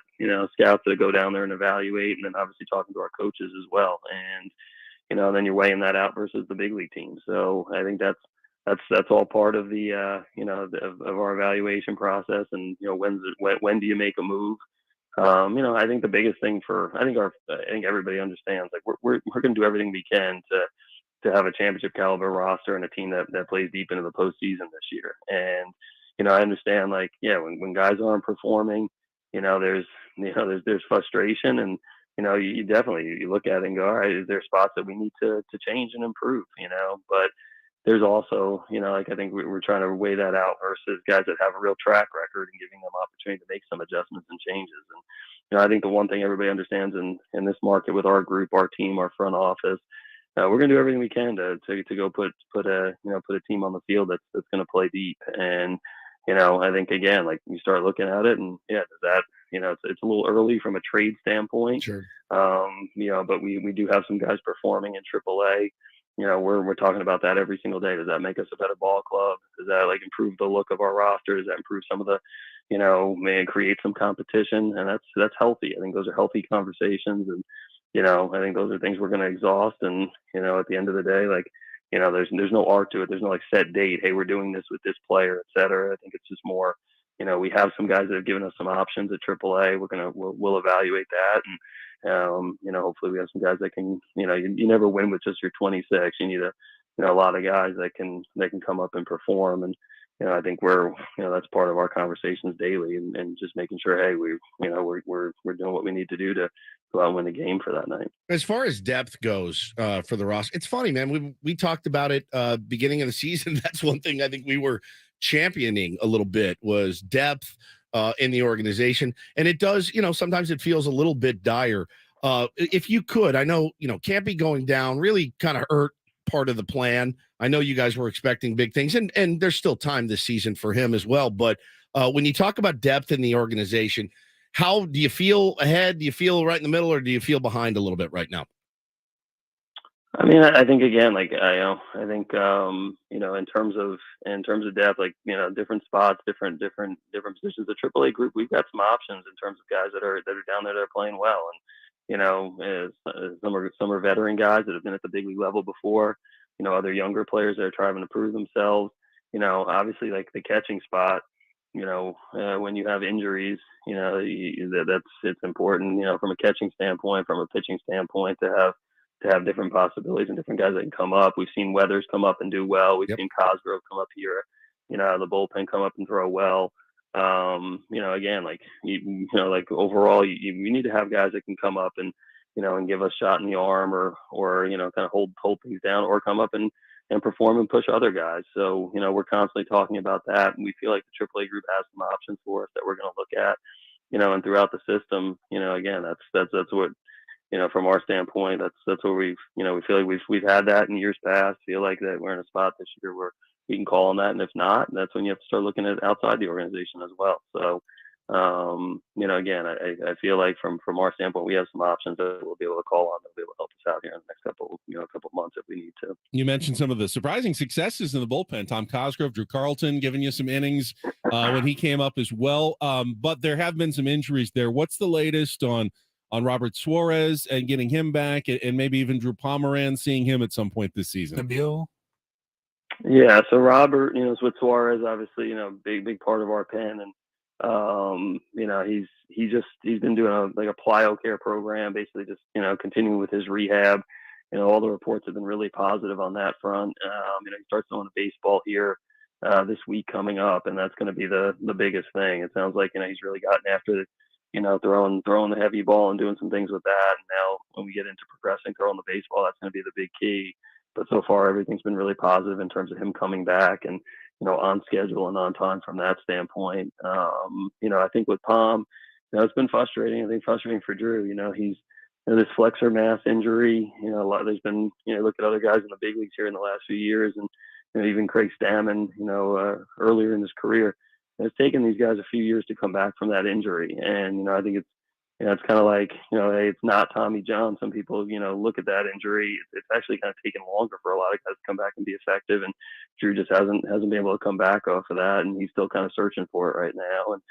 M: scouts that go down there and evaluate, and then obviously talking to our coaches as well. And, then you're weighing that out versus the big league team. So I think that's all part of the, of our evaluation process. And, when do you make a move? I think the biggest thing I think everybody understands, like, we're going to do everything we can to have a championship caliber roster and a team that plays deep into the postseason this year. And, I understand, like, when guys aren't performing, there's frustration, and, you definitely, you look at it and go, all right, is there spots that we need to change and improve, but there's also, like, I think we're trying to weigh that out versus guys that have a real track record and giving them opportunity to make some adjustments and changes. And, I think the one thing everybody understands in this market with our group, our team, our front office, we're going to do everything we can to go put a team on the field that's going to play deep. And, I think, again, like, you start looking at it, and that, it's a little early from a trade standpoint.
A: Sure.
M: But we do have some guys performing in AAA. We're talking about that every single day. Does that make us a better ball club? Does that, like, improve the look of our roster? Does that improve some of the, may create some competition? And that's healthy. I think those are healthy conversations. And, I think those are things we're going to exhaust. And, at the end of the day, like, there's no art to it. There's no, like, set date. Hey, we're doing this with this player, et cetera. I think it's just more, we have some guys that have given us some options at AAA. We'll evaluate that. And, hopefully we have some guys that can, you never win with just your 26. You need a lot of guys that can come up and perform. And, I think that's part of our conversations daily, and just making sure, hey, we're doing what we need to do to go out and win the game for that night.
A: As far as depth goes for the roster, it's funny, man. We talked about it beginning of the season. That's one thing I think we were championing a little bit, was depth in the organization. And it does, sometimes it feels a little bit dire. If you could, I know, Campy going down really kind of hurt part of the plan. I know you guys were expecting big things, and there's still time this season for him as well. But when you talk about depth in the organization, how do you feel ahead? Do you feel right in the middle, or do you feel behind a little bit right now?
M: I mean, I think again, like I think in terms of depth, like different spots, different positions. The AAA group, we've got some options in terms of guys that are down there that are playing well, and some are veteran guys that have been at the big league level before. Other younger players that are trying to prove themselves. Obviously, like the catching spot. When you have injuries, it's important. From a catching standpoint, from a pitching standpoint, to have different possibilities and different guys that can come up. We've seen Weathers come up and do well. We've seen Cosgrove come up here, the bullpen come up and throw well. Again, like like overall, you need to have guys that can come up and and give us a shot in the arm or kind of hold things down or come up and perform and push other guys. So we're constantly talking about that, and we feel like the AAA group has some options for us that we're going to look at. And throughout the system, again, that's what from our standpoint, that's where we feel like we've had that in years past. Feel like that we're in a spot this year where we can call on that, and if not, that's when you have to start looking at outside the organization as well. So, again, I feel like from our standpoint, we have some options that we'll be able to call on that will be able to help us out here in the next couple months if we need to.
C: You mentioned some of the surprising successes in the bullpen. Tom Cosgrove, Drew Carlton, giving you some innings when he came up as well. But there have been some injuries there. What's the latest on Robert Suarez and getting him back, and maybe even Drew Pomeranz, seeing him at some point this season?
B: Nabil?
M: Yeah, so Robert, is with Suarez, obviously, big part of our pen, and he's been doing a plyo care program, basically just continuing with his rehab. All the reports have been really positive on that front. He starts throwing the baseball here this week coming up, and that's going to be the biggest thing. It sounds like he's really gotten after throwing the heavy ball and doing some things with that. And now when we get into progressing throwing the baseball, that's going to be the big key. But so far, everything's been really positive in terms of him coming back and, on schedule and on time from that standpoint. I think with Palm, it's been frustrating. I think frustrating for Drew. He's this flexor mass injury. There's been, look at other guys in the big leagues here in the last few years, and even Craig Stammen, earlier in his career. It's taken these guys a few years to come back from that injury. And, I think it's kind of like, hey, it's not Tommy John. Some people, look at that injury. It's actually kind of taken longer for a lot of guys to come back and be effective. And Drew just hasn't been able to come back off of that. And he's still kind of searching for it right now. And,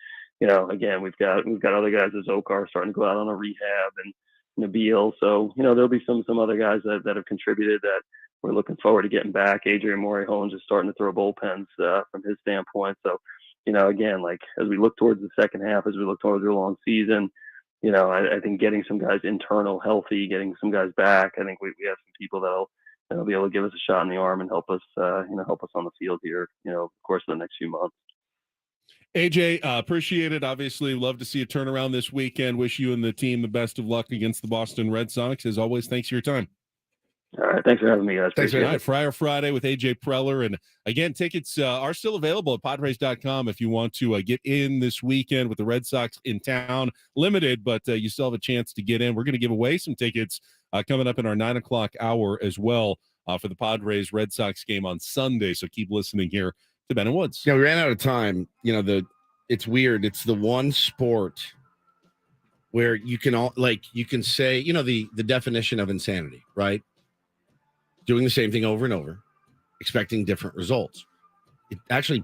M: again, we've got other guys as Okar starting to go out on a rehab and Nabil. So, there'll be some other guys that have contributed that we're looking forward to getting back. Adrian Mori-Holmes is starting to throw bullpens from his standpoint. So, again, like as we look towards the second half, as we look towards the long season, I think getting some guys internal healthy, getting some guys back, I think we have some people that'll be able to give us a shot in the arm and help us on the field here, of course, in the next few months.
C: AJ, appreciate it. Obviously, love to see a turnaround this weekend. Wish you and the team the best of luck against the Boston Red Sox. As always, thanks for your time.
M: All right. Thanks for having me, guys.
C: Thanks. All right. Friar Friday with AJ Preller. And again, tickets are still available at Padres.com if you want to get in this weekend with the Red Sox in town. Limited, but you still have a chance to get in. We're going to give away some tickets coming up in our 9 o'clock hour as well for the Padres Red Sox game on Sunday. So keep listening here to Ben and Woods.
A: Yeah, we ran out of time. It's weird. It's the one sport where you can you can say, the definition of insanity, right? Doing the same thing over and over, expecting different results. It actually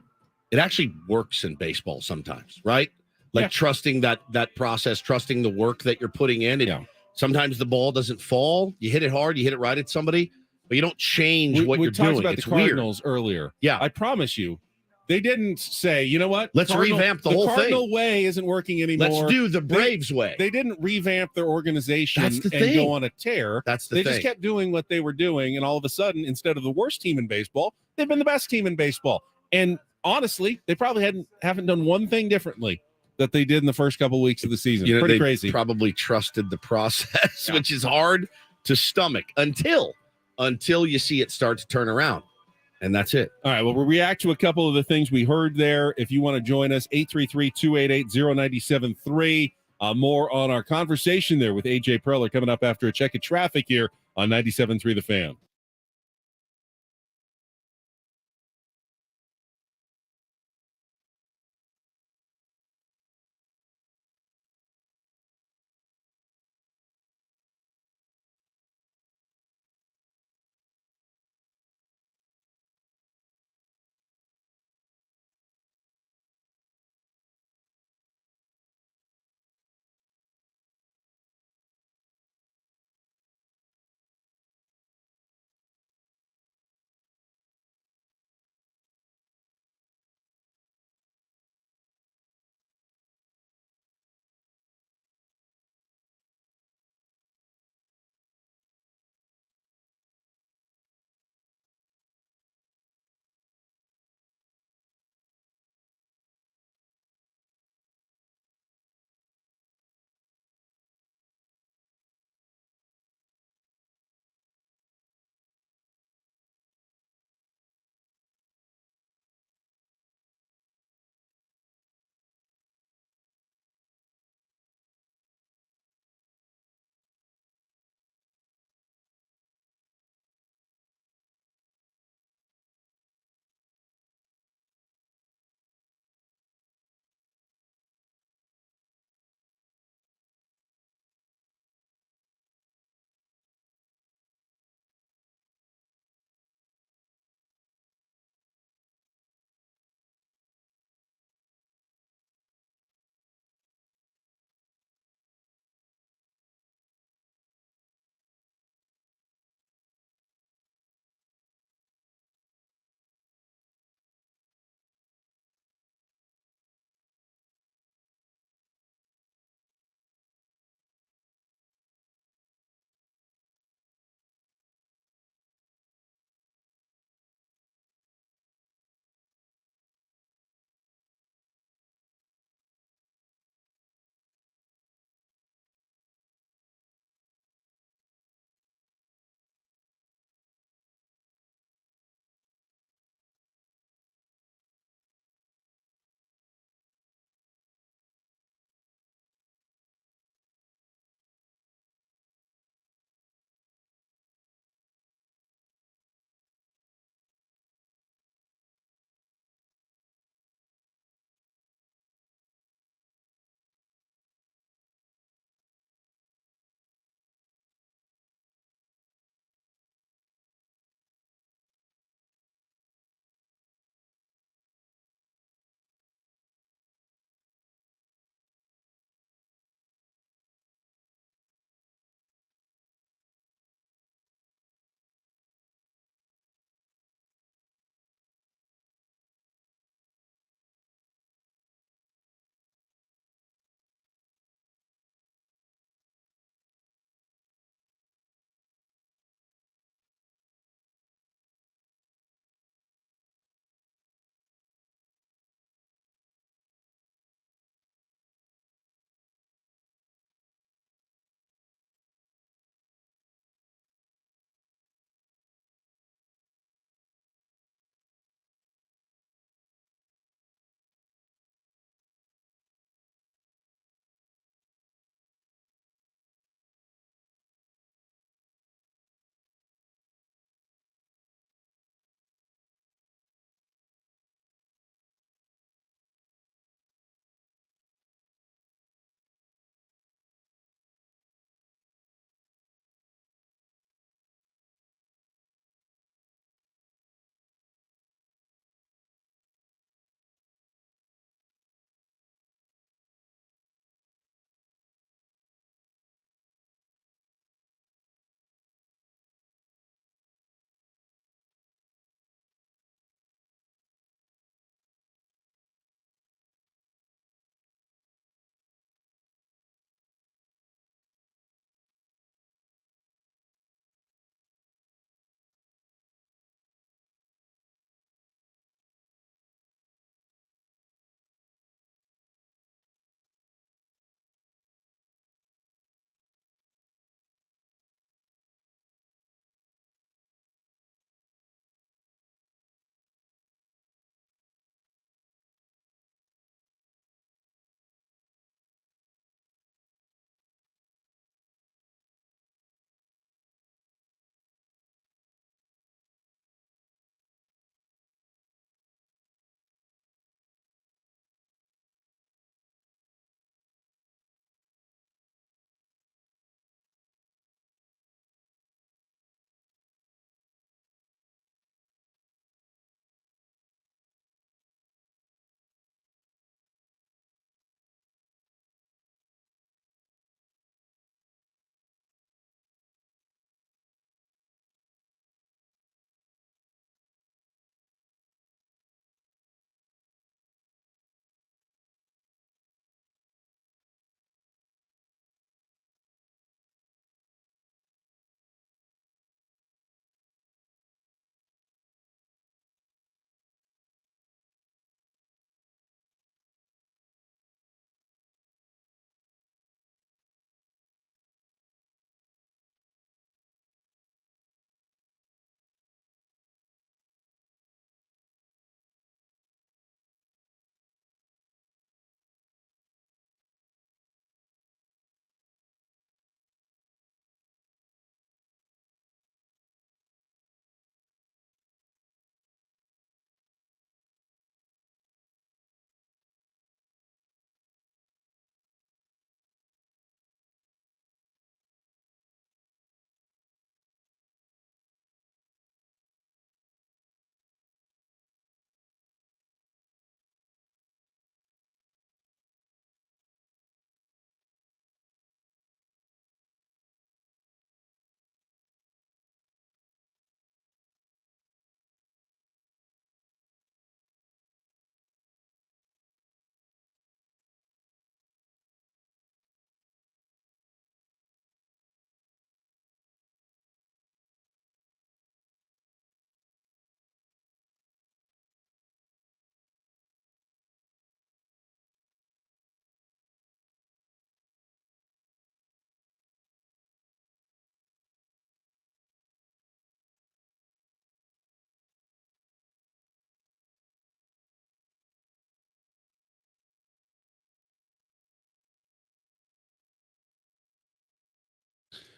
A: works in baseball sometimes, right? Like trusting that process, trusting the work that you're putting in. Sometimes the ball doesn't fall. You hit it hard, you hit it right at somebody, but you don't change what you're doing.
C: We talked about
A: it's
C: the Cardinals earlier.
A: Yeah.
C: I promise you, they didn't say, you know what?
A: Let's revamp the whole thing.
C: The Cardinal way isn't working anymore.
A: Let's do the Braves way.
C: They didn't revamp their organization and go on a tear.
A: That's the
C: thing.
A: They
C: just kept doing what they were doing, and all of a sudden, instead of the worst team in baseball, they've been the best team in baseball. And honestly, they probably haven't done one thing differently that they did in the first couple of weeks of the season. Pretty crazy.
A: Probably trusted the process, which is hard to stomach until you see it start to turn around. And that's it.
C: All right. Well, we'll react to a couple of the things we heard there. If you want to join us, 833-288-0973. More on our conversation there with AJ Preller coming up after a check of traffic here on 97.3 The Fan.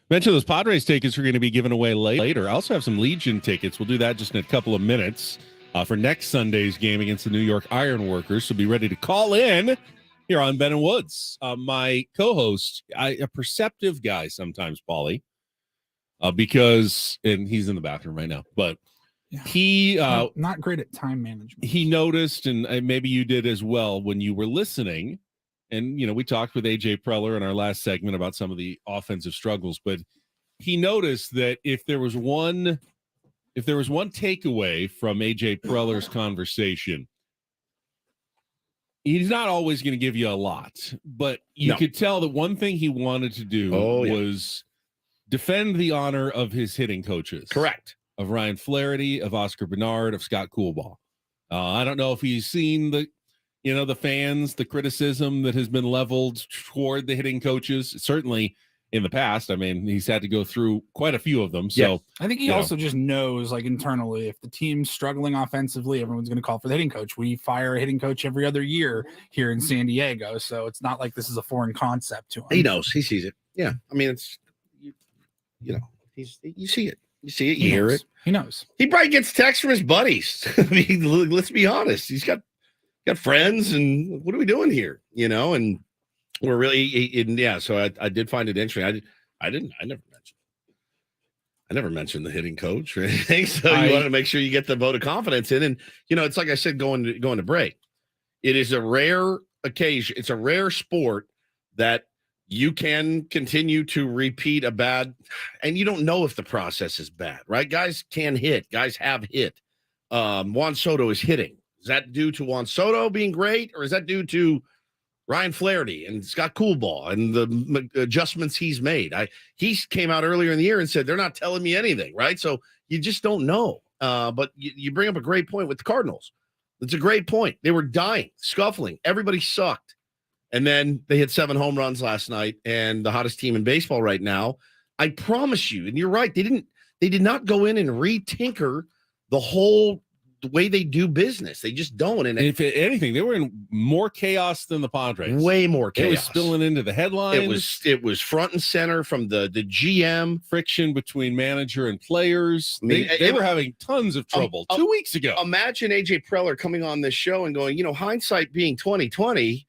C: Mentioned those Padres tickets are going to be given away later. I also have some Legion tickets. We'll do that just in a couple of minutes for next Sunday's game against the New York Ironworkers. So be ready to call in here on Ben and Woods. My co-host, a perceptive guy sometimes, Paulie, because, and he's in the bathroom right now, but he
B: not great at time management.
C: He noticed, and maybe you did as well when you were listening. And, we talked with AJ Preller in our last segment about some of the offensive struggles, but he noticed that if there was one takeaway from AJ Preller's conversation, he's not always going to give you a lot, but you could tell that one thing he wanted to do was defend the honor of his hitting coaches.
A: Correct.
C: Of Ryan Flaherty, of Oscar Bernard, of Scott Coolbaugh. I don't know if he's seen the fans, the criticism that has been leveled toward the hitting coaches. Certainly in the past. I mean, he's had to go through quite a few of them. So
B: I think he also just knows, like, internally, if the team's struggling offensively, everyone's going to call for the hitting coach. We fire a hitting coach every other year here in San Diego. So it's not like this is a foreign concept to him.
A: He knows. He sees it. Yeah. I mean, it's, you see it. You see it. You hear it.
B: He knows.
A: He probably gets texts from his buddies. I mean, let's be honest. He's got friends, and what are we doing here? And we're really, so I did find it interesting. I never mentioned the hitting coach or anything. So you wanted to make sure you get the vote of confidence in. And, it's like I said, going to break. It is a rare occasion. It's a rare sport that you can continue to repeat a bad, and you don't know if the process is bad, right? Guys can hit. Guys have hit. Juan Soto is hitting. Is that due to Juan Soto being great, or is that due to Ryan Flaherty and Scott Coolbaugh and the adjustments he's made? He came out earlier in the year and said, they're not telling me anything, right? So you just don't know. But you bring up a great point with the Cardinals. It's a great point. They were dying, scuffling. Everybody sucked. And then they hit 7 home runs last night, and the hottest team in baseball right now. I promise you, and you're right, they did not go in and retinker the way they do business. They just don't. And
C: if anything, they were in more chaos than the Padres.
A: Way more chaos.
C: It was spilling into the headlines.
A: It was front and center from the GM.
C: Friction between manager and players. They were having tons of trouble 2 weeks ago.
A: Imagine AJ Preller coming on this show and going, hindsight being 2020,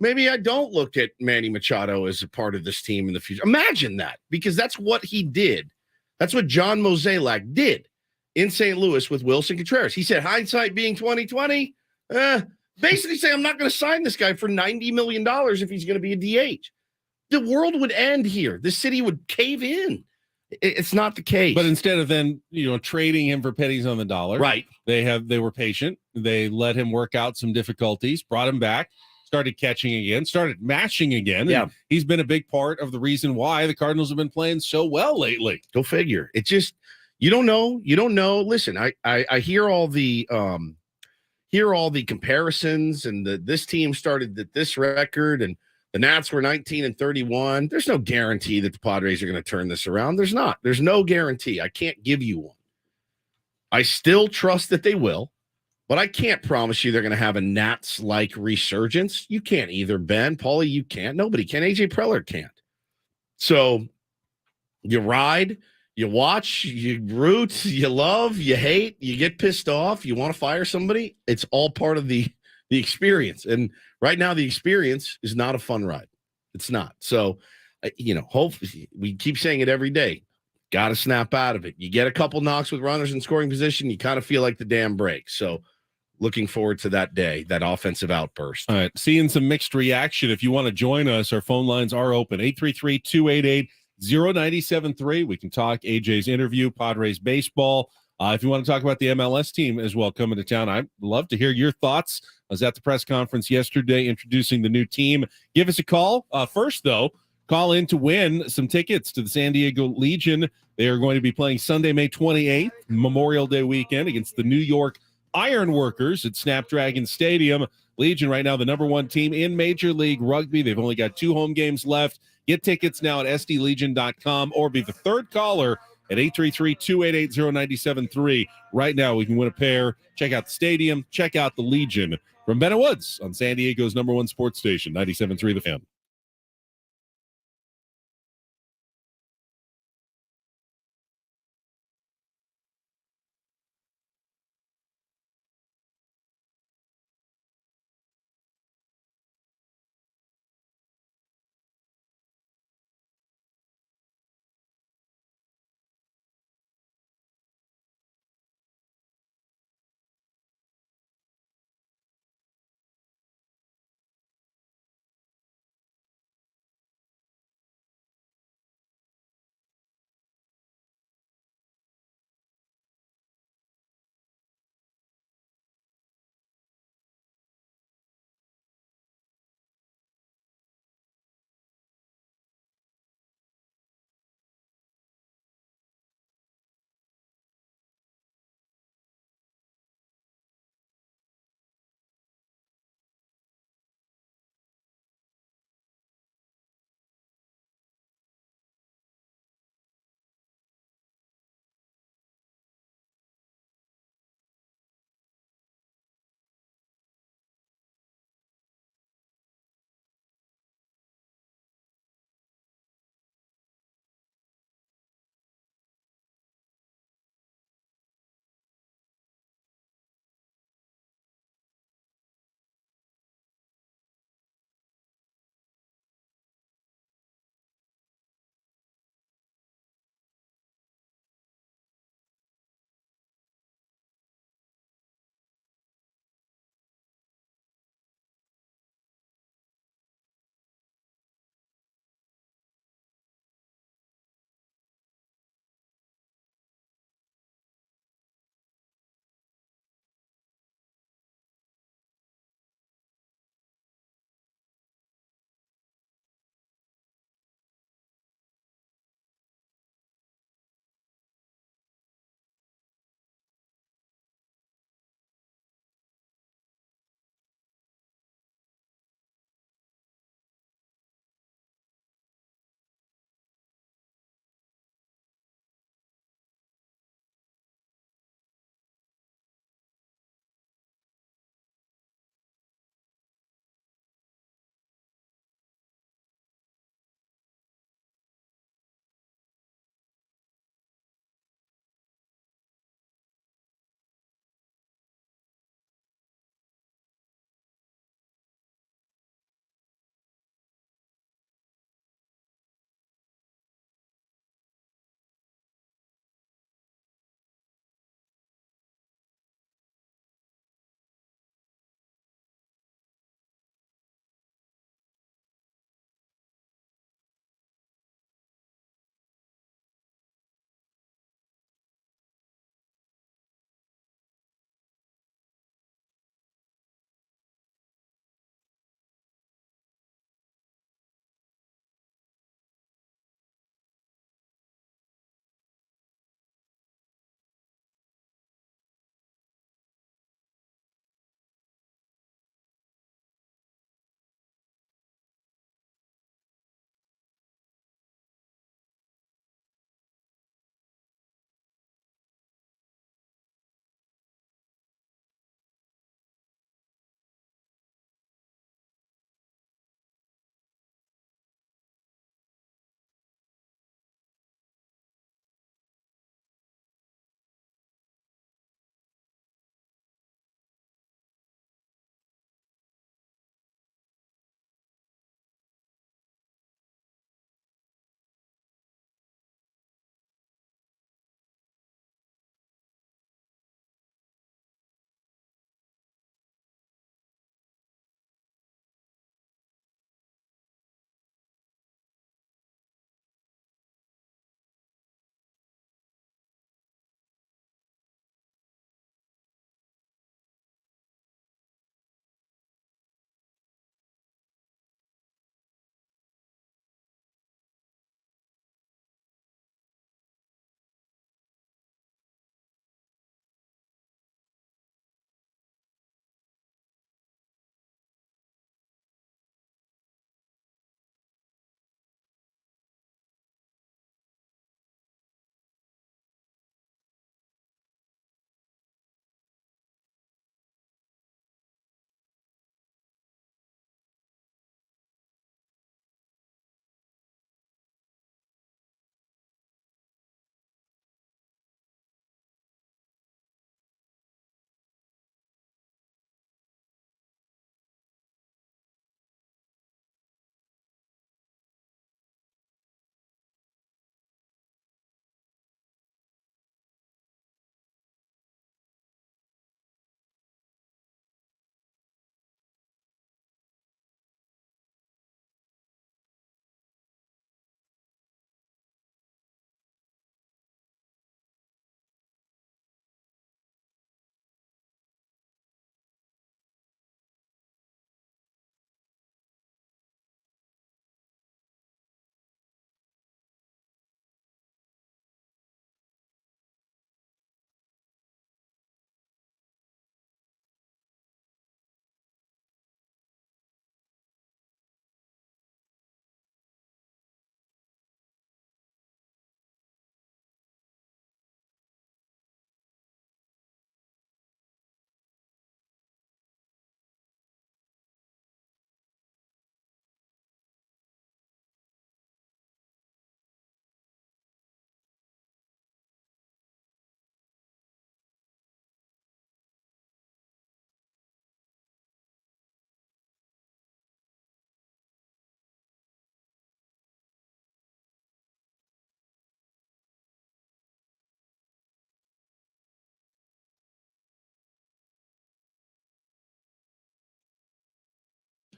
A: maybe I don't look at Manny Machado as a part of this team in the future. Imagine that, because that's what he did. That's what John Mozeliak did in St. Louis with Wilson Contreras. He said, hindsight being 2020, basically say, I'm not going to sign this guy for $90 million if he's going to be a DH. The world would end here. The city would cave in. It's not the case.
C: But instead of then, trading him for pennies on the dollar,
A: right?
C: They were patient. They let him work out some difficulties, brought him back, started catching again, started mashing again.
A: Yeah.
C: And he's been a big part of the reason why the Cardinals have been playing so well lately.
A: Go figure. It just, you don't know. Listen, I hear all the comparisons, and this team started at this record, and the Nats were 19-31. There's no guarantee that the Padres are going to turn this around. There's not. There's no guarantee. I can't give you one. I still trust that they will, but I can't promise you they're going to have a Nats-like resurgence. You can't either, Ben. Paulie, you can't. Nobody can. AJ Preller can't. So you ride, you watch, you root, you love, you hate, you get pissed off, you want to fire somebody. It's all part of the experience. And right now, the experience is not a fun ride. It's not. So, hopefully, we keep saying it every day. Got to snap out of it. You get a couple knocks with runners in scoring position, you kind of feel like the dam breaks. So, looking forward to that day, that offensive outburst.
C: All right. Seeing some mixed reaction. If you want to join us, our phone lines are open. 833-288-0973. We can talk AJ's interview, Padres baseball. If you want to talk about the MLS team as well coming to town, I'd love to hear your thoughts. I was at the press conference yesterday introducing the new team. Give us a call. First, though, call in to win some tickets to the San Diego Legion. They are going to be playing Sunday, May 28th, Memorial Day weekend, against the New York Ironworkers at Snapdragon Stadium. Legion right now the number 1 team in Major League Rugby. They've only got 2 home games left. Get tickets now at sdlegion.com or be the third caller at 833-288-0973. Right now, we can win a pair. Check out the stadium. Check out the Legion. From Ben and Woods on San Diego's number 1 sports station, 97.3 The Fan.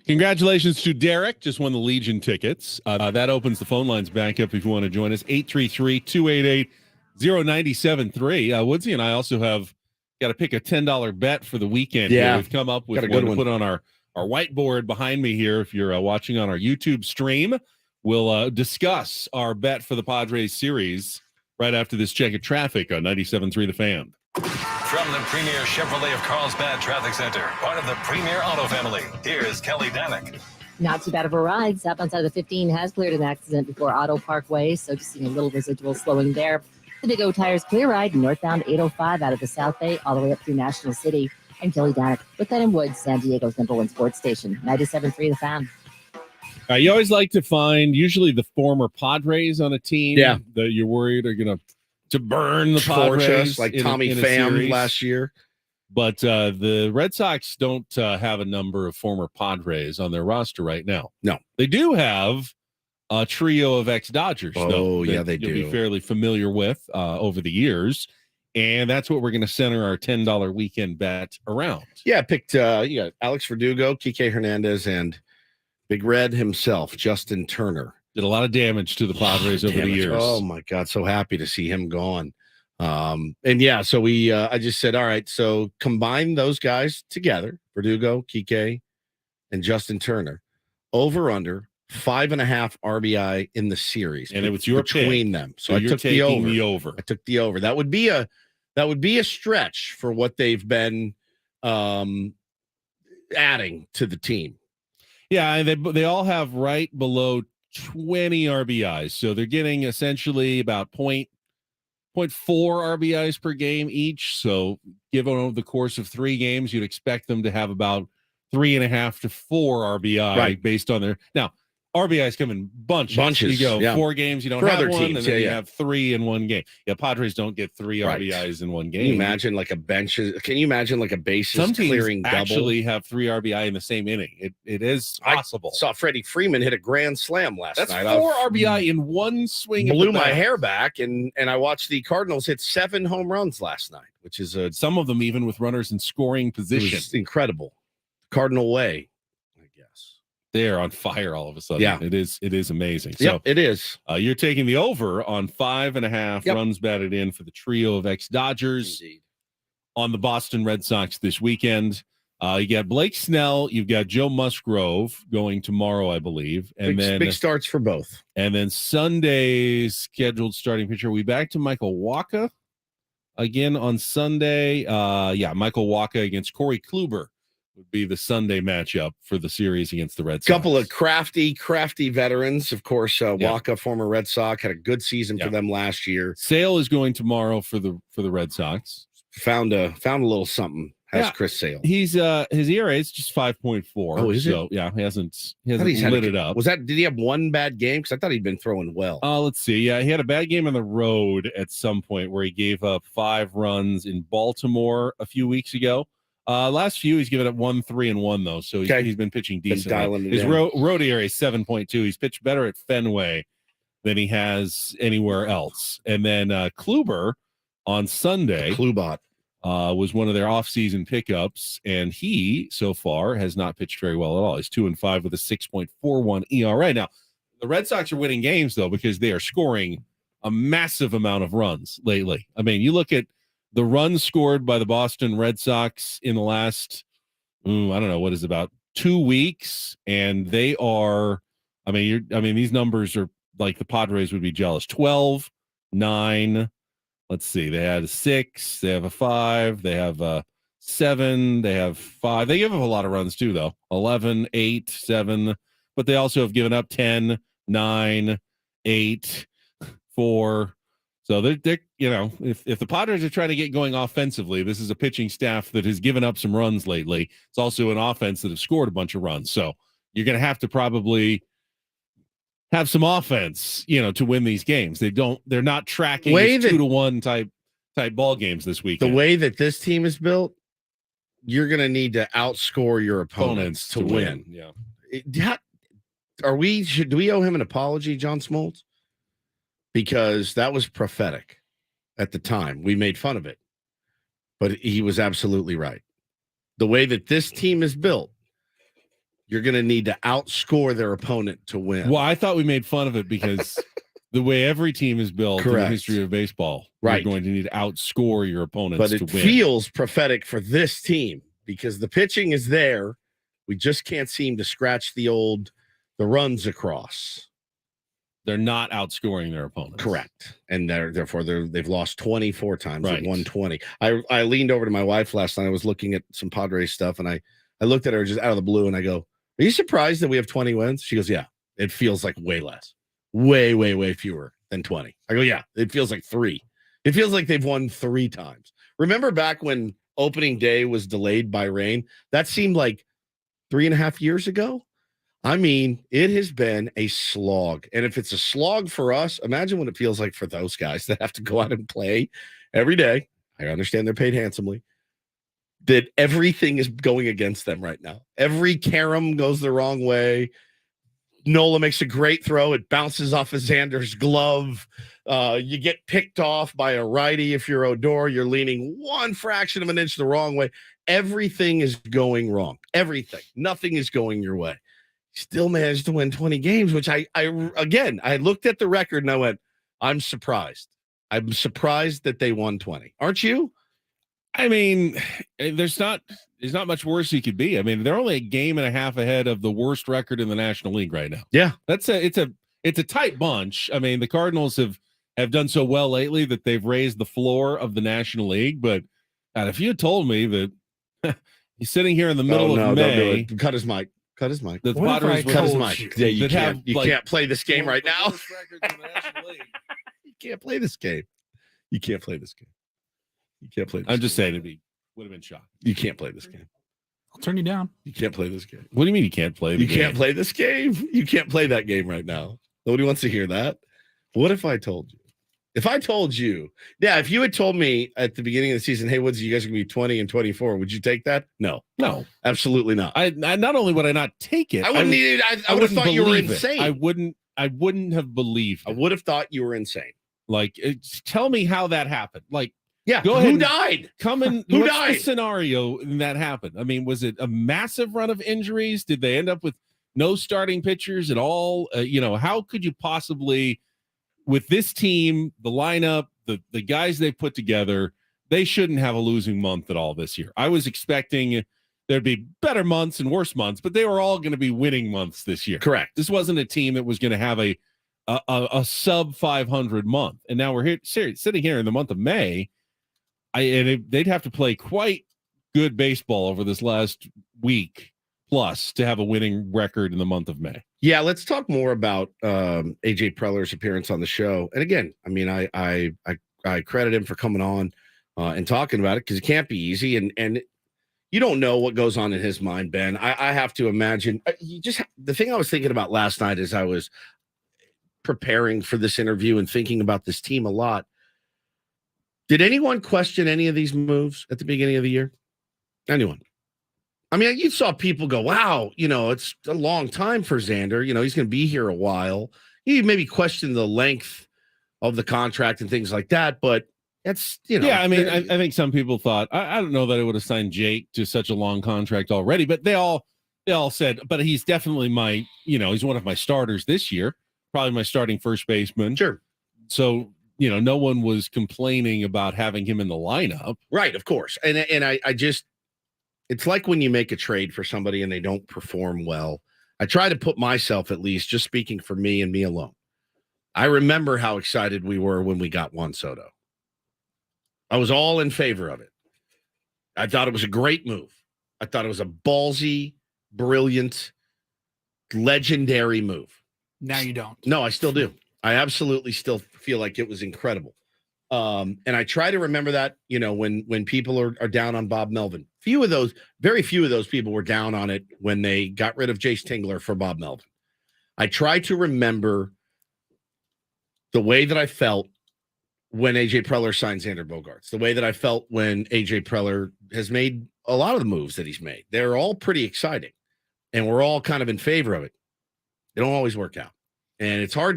C: Congratulations to Derek. Just won the Legion tickets. That opens the phone lines back up if you want to join us. 833-288-0973. Woodsy and I also have got to pick a $10 bet for the weekend.
A: Yeah.
C: Here. We've come up with
A: Got a good
C: one to
A: one.
C: put on our whiteboard behind me here. If you're watching on our YouTube stream, we'll discuss our bet for the Padres series right after this check of traffic on 97.3 The Fan.
E: From the Premier Chevrolet of Carlsbad Traffic Center, part of the Premier Auto family, here's Kelly Danick.
F: Not too bad of a ride. Southbound side of the 15 has cleared an accident before Auto Parkway, so just seeing a little residual slowing there. The Big O Tires clear ride northbound 805 out of the South Bay all the way up through National City. I'm Kelly Danick with Ben and Woods, San Diego's #1 sports station, 97.3 The Fan.
C: You always like to find usually the former Padres on a team
A: Yeah.
C: that you're worried are going to burn the
A: Torch
C: Padres
A: us like
C: in a-
A: Tommy
C: in a
A: Pham
C: series.
A: last year.
C: But the Red Sox don't have a number of former Padres on their roster right now.
A: No.
C: They do have a trio of ex-Dodgers.
A: Oh,
C: though,
A: yeah,
C: that
A: they
C: you'll
A: do.
C: be fairly familiar with over the years. And that's what we're going to center our $10 weekend bet around.
A: Yeah, I picked you got Alex Verdugo, Kike Hernandez, and Big Red himself, Justin Turner.
C: Did a lot of damage to the Padres over the
A: Damage.
C: years.
A: Oh my God, so happy to see him gone. And yeah, so we I just said, all right, so combine those guys together, Verdugo, Kike, and Justin Turner, over under 5.5 RBI in the series.
C: And it was your
A: between
C: pick.
A: them. So
C: So
A: I
C: you're
A: took the
C: taking
A: over.
C: the over.
A: I took the over. That would be a stretch for what they've been adding to the team.
C: Yeah, and they all have right below 20 RBIs. So they're getting essentially about 0.4 RBIs per game each. So given over the course of 3 games, you'd expect them to have about 3.5 to 4 RBI
A: Right.
C: based on their now. RBIs come in bunches.
A: Bunches,
C: You go
A: yeah.
C: 4 games, you don't
A: For
C: have
A: other
C: one,
A: teams,
C: and then
A: yeah,
C: you
A: yeah.
C: have 3 in one game. Yeah, Padres don't get 3
A: Right.
C: RBIs in one
A: Can you
C: game.
A: imagine like a benches? Can you imagine like a bases
C: Some teams
A: clearing double?
C: actually have 3 RBI in the same inning. It is possible.
A: Saw Freddie Freeman hit a grand slam last
C: That's
A: night.
C: 4 RBI in one swing. of
A: Blew
C: the
A: my
C: bat.
A: hair back, and I watched the Cardinals hit 7 home runs last night, which is
C: Some of them even with runners in scoring
A: it
C: position.
A: was incredible. Cardinal way, I guess.
C: They're on fire all of a sudden.
A: Yeah.
C: It is amazing.
A: Yep,
C: So
A: it is.
C: you're taking the over on 5.5
A: Yep.
C: runs batted in for the trio of ex-Dodgers
A: Indeed.
C: on the Boston Red Sox this weekend. You got Blake Snell, you've got Joe Musgrove going tomorrow, I believe, and
A: Big starts for both.
C: and then Sunday's scheduled starting pitcher. Are we back to Michael Wacha again on Sunday? Yeah, Michael Wacha against Corey Kluber would be the Sunday matchup for the series against the Red Sox.
A: Couple of crafty veterans, of course.
C: Yeah.
A: Waka, former Red Sox, had a good season
C: Yeah.
A: for them last year.
C: Sale is going tomorrow for the Red Sox.
A: Found a little something. Has
C: Yeah.
A: Chris Sale?
C: He's his ERA is just 5.4.
A: Oh, is it?
C: So yeah, he hasn't
A: I thought he's had
C: lit it up.
A: Did he have one bad game? Because I thought he'd been throwing well.
C: Let's see. Yeah, he had a bad game on the road at some point where he gave up 5 runs in Baltimore a few weeks ago. Last few he's given up 1, 3, and 1 though, so
A: Okay.
C: he's been pitching
A: Been
C: decently.
A: dialing it
C: His
A: in.
C: road ERA is 7.2. He's pitched better at Fenway than he has anywhere else. And then Kluber on Sunday
A: Klubot.
C: was one of their offseason pickups, and he so far has not pitched very well at all. He's 2-5 with a 6.41 ERA. Now, the Red Sox are winning games though because they are scoring a massive amount of runs lately. I mean, you look at the runs scored by the Boston Red Sox in the last, I don't know, what is it, about 2 weeks, and they are. These numbers are like the Padres would be jealous. 12, 9. Let's see. They had a 6. They have a 5. They have a 7. They have 5. They give up a lot of runs too, though. 11, 8, 7. But they also have given up 10, 9, 8, 4. So they're if the Padres are trying to get going offensively, this is a pitching staff that has given up some runs lately. It's also an offense that have scored a bunch of runs. So you're going to have to probably have some offense, to win these games. They're not tracking 2-1 type ball games this weekend.
A: The way that this team is built, you're going to need to outscore your opponents to win.
C: Yeah.
A: Do we owe him an apology, John Smoltz? Because that was prophetic at the time. We made fun of it, but he was absolutely right. The way that this team is built, you're going to need to outscore their opponent to win.
C: Well, I thought we made fun of it because the way every team is built in the
A: Correct.
C: history of baseball,
A: Right.
C: you're going to need to outscore your opponents
A: But
C: to
A: it
C: win.
A: feels prophetic for this team because the pitching is there. We just can't seem to scratch the runs across.
C: They're not outscoring their opponents.
A: Correct. And therefore they've lost 24 times
C: Right.
A: and won 20. I leaned over to my wife last night. I was looking at some Padres stuff and I looked at her just out of the blue and I go, "Are you surprised that we have 20 wins?" She goes, "Yeah, it feels like way less. Way, way, way fewer than 20." I go, "Yeah, it feels like 3. It feels like they've won 3 times." Remember back when opening day was delayed by rain? That seemed like 3.5 years ago. I mean, it has been a slog. And if it's a slog for us, imagine what it feels like for those guys that have to go out and play every day. I understand they're paid handsomely. That everything is going against them right now. Every carom goes the wrong way. Nola makes a great throw. It bounces off of Xander's glove. You get picked off by a righty. If you're Odor, you're leaning 1 fraction of an inch the wrong way. Everything is going wrong. Everything. Nothing is going your way. Still managed to win 20 games, which I looked at the record and I went, I'm surprised. I'm surprised that they won 20. Aren't you?
C: I mean, there's not much worse you could be. I mean, they're only a game and a half ahead of the worst record in the National League right now.
A: Yeah.
C: It's a tight bunch. I mean, the Cardinals have done so well lately that they've raised the floor of the National League. But if you had told me that he's sitting here in the middle of May,
A: don't do it. Cut his mic. Cut his mic.
C: The
B: What if I
C: Padres
A: Cut his
B: told
A: mic.
B: you
A: Yeah, you
C: that
A: can't.
C: have,
A: You
C: like,
A: can't play this game right now.
C: worst records in the National League.
A: You can't play this game. You can't play this game. You can't play this
C: I'm just
A: game.
C: saying would have been shocking.
A: You can't play this game.
B: I'll turn you down.
A: You can't play this game.
C: What do you mean you can't play? The
A: You can't
C: game?
A: play this game. You can't play that game right now. Nobody wants to hear that. What if I told you? If I told you, if you had told me at the beginning of the season, "Hey, Woods, you guys are going to be 20 and 24," would you take that? No, absolutely not.
C: I not only would I not take it,
A: I wouldn't need it. I would have
C: wouldn't
A: thought you were
C: believe it.
A: insane.
C: I wouldn't have believed.
A: I would have thought you were insane.
C: Like, tell me how that happened. Like,
A: Yeah.
C: Go ahead.
A: Who
C: and
A: died?
C: Come in.
A: Who
C: what's
A: died?
C: the scenario that happened? I mean, was it a massive run of injuries? Did they end up with no starting pitchers at all? How could you possibly, with this team, the lineup, the guys they put together, they shouldn't have a losing month at all this year. I was expecting there'd be better months and worse months, but they were all going to be winning months this year.
A: Correct.
C: This wasn't a team that was going to have a sub 500 month. And now we're here sitting here in the month of May. They'd have to play quite good baseball over this last week plus to have a winning record in the month of May.
A: Yeah, let's talk more about AJ Preller's appearance on the show. And again, I mean, I credit him for coming on and talking about it because it can't be easy. And you don't know what goes on in his mind, Ben. I have to imagine. The thing I was thinking about last night as I was preparing for this interview and thinking about this team a lot. Did anyone question any of these moves at the beginning of the year? Anyone? I mean, you saw people go, wow, it's a long time for Xander. He's going to be here a while. You maybe question the length of the contract and things like that, but it's,
C: Yeah, I mean, I think some people thought, I don't know that it would have signed Jake to such a long contract already, but they all said, but he's definitely he's one of my starters this year, probably my starting first baseman.
A: Sure.
C: So, no one was complaining about having him in the lineup.
A: Right, of course. And I just, it's like when you make a trade for somebody and they don't perform well. I try to put myself, at least, just speaking for me and me alone. I remember how excited we were when we got Juan Soto. I was all in favor of it. I thought it was a great move. I thought it was a ballsy, brilliant, legendary move.
B: Now you don't.
A: No, I still do. I absolutely still feel like it was incredible. And I try to remember that, when people are down on Bob Melvin. Very few of those people were down on it when they got rid of Jace Tingler for Bob Melvin. I try to remember the way that I felt when AJ Preller signed Xander Bogaerts, the way that I felt when AJ Preller has made a lot of the moves that he's made. They're all pretty exciting, and we're all kind of in favor of it. They don't always work out, and it's hard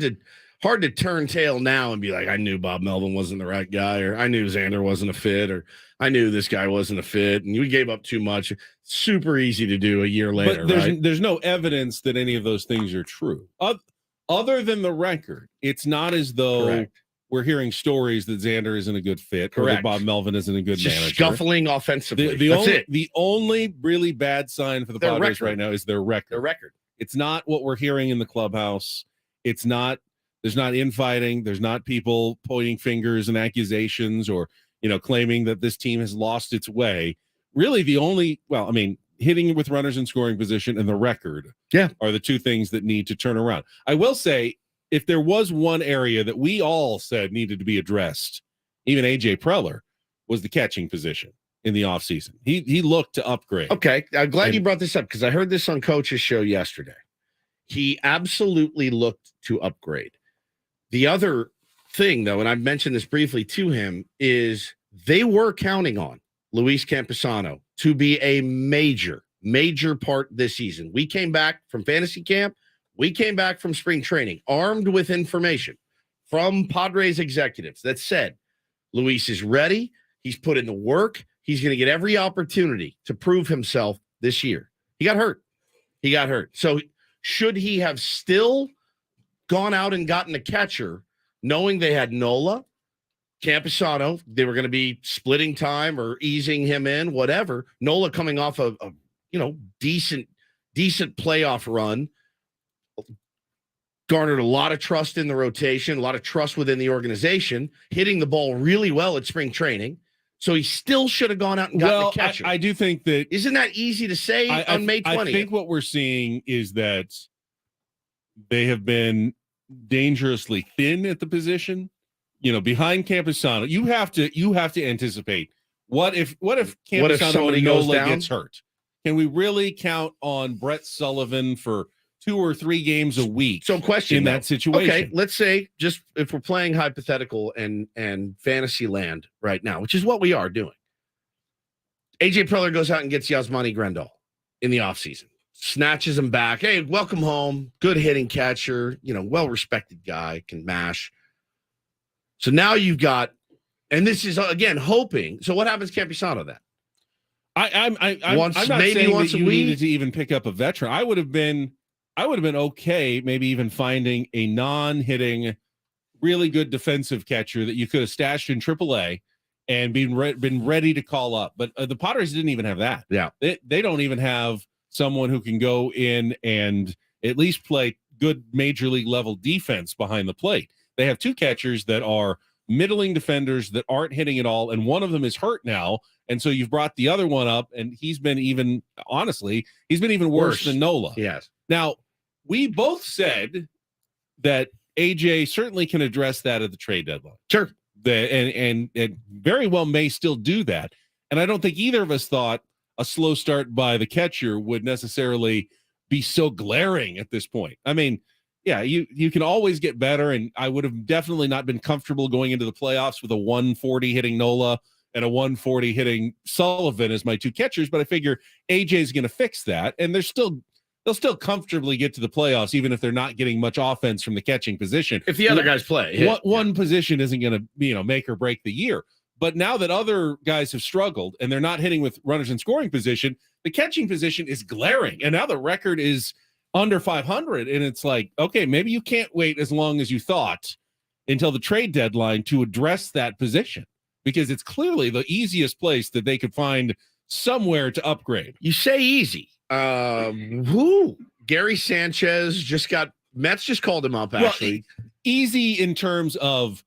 A: hard to turn tail now and be like, I knew Bob Melvin wasn't the right guy, or I knew Xander wasn't a fit, or I knew this guy wasn't a fit, and we gave up too much. Super easy to do a year later,
C: But there's no evidence that any of those things are true. Other than the record, it's not as though
A: Correct.
C: we're hearing stories that Xander isn't a good fit or that
A: Correct.
C: Bob Melvin isn't a good
A: Just
C: manager.
A: scuffling offensively.
C: The only really bad sign for the
A: Their
C: Padres
A: record.
C: right now is their record.
A: Their record.
C: It's not what we're hearing in the clubhouse. It's not. There's not infighting. There's not people pointing fingers and accusations or claiming that this team has lost its way. Really, hitting with runners in scoring position and the record are the two things that need to turn around. I will say, if there was one area that we all said needed to be addressed, even AJ Preller, was the catching position in the offseason. He looked to upgrade.
A: Okay, I'm glad you brought this up because I heard this on Coach's show yesterday. He absolutely looked to upgrade. The other thing, though, and I've mentioned this briefly to him, is they were counting on Luis Campusano to be a major part this season. We came back from fantasy camp. We came back from spring training armed with information from Padres executives that said Luis is ready. He's put in the work. He's going to get every opportunity to prove himself this year. He got hurt. So should he have still gone out and gotten a catcher, knowing they had Nola, Campusano, they were going to be splitting time or easing him in, whatever. Nola coming off a decent playoff run, garnered a lot of trust in the rotation, a lot of trust within the organization, hitting the ball really well at spring training. So he still should have gone out and gotten a catcher.
C: I do think that
A: isn't that easy to say on May 20th?
C: I think what we're seeing is that they have been dangerously thin at the position. Behind Campusano, you have to anticipate what if Campusano or Nola gets hurt. Can we really count on Brett Sullivan for 2 or 3 games a week?
A: So, question
C: in that situation.
A: Okay, let's say just if we're playing hypothetical and fantasy land right now, which is what we are doing. AJ Preller goes out and gets Yasmani Grandal in the offseason, snatches him back. Hey, welcome home. Good hitting catcher, well-respected guy, can mash. So now you've got, and this is again hoping. So what happens, Campusano, then?
C: I'm not saying that you needed to even pick up a veteran. I would have been okay, maybe even finding a non-hitting, really good defensive catcher that you could have stashed in AAA and been ready to call up. But the Padres didn't even have that.
A: Yeah,
C: they don't even have someone who can go in and at least play good major league level defense behind the plate. They have 2 catchers that are middling defenders that aren't hitting at all, and one of them is hurt now. And so you've brought the other one up, and he's been even worse than Nola.
A: Yes.
C: Now, we both said that AJ certainly can address that at the trade deadline.
A: Sure.
C: And very well may still do that. And I don't think either of us thought a slow start by the catcher would necessarily be so glaring at this point. I mean, yeah, you can always get better, and I would have definitely not been comfortable going into the playoffs with a 140 hitting Nola and a 140 hitting Sullivan as my 2 catchers, but I figure AJ is going to fix that, and they'll still comfortably get to the playoffs, even if they're not getting much offense from the catching position.
A: If the other guys play,
C: one position isn't going to make or break the year. But now that other guys have struggled and they're not hitting with runners in scoring position, the catching position is glaring, and now the record is under 500, and it's like, okay, maybe you can't wait as long as you thought until the trade deadline to address that position, because it's clearly the easiest place that they could find somewhere to upgrade.
A: You say easy. Gary Sanchez Mets just called him up, actually.
C: Well, easy in terms of,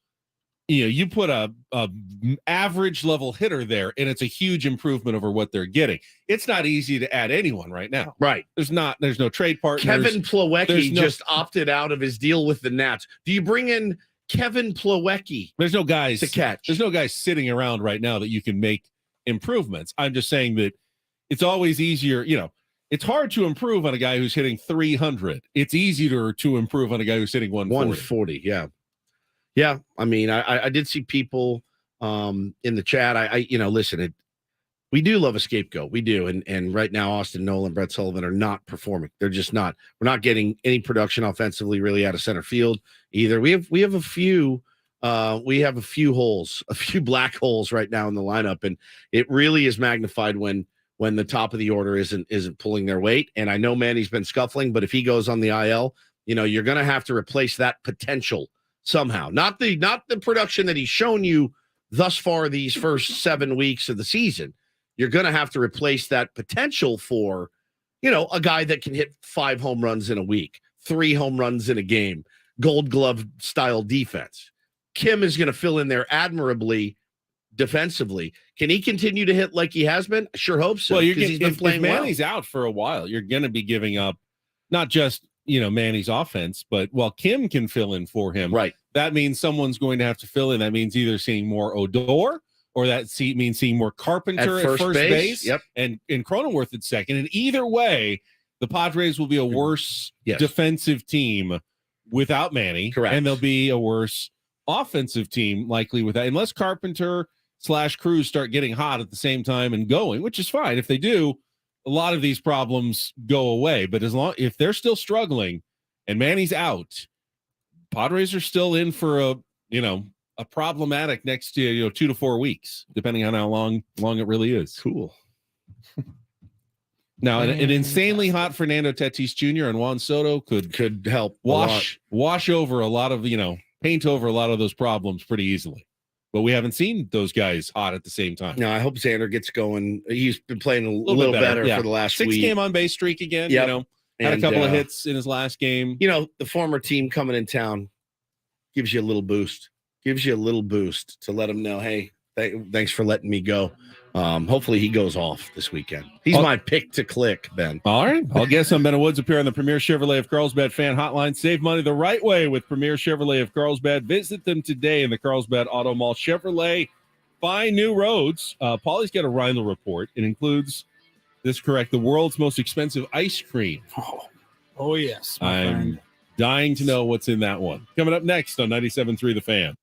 C: you put a average level hitter there, and it's a huge improvement over what they're getting. It's not easy to add anyone right now.
A: Right.
C: There's no trade partners.
A: Kevin Plawecki just opted out of his deal with the Nats. Do you bring in Kevin Plawecki?
C: There's no guys
A: to catch.
C: There's no guys sitting around right now that you can make improvements. I'm just saying that it's always easier. It's hard to improve on a guy who's hitting 300. It's easier to improve on a guy who's hitting 140.
A: Yeah. Yeah, I mean, I did see people in the chat. Listen, We do love a scapegoat. We do. And right now, Austin Nolan, Brett Sullivan are not performing. They're just not. We're not getting any production offensively really out of center field either. We have a few holes, a few black holes right now in the lineup. And it really is magnified when the top of the order isn't pulling their weight. And I know Manny's been scuffling, but if he goes on the IL, you're going to have to replace that potential somehow. Not the production that he's shown you thus far these first 7 weeks of the season. You're going to have to replace that potential for, a guy that can hit 5 home runs in a week, 3 home runs in a game, Gold Glove style defense. Kim is going to fill in there admirably defensively. Can he continue to hit like he has been? I sure hope so.
C: Well,
A: he's been playing
C: if Manny's out for a while, you're going to be giving up not just Manny's offense, but Kim can fill in for him.
A: Right.
C: That means someone's going to have to fill in. That means either seeing more Odor, or that means seeing more Carpenter at first base.
A: Yep.
C: And Cronenworth at second. And either way, the Padres will be a worse defensive team without Manny.
A: Correct.
C: And they'll be a worse offensive team likely without, unless Carpenter / Cruz start getting hot at the same time and going, which is fine. If they do, a lot of these problems go away. But if they're still struggling and Manny's out, Padres are still in for a problematic next 2 to 4 weeks, depending on how long it really is.
A: Cool.
C: Now, an insanely hot Fernando Tatis Jr. and Juan Soto could
A: help
C: wash over a lot of paint over a lot of those problems pretty easily. But we haven't seen those guys hot at the same time.
A: No, I hope Xander gets going. He's been playing a little better for the last
C: 6
A: week.
C: 6-game on base streak again.
A: Yep.
C: Had a couple of hits in his last game.
A: The former team coming in town gives you a little boost. Gives you a little boost to let him know, hey, thanks for letting me go. Hopefully he goes off this weekend. He's my pick to click, Ben.
C: All right. I'll guess I'm Ben Woods appear on the Premier Chevrolet of Carlsbad fan hotline. Save money the right way with Premier Chevrolet of Carlsbad. Visit them today in the Carlsbad Auto Mall. Chevrolet, find new roads. Paulie's got a Rhino report. It includes, this correct, the world's most expensive ice cream.
B: Oh yes.
C: I'm dying to know what's in that one. Coming up next on 97.3 The Fan.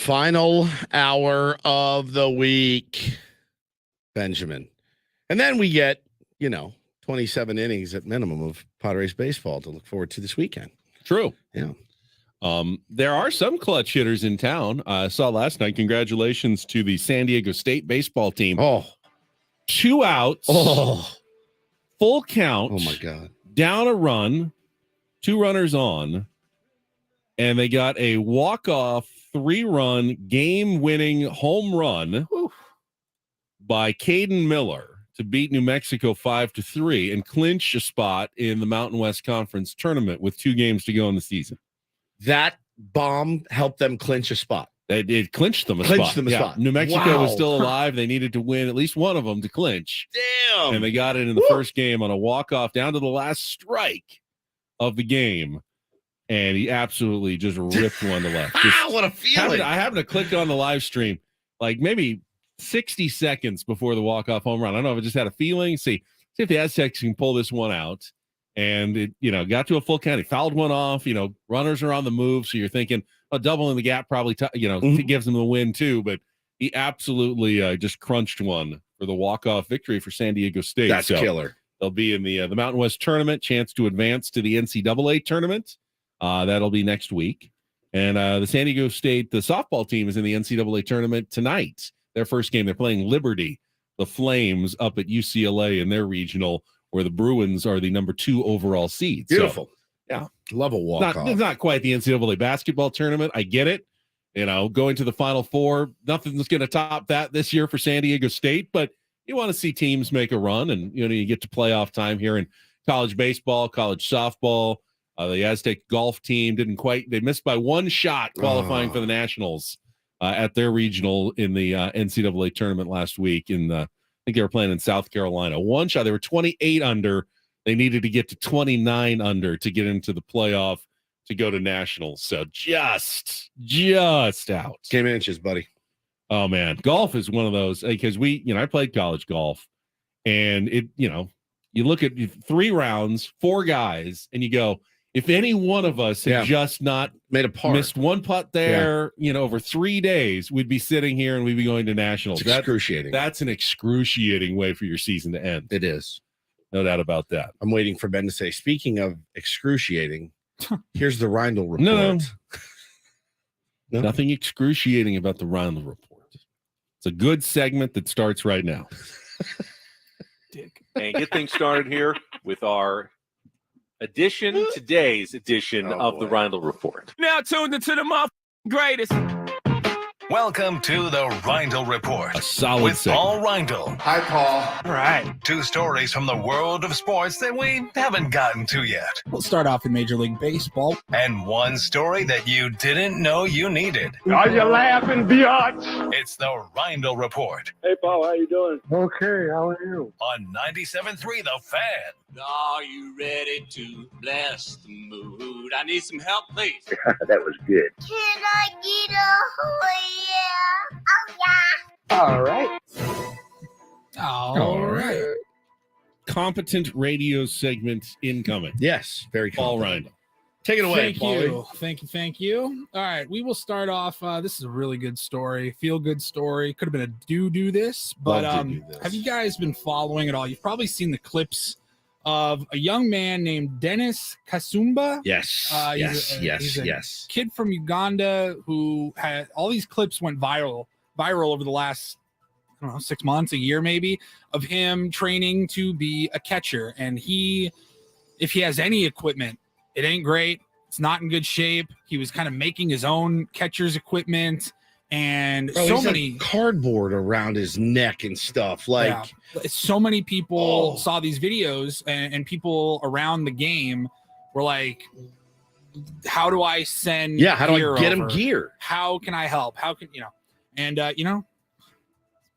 A: Final hour of the week, Benjamin. And then we get, 27 innings at minimum of Padres baseball to look forward to this weekend.
C: True.
A: Yeah.
C: There are some clutch hitters in town. I saw last night. Congratulations to the San Diego State baseball team.
A: Oh.
C: 2 outs.
A: Oh.
C: Full count.
A: Oh, my God.
C: Down a run. 2 runners on. And they got a walk-off 3-run game-winning home run by Caden Miller to beat New Mexico 5-3 and clinch a spot in the Mountain West Conference tournament with 2 games to go in the season.
A: That bomb helped them clinch a spot.
C: It clinched them a spot. New Mexico was still alive. They needed to win at least one of them to clinch.
A: Damn.
C: And they got it in the first game on a walk-off down to the last strike of the game. And he absolutely just ripped one to left.
A: What a feeling.
C: I happened to click on the live stream like maybe 60 seconds before the walk-off home run. I don't know if I just had a feeling. See if the Aztecs can pull this one out. And it, got to a full count. He fouled one off. Runners are on the move. So you're thinking, doubling the gap probably, gives them the win too. But he absolutely just crunched one for the walk-off victory for San Diego State.
A: That's killer.
C: They'll be in the Mountain West tournament, chance to advance to the NCAA tournament. That'll be next week. And the San Diego State, the softball team is in the NCAA tournament tonight. Their first game, they're playing Liberty, the Flames, up at UCLA in their regional, where the Bruins are the number 2 overall seed.
A: Beautiful.
C: So, yeah.
A: Love a walk-off.
C: It's not quite the NCAA basketball tournament. I get it. Going to the Final Four, nothing's going to top that this year for San Diego State, but you want to see teams make a run, and, you get to playoff time here in college baseball, college softball. The Aztec golf team they missed by 1 shot qualifying for the Nationals at their regional in the NCAA tournament last week. I think they were playing in South Carolina. 1 shot. They were 28 under. They needed to get to 29 under to get into the playoff to go to Nationals. So just out.
A: Game inches, buddy.
C: Oh, man. Golf is one of those, because I played college golf, and it, you look at 3 rounds, 4 guys, and you go, if any one of us had just not
A: made a par,
C: missed 1 putt there, over 3 days, we'd be sitting here and we'd be going to Nationals.
A: It's excruciating.
C: That's an excruciating way for your season to end.
A: It is.
C: No doubt about that.
A: I'm waiting for Ben to say, speaking of excruciating, here's the Reindl report.
C: No. Nothing excruciating about the Reindl report. It's a good segment that starts right now.
K: And get things started here with our today's edition of the Reindl Report.
J: Now tuned into the greatest.
E: Welcome to the Reindl Report.
C: A solid
E: with
C: segment.
E: Paul Reindl.
H: Hi, Paul.
J: All right.
E: 2 stories from the world of sports that we haven't gotten to yet.
B: We'll start off in Major League Baseball.
E: And 1 story that you didn't know you needed.
D: Are you laughing, biatch?
E: It's the Reindl Report
D: Hey, Paul, how you doing? Okay, how are you?
E: on 97.3 The Fan.
J: Are you ready to bless the mood? I need some help, please.
H: That was good.
I: Can I get a yeah? Oh, yeah.
H: All right.
B: All right.
C: Competent radio segment incoming.
A: Yes, very
C: Paul
A: confident.
C: Reindl.
A: Take it away,
B: Thank
A: Paulie.
B: you. Thank you. All right, we will start off. This is a really good story, feel good story. Could have been a do this, but
A: Love to do this.
B: have you guys been following it all? You've probably seen the clips of a young man named Dennis Kasumba.
A: Yes.
B: He's a
A: Yes.
B: kid from Uganda who had all these clips went viral over the last, I don't know, 6 months, a year maybe, of him training to be a catcher. And if he has any equipment, it ain't great. It's not in good shape. He was kind of making his own catcher's equipment, and so many
A: cardboard around his neck and stuff. Like,
B: so many people saw these videos, and people around the game were like, how do I send
A: how do I get him
B: over?
A: gear?
B: How can I help? How can and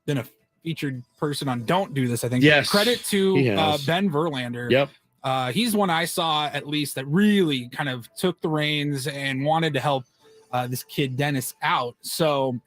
B: been a featured person on Don't Do This, I think.
A: Yes,
B: credit to
A: he has.
B: Ben Verlander.
A: Yep.
B: He's one I saw at least that really kind of took the reins and wanted to help this kid Dennis out. So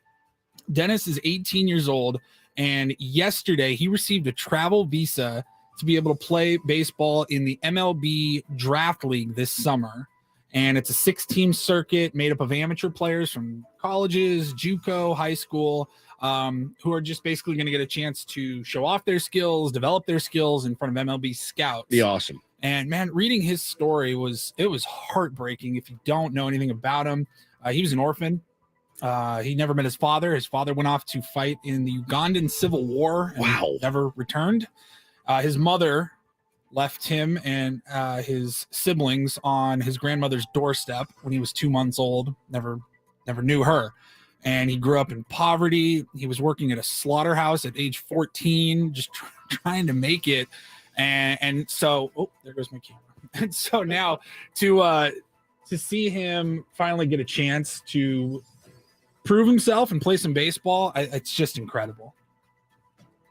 B: Dennis is 18 years old, and yesterday he received a travel visa to be able to play baseball in the MLB draft league this summer. And it's a 6-team circuit made up of amateur players from colleges, JUCO, high school, who are just basically going to get a chance to show off their skills, develop their skills in front of MLB scouts.
A: Be awesome.
B: And man, reading his story was heartbreaking. If you don't know anything about him, he was an orphan. He never met his father. His father went off to fight in the Ugandan Civil War and never returned. His mother left him and his siblings on his grandmother's doorstep when he was 2 months old. Never knew her. And he grew up in poverty. He was working at a slaughterhouse at age 14, just trying to make it. And so, there goes my camera. And so now to see him finally get a chance to prove himself and play some baseball, it's just incredible.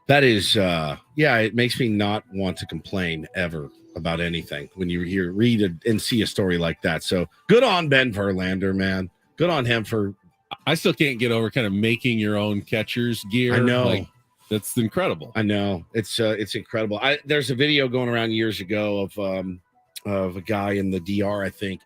A: That is, it makes me not want to complain ever about anything when you read and see a story like that. So good on Ben Verlander, man. Good on him for.
C: I still can't get over kind of making your own catcher's gear.
A: I know.
C: Like, that's incredible.
A: I know. It's incredible. There's a video going around years ago of a guy in the DR, I think,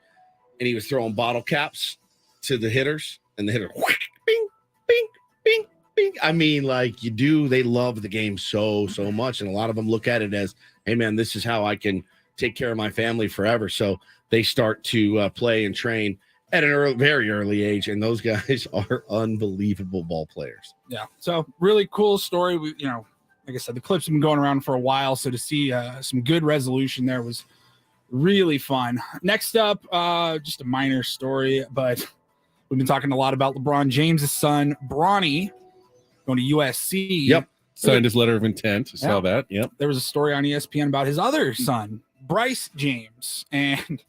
A: and he was throwing bottle caps to the hitters, and the hitter, whack, bing, bing, bing, bing. I mean, like they love the game so much, and a lot of them look at it as, hey, man, this is how I can take care of my family forever. So they start to play and train at a very early age, and those guys are unbelievable ball players.
B: Yeah, so really cool story. We, like I said, the clips have been going around for a while, so to see some good resolution there was really fun. Next up, just a minor story, but we've been talking a lot about LeBron James' son, Bronny, going to USC.
C: Yep, signed his letter of intent. I saw that. Yep.
B: There was a story on ESPN about his other son, Bryce James, and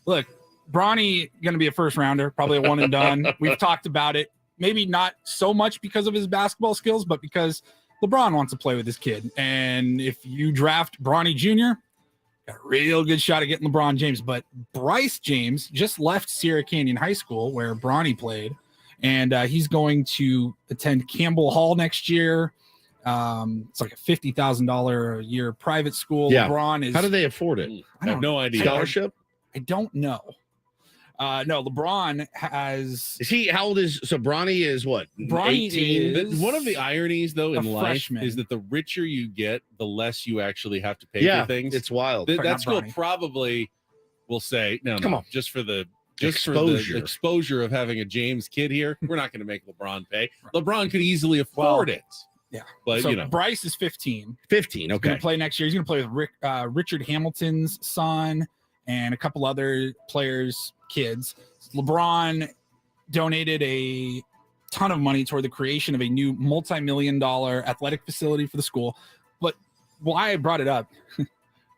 B: look, Bronny going to be a first rounder, probably a one and done. We've talked about it. Maybe not so much because of his basketball skills, but because LeBron wants to play with his kid. And if you draft Bronny Jr., got a real good shot at getting LeBron James. But Bryce James just left Sierra Canyon High School where Bronny played, and he's going to attend Campbell Hall next year. It's like a $50,000 a year private school.
A: Yeah.
B: LeBron is.
A: How do they afford it?
C: I have no idea.
A: Scholarship?
B: I don't know. No, LeBron has.
A: Is he? How old is? So Bronny is what?
B: Bronny
A: 18.
B: is
C: One of the ironies, though, in life
B: freshman.
C: is that the richer you get, the less you actually have to pay
A: Yeah,
C: for things.
A: it's wild.
C: That
B: Not
C: school
B: Bronny.
C: probably will say, no,
A: Come on.
C: just for the
A: Exposure.
C: exposure of having a James kid here, we're not going to make LeBron pay. LeBron could easily afford it.
B: Yeah,
C: But
B: so Bryce is 15.
A: 15.
B: He's going
A: Okay.
B: to play next year. He's going to play with Richard Hamilton's son and a couple other players' kids. LeBron donated a ton of money toward the creation of a new multi-million-dollar athletic facility for the school. But why I brought it up,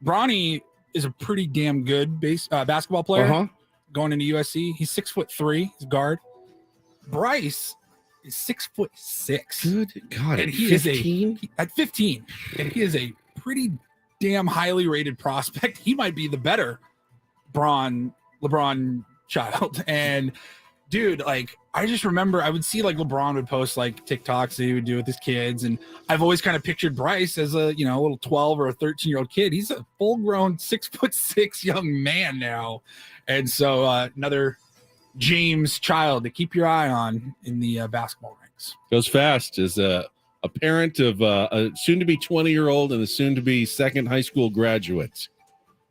B: Bronny is a pretty damn good basketball player going into USC. He's 6'3", he's guard. Bryce is 6'6".
A: Good God,
B: and
A: at
B: he
A: 15?
B: is at 15, and he is a pretty damn highly rated prospect. He might be the better LeBron child. And dude, like, I just remember I would see like LeBron would post like TikToks that he would do with his kids, and I've always kind of pictured Bryce as a little 12 or a 13-year-old kid. He's a full-grown 6'6" young man now, and so another James child to keep your eye on in the basketball ranks.
C: Goes fast as a parent of a soon-to-be 20-year-old and a soon-to-be second high school graduate.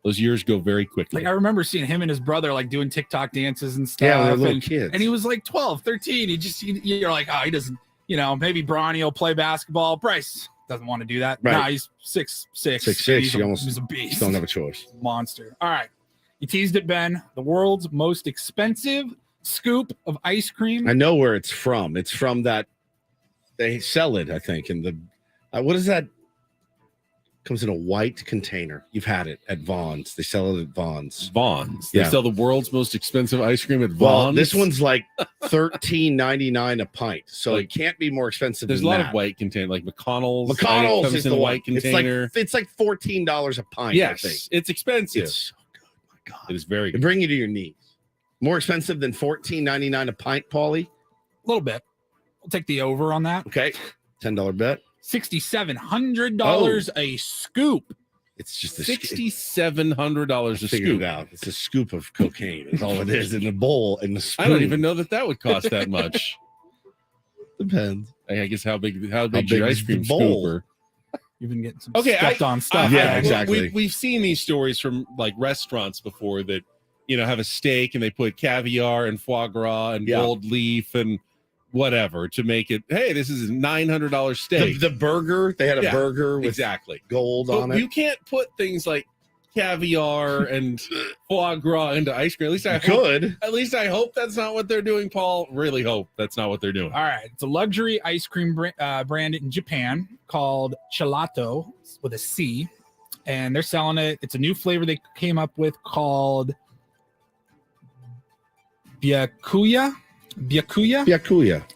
C: Those years go very quickly.
B: Like, I remember seeing him and his brother like doing TikTok dances and stuff.
A: Yeah, they're little
B: and,
A: kids.
B: And he was like 12, 13. You're like, oh, he doesn't, maybe Bronny will play basketball. Bryce doesn't want to do that.
A: Right.
B: Nah, he's 6'6".
A: 6'6".
B: He's a beast.
A: Don't have a choice.
B: Monster. All right. You teased it, Ben. The world's most expensive scoop of ice cream.
A: I know where it's from. It's from that they sell it, I think, in the what is that? Comes in a white container. You've had it at Vaughn's. They sell it at Vaughn's.
C: Vaughn's. They
A: Yeah.
C: sell the world's most expensive ice cream at Vaughn's.
A: Well, this one's like $13.99 a pint, so
C: Like,
A: it can't be more expensive.
C: There's a
A: than
C: lot
A: that.
C: of white container, like McConnell's.
A: McConnell's
C: comes
A: is
C: in
A: the
C: a
A: one.
C: white container.
A: It's like $14 a pint. I
C: Yes,
A: think.
C: it's expensive.
A: It's so good. My God,
C: It is very
A: it
C: good.
A: bring you to your knees. More expensive than $14.99 a pint, Paulie.
B: A little bit. We'll take the over on that.
A: Okay, $10 bet.
B: $6,700 a scoop
A: It's just a
C: $6,700 a
A: figured
C: scoop.
A: it out. It's a scoop of cocaine. Is all it is in a bowl in the spoon.
C: I don't even know that would cost that much.
A: Depends.
C: I guess how big
A: big
C: your
A: is
C: ice cream
A: the bowl?
C: scooper?
B: You've been getting some
C: Okay,
B: stepped on stuff.
A: Yeah,
B: man.
A: exactly.
C: We've seen these stories from like restaurants before that, have a steak and they put caviar and foie gras and gold leaf and whatever to make it. Hey, this is a $900 steak.
A: The burger, they had a burger with
C: exactly
A: gold
C: but
A: on it.
C: you can't put things like caviar and foie gras into ice cream. At least I hope that's not what they're doing, Paul. Really hope that's not what they're doing.
B: All right. It's a luxury ice cream brand in Japan called Gelato with a C. And they're selling it. It's a new flavor they came up with called Byakuya.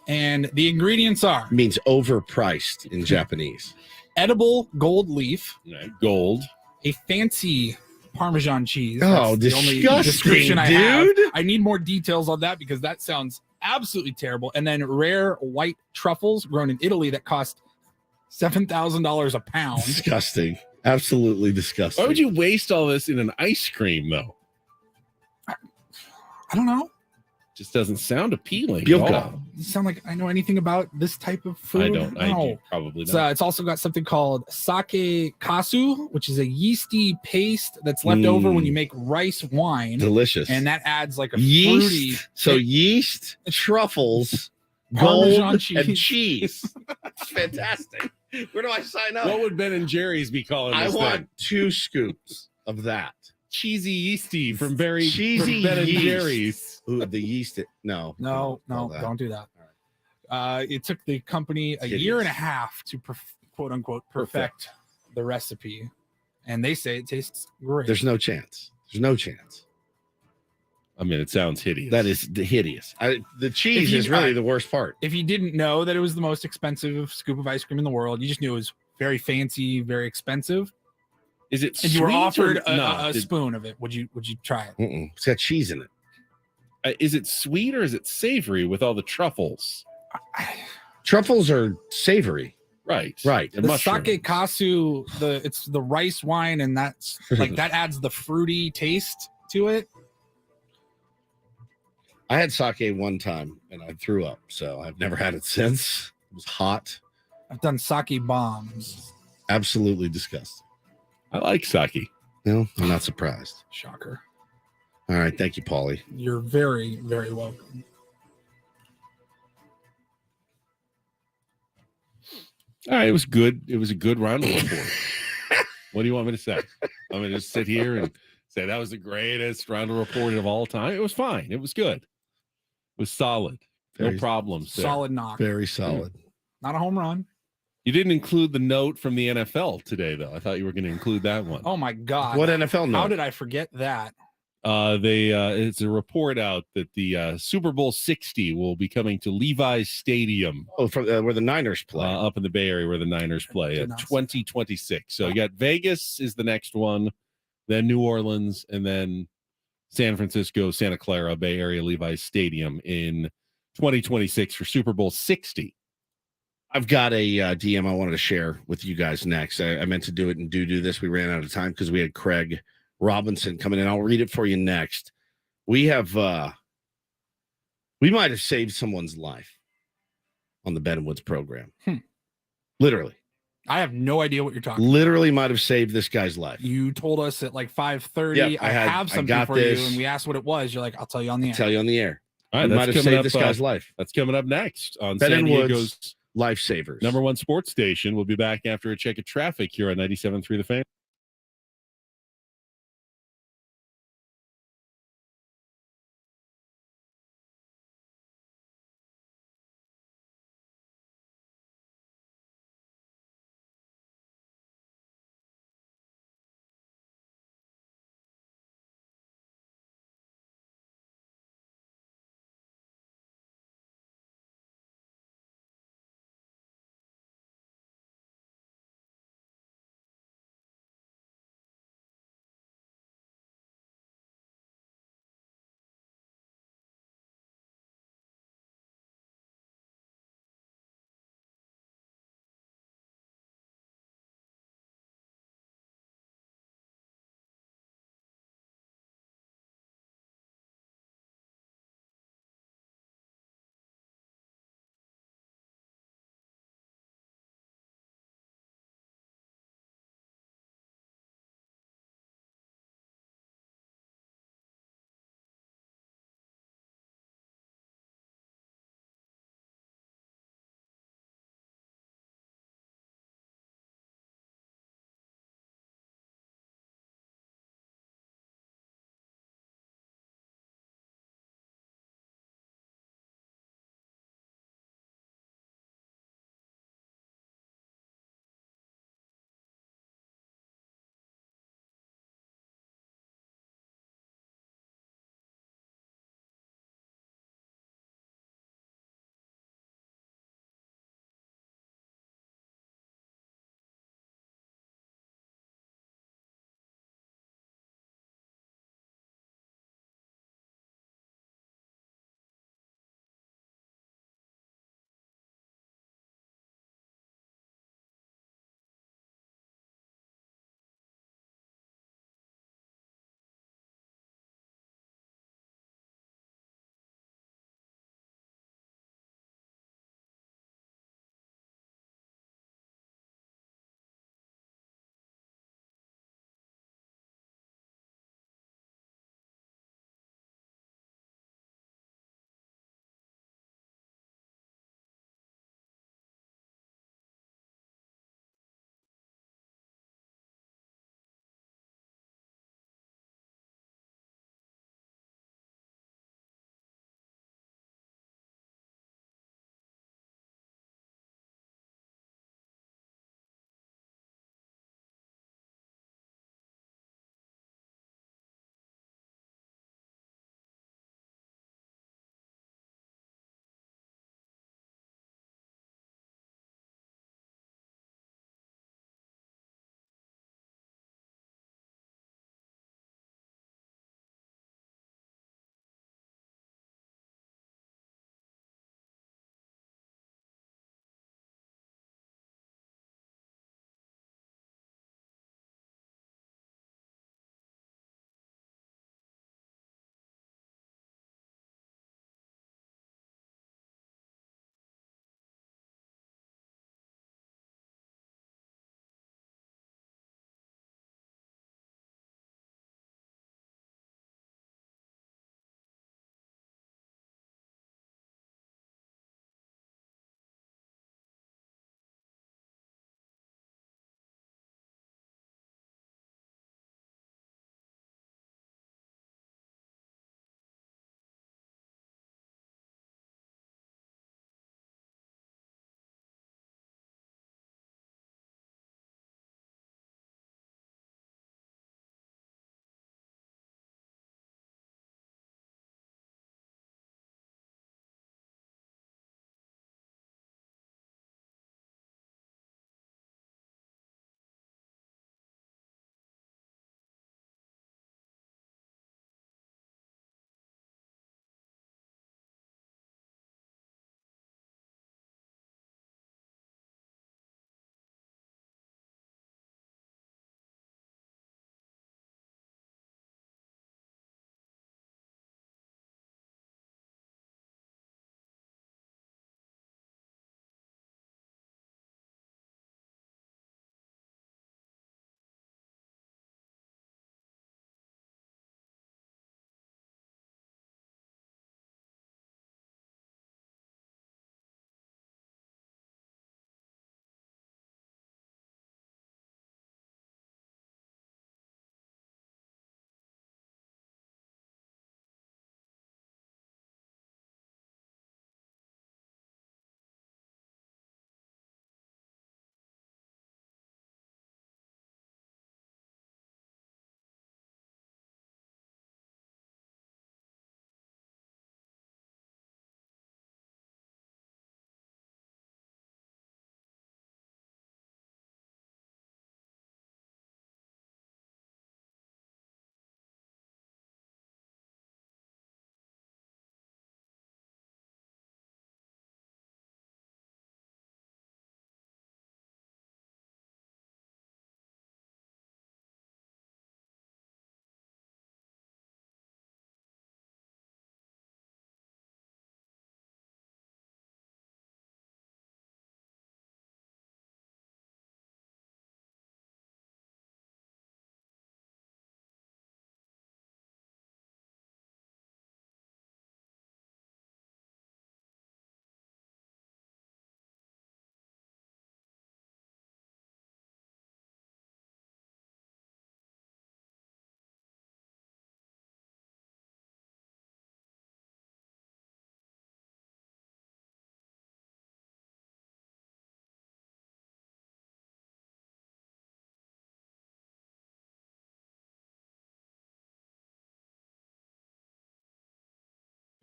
B: And the ingredients are
A: means overpriced in Japanese.
B: Edible gold leaf.
C: Gold.
B: A fancy Parmesan cheese.
A: Oh,
B: That's the only
A: disgusting,
B: description I have.
A: dude.
B: I need more details on that because that sounds absolutely terrible. And then rare white truffles grown in Italy that cost $7,000 a pound.
A: Disgusting. Absolutely disgusting.
C: Why would you waste all this in an ice cream, though?
B: I don't know.
C: Just doesn't sound appealing at
A: Byoka.
C: all.
B: Does it sound like I know anything about this type of food?
C: I don't. I
B: No.
C: do probably
B: It's,
C: not.
B: it's also got something called sake kasu, which is a yeasty paste that's left over when you make rice wine.
A: Delicious.
B: And that adds like a
A: yeast.
B: fruity.
A: So yeast, truffles,
B: Parmesan
A: gold,
B: cheese.
A: and cheese. It's fantastic. Where do I sign up?
C: What would Ben and Jerry's be calling
A: I
C: this
A: want
C: thing?
A: 2 scoops of that.
C: Cheesy yeasty from Ben and
A: yeast.
C: Jerry's.
A: Ooh, the yeast. No,
B: No,
A: that.
B: don't do that. It took the company a year and a half to quote unquote perfect the recipe, and they say it tastes great.
A: There's no chance. There's no chance.
C: I mean, it sounds hideous.
A: That is hideous. The cheese is really the worst part.
B: If you didn't know that it was the most expensive scoop of ice cream in the world, you just knew it was very fancy, very expensive.
C: Is it?
B: And you were
C: sweet or
B: offered
C: not?
B: a spoon of it. Would you try it?
A: Mm-mm. It's got cheese in it.
C: Is it sweet or is it savory with all the truffles?
A: Truffles are savory.
C: Right.
A: And
B: The
A: mushrooms.
B: sake kasu, it's the rice wine, and that's like that adds the fruity taste to it.
A: I had sake one time and I threw up, so I've never had it since. It was hot.
B: I've done sake bombs.
A: Absolutely disgusting.
C: I like sake.
A: No, I'm not surprised.
B: Shocker.
A: All right. Thank you, Paulie.
B: You're very, very welcome.
C: All right, it was good. It was a good round of report. What do you want me to say? I'm going to just sit here and say that was the greatest round of report of all time. It was fine. It was good. It was solid. No problems there.
B: Solid knock.
A: Very solid.
B: Not a home run.
C: You didn't include the note from the NFL today, though. I thought you were going to include that one.
B: Oh my God.
A: What NFL note?
B: How did I forget that?
C: It's a report out that the Super Bowl 60 will be coming to Levi's Stadium.
A: Oh, from where the Niners play.
C: Up in the Bay Area where the Niners play at 2026. So you got Vegas is the next one, then New Orleans, and then San Francisco, Santa Clara, Bay Area, Levi's Stadium in 2026 for Super Bowl 60.
A: I've got a DM I wanted to share with you guys next. I meant to do it and do this. We ran out of time because we had Craig Robinson coming in. I'll read it for you next. We might have saved someone's life on the Ben Woods program. Literally.
B: I have no idea what you're talking about.
A: Literally might have saved this guy's life.
B: You told us at like 5:30.
A: Yep,
B: I have something for
A: this.
B: you, and we asked what it was. You're like, I'll tell you on the air.
A: Tell you on the air.
C: All right,
A: we might have saved this guy's life.
C: That's coming up next on
A: Ben
C: San
A: and
C: Diego's
A: Woods Lifesavers.
C: #1 sports station. We'll be back after a check of traffic here on 97.3 The Fan.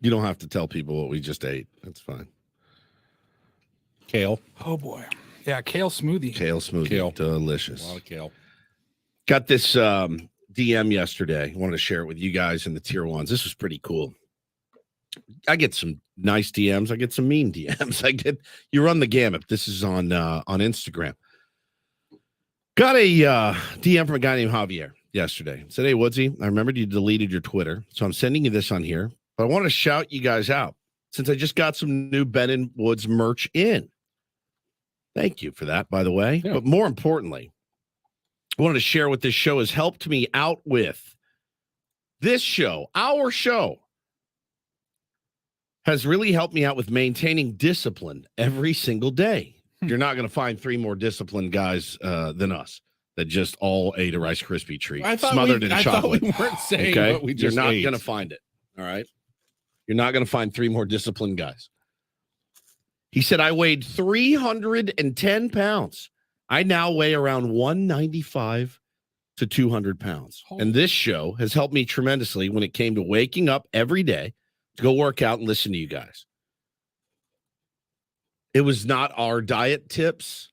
A: You don't have to tell people what we just ate. That's fine.
C: Kale.
B: Oh boy. Yeah, kale smoothie.
A: Kale smoothie.
C: Kale.
A: Delicious.
C: A lot of kale.
A: Got this DM yesterday. Wanted to share it with you guys in the tier ones. This was pretty cool. I get some nice DMs. I get some mean DMs. You run the gamut. This is on Instagram. Got a DM from a guy named Javier yesterday. Said, hey, Woodsy, I remembered you deleted your Twitter, so I'm sending you this on here. But I want to shout you guys out since I just got some new Ben and Woods merch in. Thank you for that, by the way. Yeah. But more importantly, I wanted to share what this show has helped me out with. This show, our show, has really helped me out with maintaining discipline every single day. You're not going to find three more disciplined guys than us that just all ate a Rice Krispie treat smothered in chocolate.
C: I thought we weren't saying what we just
A: You're not
C: ate.
A: going to find it. All right. You're not going to find three more disciplined guys. He said, I weighed 310 pounds. I now weigh around 195 to 200 pounds. And this show has helped me tremendously when it came to waking up every day to go work out and listen to you guys. It was not our diet tips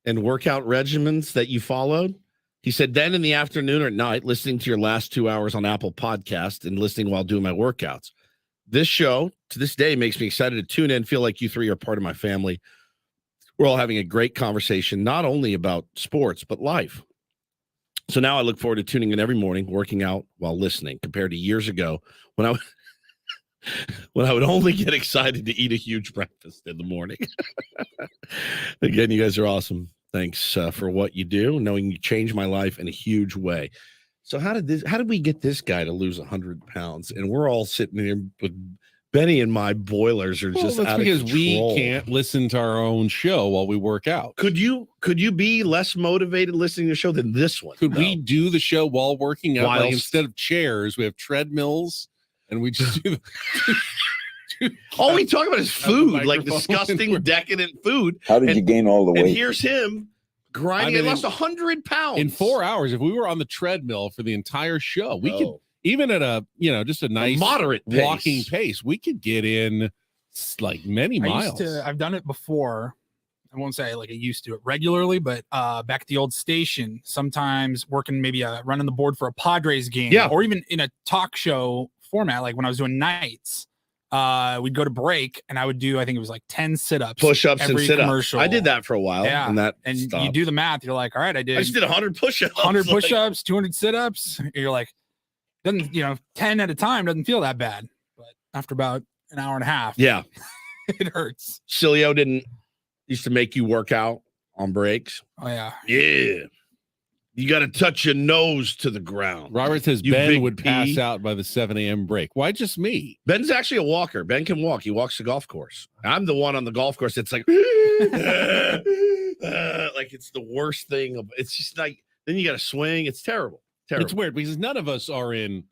A: and workout regimens that you followed. He said, then in the afternoon or at night, listening to your last 2 hours on Apple Podcast and listening while doing my workouts. This show, to this day, makes me excited to tune in, feel like you three are part of my family. We're all having a great conversation, not only about sports, but life. So now I look forward to tuning in every morning, working out while listening, compared to years ago when I would only get excited to eat a huge breakfast in the morning. Again, you guys are awesome. Thanks for what you do, knowing you changed my life in a huge way. So how did we get this guy to lose 100 pounds? And we're all sitting here with Benny and my boilers are just out of
C: because
A: control.
C: we can't listen to our own show while we work out.
A: Could you be less motivated listening to the show than this one?
C: Could we do the show while working out? Like
A: Whilst-
C: instead of chairs, we have treadmills, and we just do
A: all we talk about is
C: Have the
A: food, like
C: microphone.
A: disgusting, decadent food.
H: How did you gain all the
A: And
H: weight?
A: here's him grinding. He lost 100 pounds
C: in 4 hours. If we were on the treadmill for the entire show, we could, even at a just a nice
A: moderate
C: walking pace, we could get in like many miles.
B: I've done it before. I won't say like I used to it regularly, but back at the old station, sometimes working maybe running the board for a Padres game, or even in a talk show format, like when I was doing nights. We'd go to break and I would do, I think it was like 10 sit-ups,
A: push-ups and
B: every
A: sit-ups.
B: commercial.
A: I did that for a while.
B: Yeah.
A: And
B: you
A: stopped.
B: do the math. You're like, all right, I
A: just did 100 push-ups.
B: 100 push-ups, 200 sit-ups. You're like, doesn't, 10 at a time doesn't feel that bad. But after about an hour and a half,
A: Yeah.
B: it hurts.
A: Cilio didn't used to make you work out on breaks.
B: Oh, yeah.
A: Yeah. You got to touch your nose to the ground.
C: Robert says
A: You
C: Ben
A: big
C: would pass
A: pea.
C: out by the 7 a.m. break. Why just me?
A: Ben's actually a walker. Ben can walk. He walks the golf course. I'm the one on the golf course that's like, like it's the worst thing. It's just like, then you got to swing. It's terrible. Terrible.
C: It's weird because none of us are in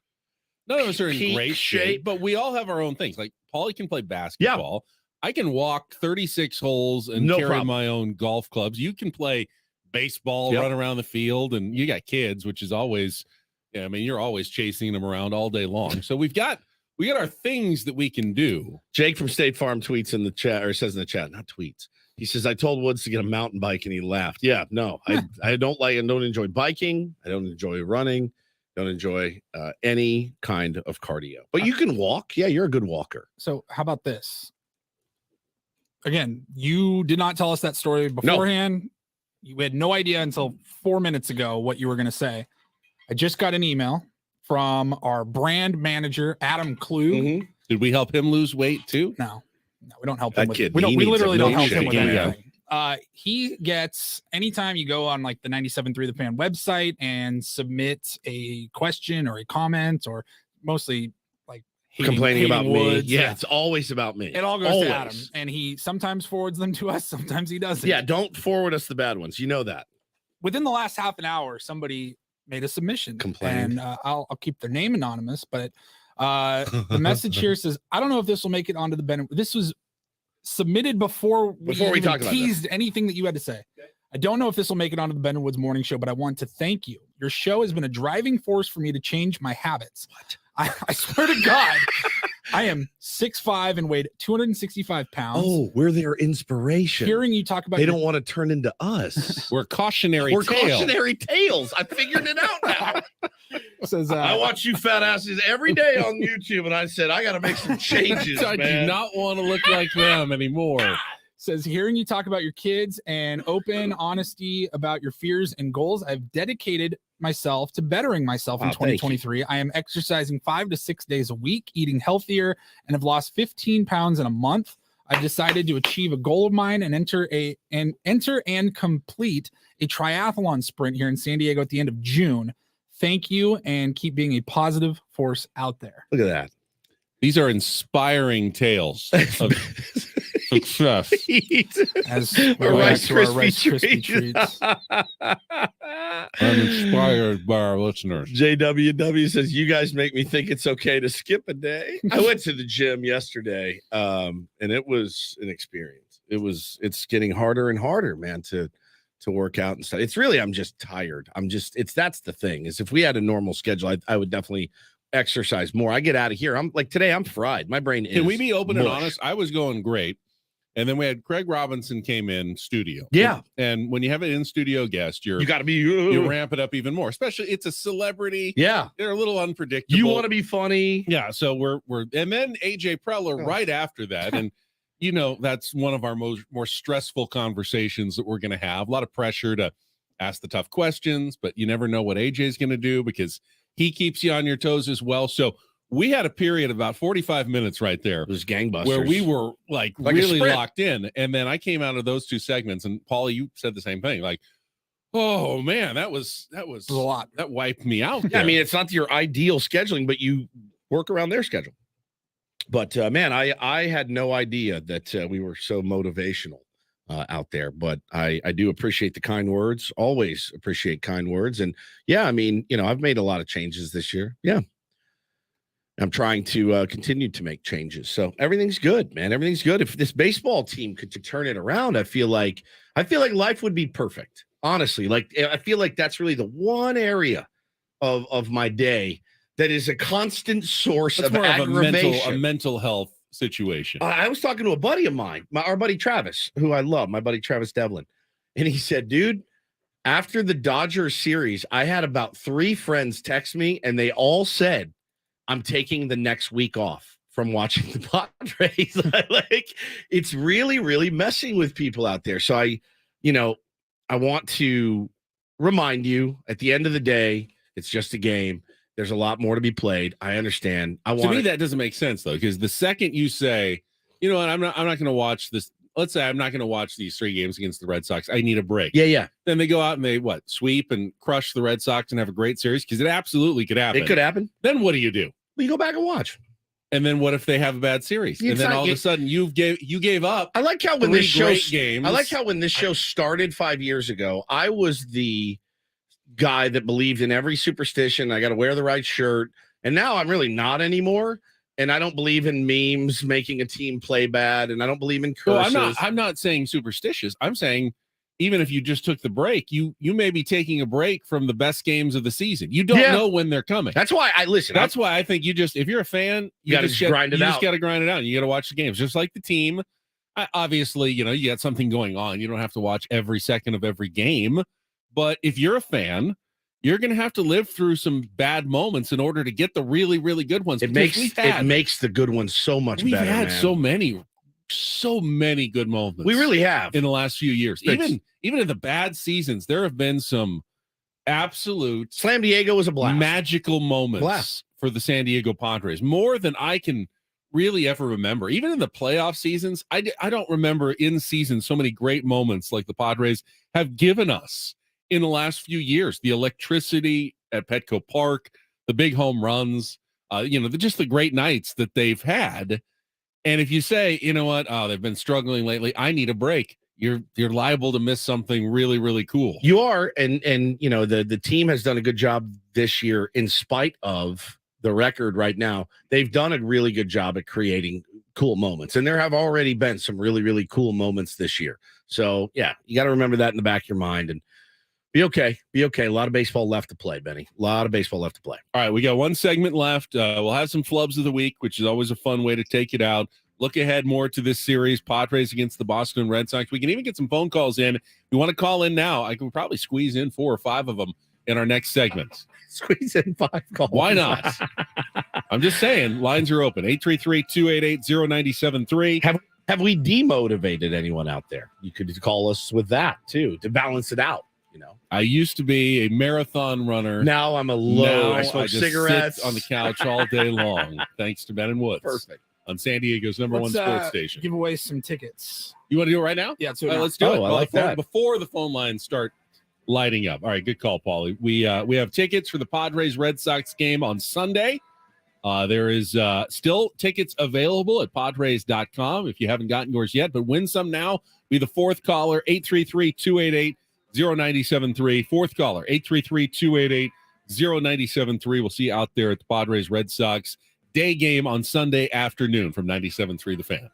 A: Peak
C: great shape, but we all have our own things. Like Paulie can play basketball. I can walk 36 holes and
A: No
C: carry
A: problem.
C: my own golf clubs. You can play baseball, run around the field, and you got kids, which is always, you're always chasing them around all day long. So we got our things that we can do.
A: Jake from State Farm tweets in the chat, or says in the chat, not tweets. He says, I told Woods to get a mountain bike and he laughed. Yeah, no, I don't enjoy biking. I don't enjoy running. Don't enjoy any kind of cardio. But you can walk. Yeah, you're a good walker.
B: So how about this? Again, you did not tell us that story beforehand. You had no idea until 4 minutes ago what you were going to say. I just got an email from our brand manager, Adam Klug.
C: Did we help him lose weight too?
B: No, we don't help him
A: That
B: with
A: kid,
B: we
A: he
B: literally don't
A: needs a
B: help him with
A: milkshake.
B: anything. He gets, anytime you go on like the 97.3 The Fan website and submit a question or a comment, or mostly like
A: Complaining about
B: Woods,
A: me. Yeah, it's always about me.
B: it all goes
A: always.
B: to Adam, and he sometimes forwards them to us, sometimes he doesn't.
A: Yeah, don't forward us the bad ones. You know that.
B: Within the last half an hour, somebody made a submission,
A: Complained.
B: and I'll keep their name anonymous, but the message here says, I don't know if this will make it onto the Ben. This was submitted before we
A: talk about this.
B: teased anything that you had to say. I don't know if this will make it onto the Ben Woods Morning Show, but I want to thank you. Your show has been a driving force for me to change my habits. I swear to God, I am 6'5" and weighed 265 pounds.
A: Oh, we're their inspiration.
B: Hearing you talk about
A: they don't want to turn into us.
C: We're cautionary
A: We're
C: tale.
A: cautionary tales. I figured it out now.
B: says
A: I watch you fat asses every day on YouTube, and I said I got to make some changes.
C: I
A: man.
C: do not want to look like them anymore.
B: says hearing you talk about your kids and open honesty about your fears and goals, I've dedicated myself to bettering myself in 2023. I am exercising 5 to 6 days a week, eating healthier, and have lost 15 pounds in a month. I've decided to achieve a goal of mine and enter and complete a triathlon sprint here in San Diego at the end of June. Thank you, and keep being a positive force out there.
A: Look at that.
C: These are inspiring tales of success.
B: As
A: Or Rice
B: Krispie treats.
C: I'm inspired by our listeners.
A: JWW says, you guys make me think it's okay to skip a day. I went to the gym yesterday, and it was an experience. It's getting harder and harder, man, to work out and stuff. It's really, I'm just tired. That's the thing, is if we had a normal schedule, I would definitely exercise more. I get out of here. I'm like, today I'm fried. My brain is.
C: Can we be open and
A: mush.
C: honest? I was going great. And then we had Craig Robinson came in studio.
A: Yeah.
C: And when you have an in-studio guest, you
A: got to be
C: you ramp it up even more. Especially it's a celebrity.
A: Yeah.
C: They're a little unpredictable.
A: You want to be funny.
C: Yeah. So we're and then AJ Preller right after that. And you know, that's one of our more stressful conversations that we're going to have. A lot of pressure to ask the tough questions, but you never know what AJ is going to do because he keeps you on your toes as well. So we had a period of about 45 minutes right there.
A: It was gangbusters.
C: Where we were like really
A: sprint.
C: locked in. And then I came out of those two segments, and Paulie, you said the same thing. Like, oh man, that was
B: a lot.
C: That wiped me out.
A: Yeah, I mean, it's not your ideal scheduling, but you work around their schedule. But man, I had no idea that we were so motivational out there. But I do appreciate the kind words. Always appreciate kind words. And yeah, I mean, you know, I've made a lot of changes this year. Yeah. I'm trying to continue to make changes. So everything's good, man. Everything's good. If this baseball team could turn it around, I feel like life would be perfect. Honestly, like I feel like that's really the one area of my day that is a constant source of aggravation.
C: A mental health situation.
A: I was talking to a buddy of mine, our buddy Travis, who I love, my buddy Travis Devlin. And he said, dude, after the Dodgers series, I had about 3 friends text me, and they all said, I'm taking the next week off from watching the Padres. Like, it's really, really messing with people out there. So I want to remind you, at the end of the day, it's just a game. There's a lot more to be played. I understand. To
C: me, that doesn't make sense though, because the second you say, you know what, I'm not going to watch this. Let's say I'm not going to watch these 3 games against the Red Sox. I need a break.
A: Yeah.
C: Then they go out and they sweep and crush the Red Sox and have a great series, because it absolutely could happen.
A: It could happen.
C: Then what do? Well,
A: you go back and watch.
C: And then what if they have a bad series? And then all of a sudden you gave up.
A: I like how when this show started 5 years ago, I was the guy that believed in every superstition. I got to wear the right shirt. And now I'm really not anymore. And I don't believe in memes making a team play bad. And I don't believe in curses.
C: Well, I'm not saying superstitious. I'm saying even if you just took the break, you may be taking a break from the best games of the season. You don't know when they're coming.
A: That's why That's
C: why I think if you're a fan, you got to grind it out. You just got to grind it out. You got to watch the games, just like the team. Obviously, you got something going on. You don't have to watch every second of every game. But if you're a fan, you're going to have to live through some bad moments in order to get the really, really good ones.
A: It makes the good ones so much better.
C: We've had so many good moments.
A: We really have
C: in the last few years. Even in the bad seasons, there have been some absolute
A: Slam Diego was a blast.
C: Magical moments for the San Diego Padres, more than I can really ever remember. Even in the playoff seasons, I don't remember in season so many great moments like the Padres have given us in the last few years. The electricity at Petco Park, the big home runs, just the great nights that they've had. And if you say, you know what, they've been struggling lately, I need a break, you're liable to miss something really, really cool.
A: You are, and the team has done a good job this year in spite of the record right now. They've done a really good job at creating cool moments, and there have already been some really, really cool moments this year. So yeah, you got to remember that in the back of your mind. And Be okay. Be okay. A lot of baseball left to play, Benny. A lot of baseball left to play.
C: All right, we got one segment left. We'll have some flubs of the week, which is always a fun way to take it out. Look ahead more to this series, Padres against the Boston Red Sox. We can even get some phone calls in. If you want to call in now, I can probably squeeze in 4 or 5 of them in our next segment.
A: Squeeze in 5 calls.
C: Why not? I'm just saying, lines are open. 833-288-0973.
A: Have we demotivated anyone out there? You could call us with that, too, to balance it out.
C: I used to be a marathon runner.
A: Now I'm a low. I smoke
C: just
A: cigarettes
C: sit on the couch all day long, thanks to Ben and Woods.
A: Perfect.
C: On San Diego's number one sports station.
B: Give away some tickets.
C: You want to do it right now?
B: Yeah,
C: let's do it.
A: I like that.
C: Before the phone lines start lighting up. All right, good call, Paulie. We have tickets for the Padres Red Sox game on Sunday. There is still tickets available at Padres.com if you haven't gotten yours yet, but win some now. Be the fourth caller, 833-288-0973. Fourth caller, 833-288-0973. We'll see you out there at the Padres Red Sox day game on Sunday afternoon from 97.3 The Fan.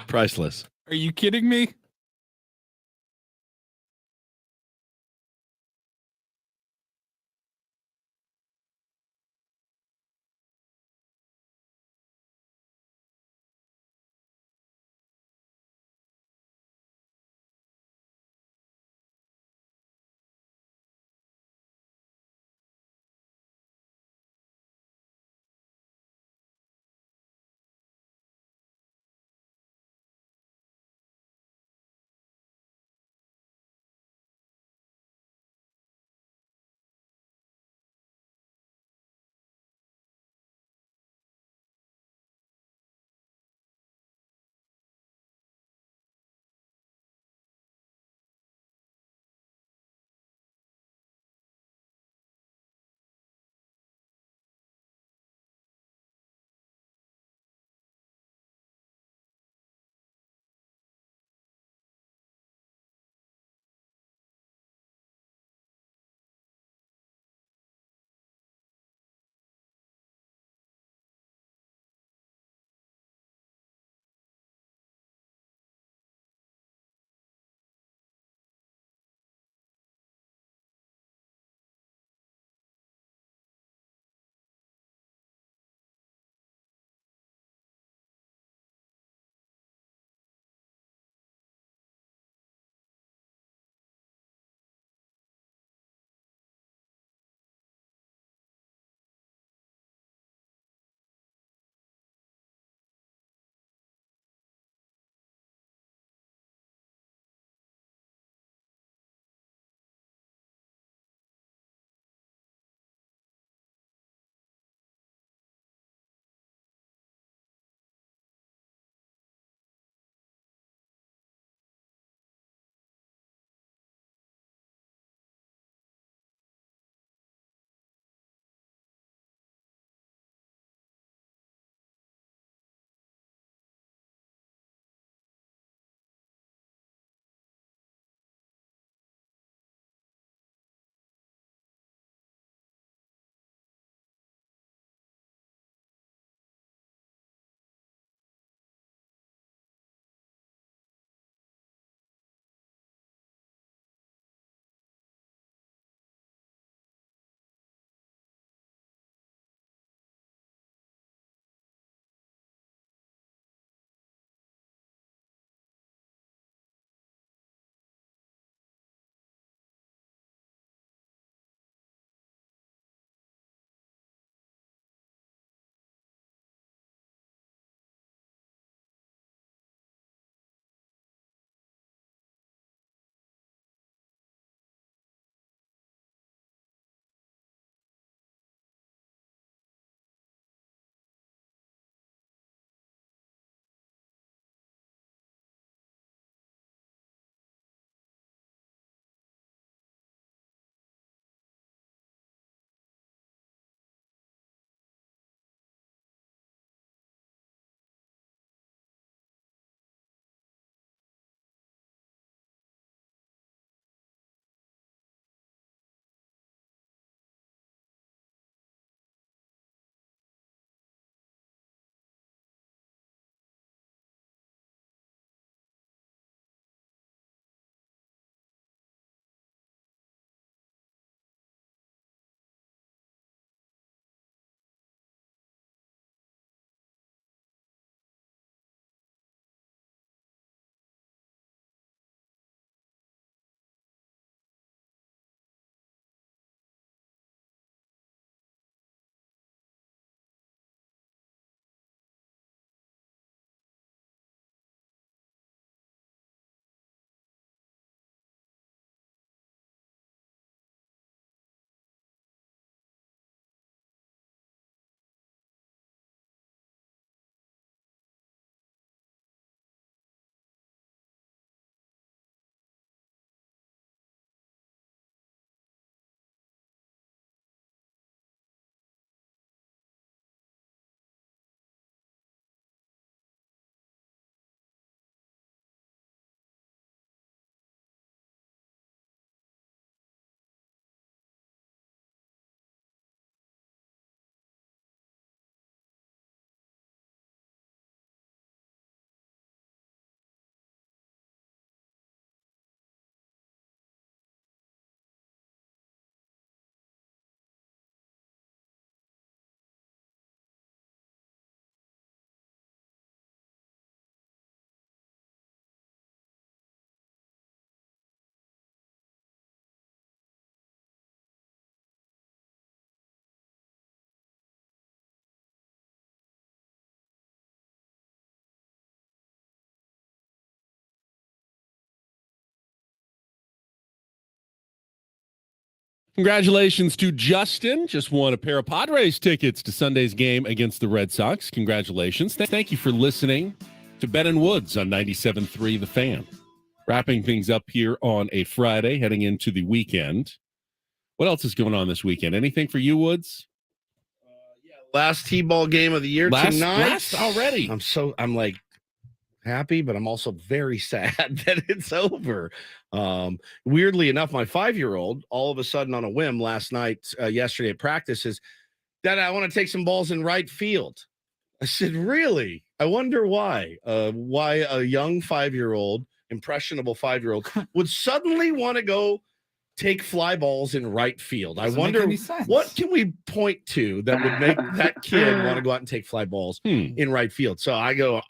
A: Priceless.
B: Are you kidding me?
C: Congratulations to Justin. Just won a pair of Padres tickets to Sunday's game against the Red Sox. Congratulations. Thank you for listening to Ben and Woods on 97.3 The Fan. Wrapping things up here on a Friday, heading into the weekend. What else is going on this weekend? Anything for you, Woods?
A: Last T-ball game of the year
C: Last
A: tonight.
C: already.
A: I'm like happy, but I'm also very sad that it's over. Weirdly enough, my 5-year-old all of a sudden on a whim last night, yesterday at practice is, Dad, I want to take some balls in right field. I said, really? I wonder why a young 5-year-old, impressionable 5-year-old would suddenly want to go take fly balls in right field. I wonder what can we point to that would make that kid want to go out and take fly balls in right field. So I go,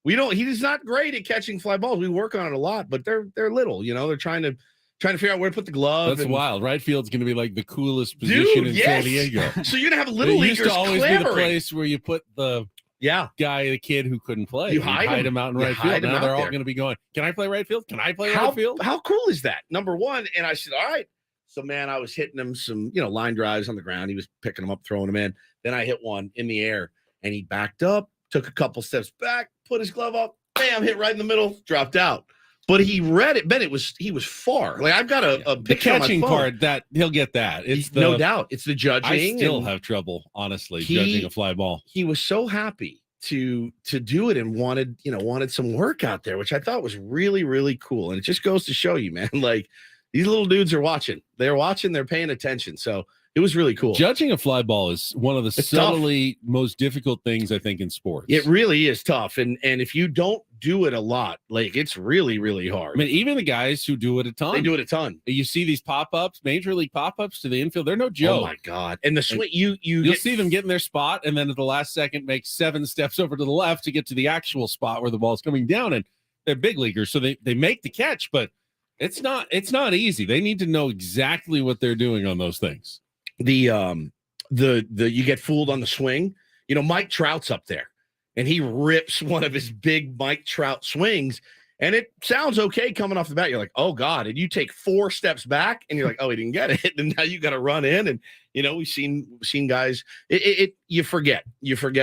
A: he's not great at catching fly balls. We work on it a lot, but they're little, they're trying to figure out where to put the glove.
C: That's wild. Right field's going to be like the coolest position in San Diego.
A: So you're going to have little leaguers
C: used to always
A: clamoring.
C: be the place where you put the the kid who couldn't play.
A: You hide
C: him out in right field. Now they're all going to be going, can I play right field? Can I play right field?
A: How cool is that? Number one. And I said, all right. So, man, I was hitting him some, line drives on the ground. He was picking them up, throwing them in. Then I hit one in the air, and he backed up, took a couple steps back, put his glove up, bam, hit right in the middle, dropped out. But he read it. Ben, he was far. Like, I've got a picture
C: the catching
A: on my phone.
C: part that he'll get that. It's
A: no doubt. It's the judging.
C: I still have trouble, honestly, judging a fly ball.
A: He was so happy to do it and wanted some work out there, which I thought was really, really cool. And it just goes to show you, man, like these little dudes are watching. They're watching. They're paying attention. So it was really cool.
C: Judging a fly ball is one of the subtly most difficult things, I think, in sports.
A: It really is tough. And if you don't do it a lot, like it's really, really hard.
C: I mean, even the guys who do it a ton.
A: They do it a ton.
C: You see these pop-ups, major league pop-ups to the infield. They're no joke.
A: Oh, my God. And the swing,
C: you'll see them get in their spot, and then at the last second make 7 steps over to the left to get to the actual spot where the ball's coming down. And they're big leaguers, so they make the catch, but it's not easy. They need to know exactly what they're doing on those things.
A: The you get fooled on the swing. Mike Trout's up there and he rips one of his big Mike Trout swings and it sounds okay coming off the bat. You're like, oh God. And you take 4 steps back and you're like, oh, he didn't get it. And now you got to run in. And, we've seen guys, you forget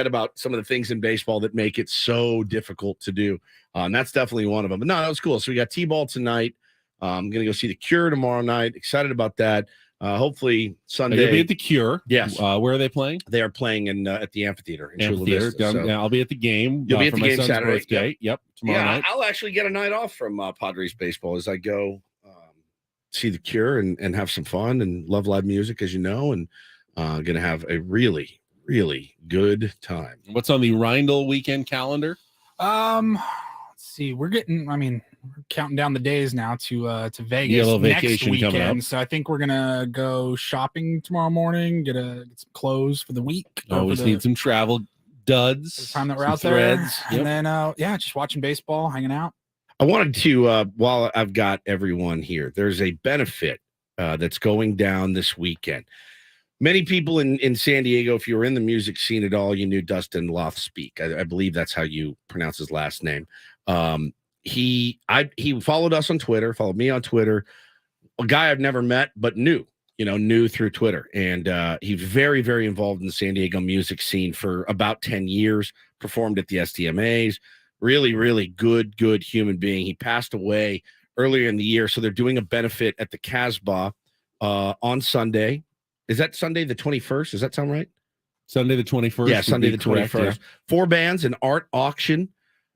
A: about some of the things in baseball that make it so difficult to do. And that's definitely one of them. But no, that was cool. So we got T-ball tonight. I'm going to go see The Cure tomorrow night. Excited about that. Hopefully Sunday.
C: You'll be at The Cure.
A: Yes.
C: Where are they playing?
A: They are playing at the amphitheater. In Chula Vista,
C: I'll be at the game.
A: You'll be at the game Saturday.
C: Birthday. Yep. Tomorrow night.
A: I'll actually get a night off from Padres baseball as I go see The Cure and have some fun and love live music, as you know, and going to have a really, really good time.
C: What's on the Rindle weekend calendar?
B: Let's see. We're counting down the days now to Vegas next weekend. So I think we're gonna go shopping tomorrow morning, get some clothes for the week.
C: Always need some travel duds.
B: The time that we're out there, and then just watching baseball, hanging out.
A: I wanted to while I've got everyone here, there's a benefit that's going down this weekend. Many people in San Diego, if you were in the music scene at all, you knew Dustin Lothspeak. I believe that's how you pronounce his last name. He followed us on Twitter, followed me on Twitter, a guy I've never met, but knew through Twitter. And he's very, very involved in the San Diego music scene for about 10 years, performed at the SDMAs, really, really good human being. He passed away earlier in the year. So they're doing a benefit at the Casbah on Sunday. Is that Sunday the 21st? Does that sound right?
C: Sunday the 21st.
A: Yeah, Sunday the 21st.
C: Correct, yeah.
A: 4 bands, an art auction.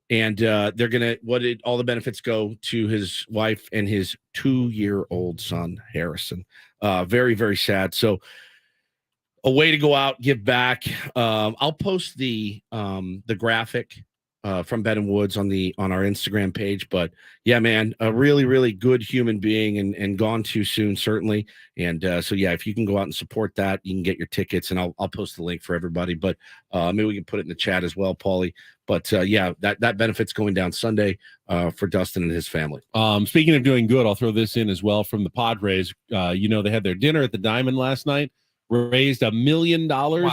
A: And they're going to, all the benefits go to his wife and his 2-year-old son, Harrison. Very, very sad. So a way to go out, give back. I'll post the graphic from Ben and Woods on our Instagram page. But yeah, man, a really, really good human being and gone too soon, certainly. And so, yeah, if you can go out and support that, you can get your tickets and I'll post the link for everybody. But maybe we can put it in the chat as well, Paulie. But yeah, that benefit's going down Sunday for Dustin and his family.
C: Speaking of doing good, I'll throw this in as well from the Padres. They had their dinner at the Diamond last night, raised $1 million,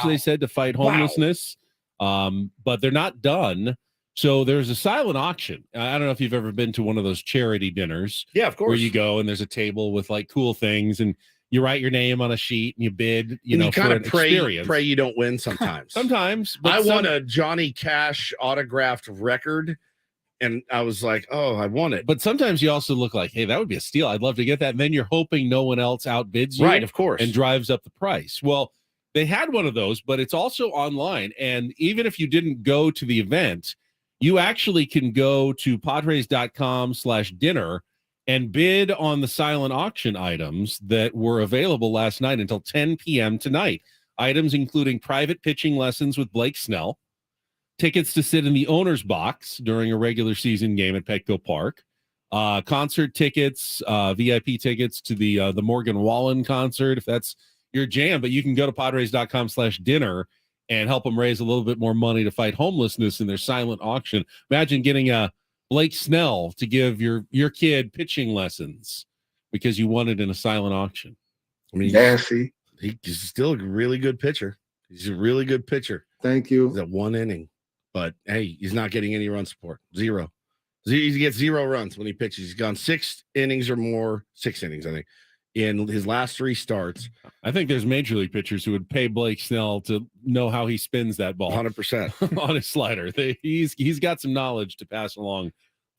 C: they said, to fight homelessness. But they're not done. So there's a silent auction. I don't know if you've ever been to one of those charity dinners.
A: Yeah, of course.
C: Where you go and there's a table with like cool things and you write your name on a sheet and you bid, you know,
A: kind
C: for
A: of
C: an
A: pray
C: experience.
A: you don't win sometimes.
C: Sometimes. But
A: I won a Johnny Cash autographed record, and I was like, oh, I won it.
C: But sometimes you also look like, hey, that would be a steal. I'd love to get that. And then you're hoping no one else outbids you.
A: Right, of course.
C: And drives up the price. Well, they had one of those, but it's also online. And even if you didn't go to the event, you actually can go to Padres.com/dinner and bid on the silent auction items that were available last night until 10 p.m. tonight. Items including private pitching lessons with Blake Snell, tickets to sit in the owner's box during a regular season game at Petco Park, concert tickets, VIP tickets to the Morgan Wallen concert, if that's your jam. But you can go to Padres.com/dinner and help them raise a little bit more money to fight homelessness in their silent auction. Imagine getting a Blake Snell to give your kid pitching lessons because you won it in a silent auction.
A: I mean, he's still a really good pitcher. He's a really good pitcher.
H: Thank you.
A: He's at 1 inning, but hey, he's not getting any run support. Zero. He gets 0 runs when he pitches. He's gone 6 innings or more, 6 innings, I think, in his last 3 starts.
C: I think there's major league pitchers who would pay Blake Snell to know how he spins that ball
A: 100%
C: on his slider. He's got some knowledge to pass along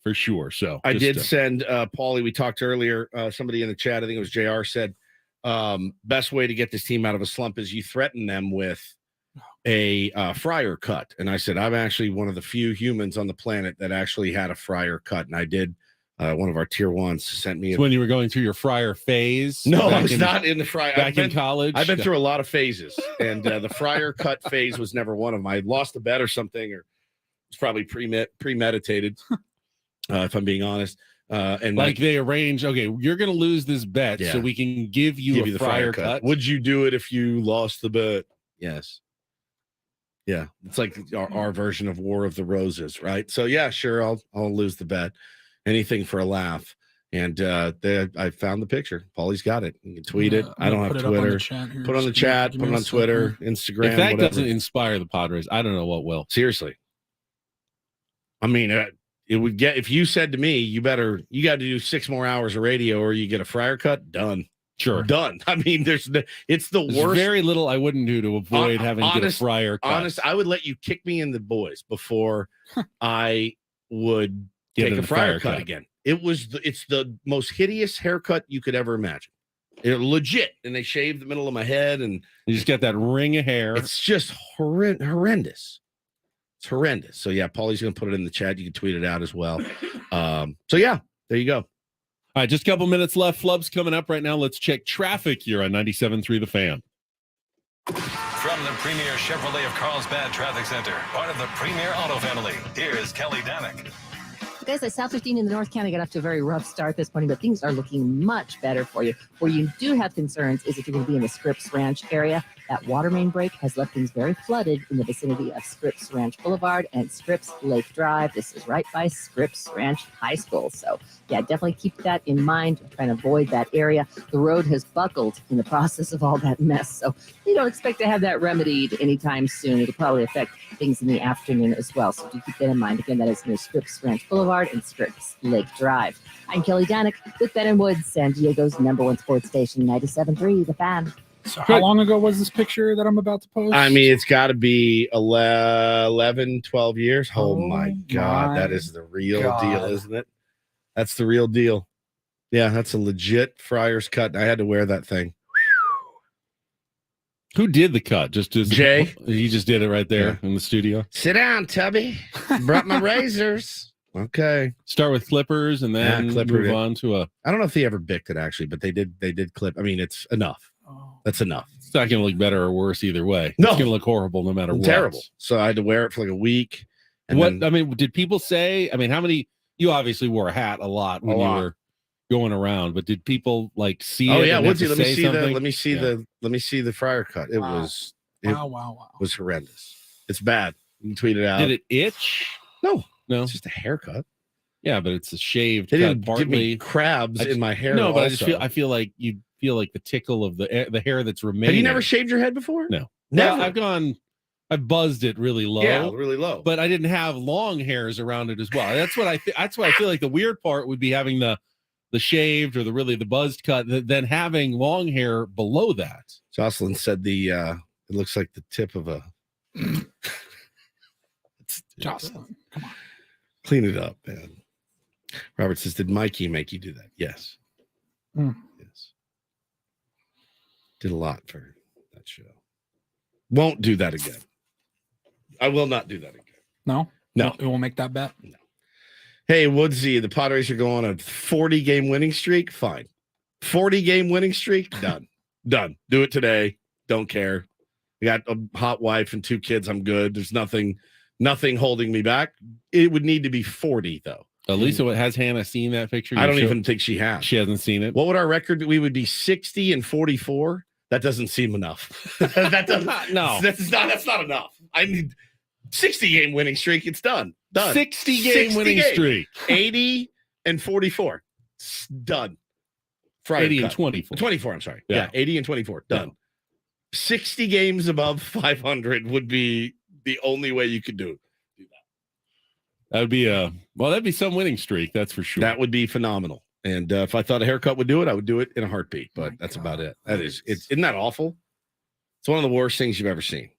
C: for sure. So
A: I did send Paulie. We talked earlier. Somebody in the chat, I think it was JR, said best way to get this team out of a slump is you threaten them with a fryer cut. And I said, I'm actually one of the few humans on the planet that actually had a fryer cut. And I did. One of our tier ones sent me.
C: When you were going through your fryer phase?
A: No, I was not in the fryer.
C: Back in college?
A: I've been through a lot of phases, and the fryer cut phase was never one of them. I lost a bet or something, or it's probably premeditated, if I'm being honest. And
C: like they arrange, okay, you're going to lose this bet, so we can give you a fryer cut.
A: Would you do it if you lost the bet? Yes. Yeah, it's like our version of War of the Roses, right? So yeah, sure, I'll lose the bet. Anything for a laugh. And I found the picture. Paulie's got it. You can tweet it. I don't have Twitter. Put it on the chat. Put it on Twitter, Instagram.
C: If that
A: whatever.
C: doesn't inspire the Padres, I don't know what will.
A: Seriously. I mean, it would get, if you said to me, you got to do 6 more hours of radio or you get a fryer cut, done.
C: Sure.
A: Done. I mean, it's the worst.
C: Very little I wouldn't do to avoid having to get a fryer cut.
A: I would let you kick me in the boys before I would take a fryer cut again. It's the most hideous haircut you could ever imagine. Legit. And they shaved the middle of my head and
C: you just get that ring of hair.
A: It's just horrendous. It's horrendous. So yeah, Paulie's going to put it in the chat. You can tweet it out as well. So yeah, there you go.
C: All right, just a couple minutes left. Flub's coming up right now. Let's check traffic here on 97.3 The Fan.
E: From the Premier Chevrolet of Carlsbad Traffic Center, part of the Premier Auto Family, here's Kelly Danick.
F: Guys, the South 15 in the North County got off to a very rough start this morning, but things are looking much better for you. Where you do have concerns is if you're going to be in the Scripps Ranch area. That water main break has left things very flooded in the vicinity of Scripps Ranch Boulevard and Scripps Lake Drive. This is right by Scripps Ranch High School. So, yeah, definitely keep that in mind. Try and avoid that area. The road has buckled in the process of all that mess. So, you don't expect to have that remedied anytime soon. It'll probably affect things in the afternoon as well. So, do keep that in mind. Again, that is near Scripps Ranch Boulevard and Scripps Lake Drive. I'm Kelly Danick with Ben & Woods, San Diego's #1 sports station, 97.3 The Fan.
B: So how long ago was this picture that I'm about to post?
A: I mean, it's got to be 11, 12 years. Oh my God. That is the real deal, isn't it? That's the real deal. Yeah, that's a legit Friars cut. I had to wear that thing.
C: Who did the cut? Just
A: Jay.
C: He just did it right there in the studio.
A: Sit down, Tubby. Brought my razors. Okay.
C: Start with clippers and then move on to a.
A: I don't know if they ever bicked it actually, but they did clip. I mean, it's enough. That's enough.
C: It's not going to look better or worse either way.
A: No.
C: It's going to look horrible no matter what.
A: Terrible. So I had to wear it for like a week.
C: And I mean, did people say? I mean, how many? You obviously wore a hat a lot when you were going around, but did people like see?
A: Oh
C: it
A: yeah,
C: Woodsy,
A: let me see the fryer cut. It was was horrendous. It's bad. You can tweet it out.
C: Did it itch?
A: No,
C: it's
A: just a haircut.
C: Yeah, but it's a shaved.
A: They didn't
C: cut,
A: give me crabs in my hair.
C: No, but
A: also.
C: I feel like you feel like the tickle of the hair that's remaining.
A: Have you never shaved your head before?
C: No,
A: never.
C: Well, I've gone I buzzed it really low.
A: Yeah, really low.
C: But I didn't have long hairs around it as well. That's what that's why I feel like the weird part would be having the shaved or the buzzed cut, then having long hair below that.
A: Jocelyn said it looks like the tip of a
B: Jocelyn, come on.
A: Clean it up, man. Robert says, did Mikey make you do that? Yes. Yes. Did a lot for that show. Won't do that again. I will not do that again.
B: No?
A: No.
B: It won't make that bet?
A: No. Hey, Woodsy, the Padres are going on a 40-game winning streak. Fine. 40-game winning streak. Done. Done. Do it today. Don't care. I got a hot wife and 2 kids. I'm good. There's nothing holding me back. It would need to be 40, though.
C: Lisa, has Hannah seen that picture?
A: I don't even think she has.
C: She hasn't seen it.
A: What would our record be? We would be 60 and 44. That doesn't seem enough. That doesn't.
C: No,
A: that's not enough. I need 60-game winning streak. It's done.
C: 60-game winning streak.
A: 80 and 44. Done. Friday
C: 80
A: cut.
C: and 24.
A: 24, I'm sorry. Yeah, 80 and 24. Done.
C: Yeah.
A: 60 games above 500 would be the only way you could do that.
C: That would be that'd be some winning streak, that's for sure.
A: That would be phenomenal. And if I thought a haircut would do it, I would do it in a heartbeat. But that's about it. Isn't that awful? It's one of the worst things you've ever seen.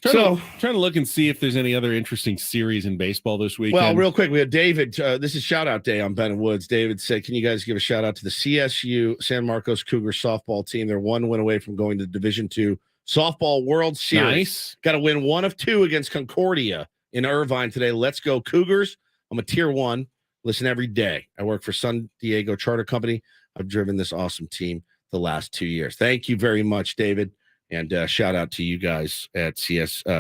C: Trying to look and see if there's any other interesting series in baseball this weekend.
A: Well, real quick, we had David. This is shout out day on Ben and Woods. David said, "Can you guys give a shout out to the CSU San Marcos Cougars softball team? They're 1 win away from going to the Division II Softball World Series.
C: Nice.
A: Got to win 1 of 2 against Concordia in Irvine today. Let's go Cougars. I'm a tier 1. Listen every day. I work for San Diego Charter Company. I've driven this awesome team the last 2 years. Thank you very much, David. And shout out to you guys at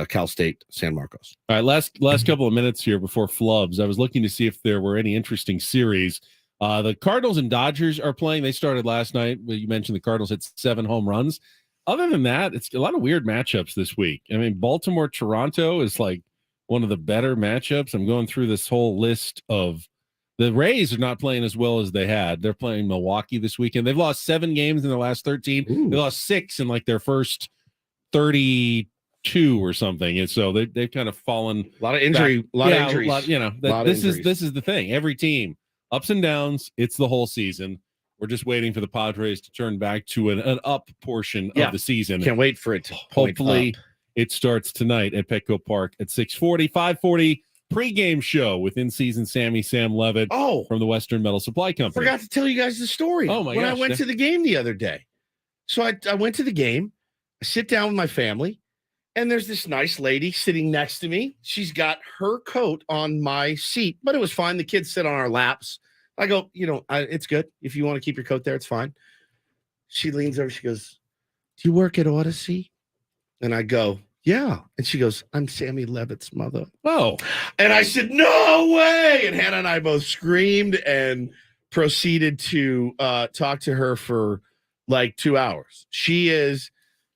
A: Cal State San Marcos.
C: All right, last couple of minutes here before flubs. I was looking to see if there were any interesting series. The Cardinals and Dodgers are playing. They started last night. You mentioned the Cardinals hit 7 home runs. Other than that, it's a lot of weird matchups this week. I mean, Baltimore-Toronto is like one of the better matchups. I'm going through this whole list of the Rays are not playing as well as they had. They're playing Milwaukee this weekend. They've lost 7 games in their last 13.
A: Ooh.
C: They lost 6 in like their first 32 or something. And so they've kind of fallen.
A: A lot of injury.
C: Back.
A: A lot of
C: Yeah,
A: injuries.
C: This is the thing. Every team, ups and downs. It's the whole season. We're just waiting for the Padres to turn back to an up portion of the season.
A: Can't wait for it to
C: Hopefully it starts tonight at Petco Park at 6:40, 5:40 pregame show with in-season Sammy Sam Levitt from the Western Metal Supply Company.
A: Forgot to tell you guys the story.
C: Oh, my
A: when
C: gosh.
A: I went to the game the other day. So I went to the game. I sit down with my family, and there's this nice lady sitting next to me. She's got her coat on my seat, but it was fine. The kids sit on our laps. I go, it's good. If you want to keep your coat there, it's fine. She leans over. She goes, "Do you work at Odyssey?" And I go, "Yeah." And she goes, "I'm Sammy Levitt's mother."
C: Oh.
A: And I said, "No way." And Hannah and I both screamed and proceeded to talk to her for like 2 hours. She is,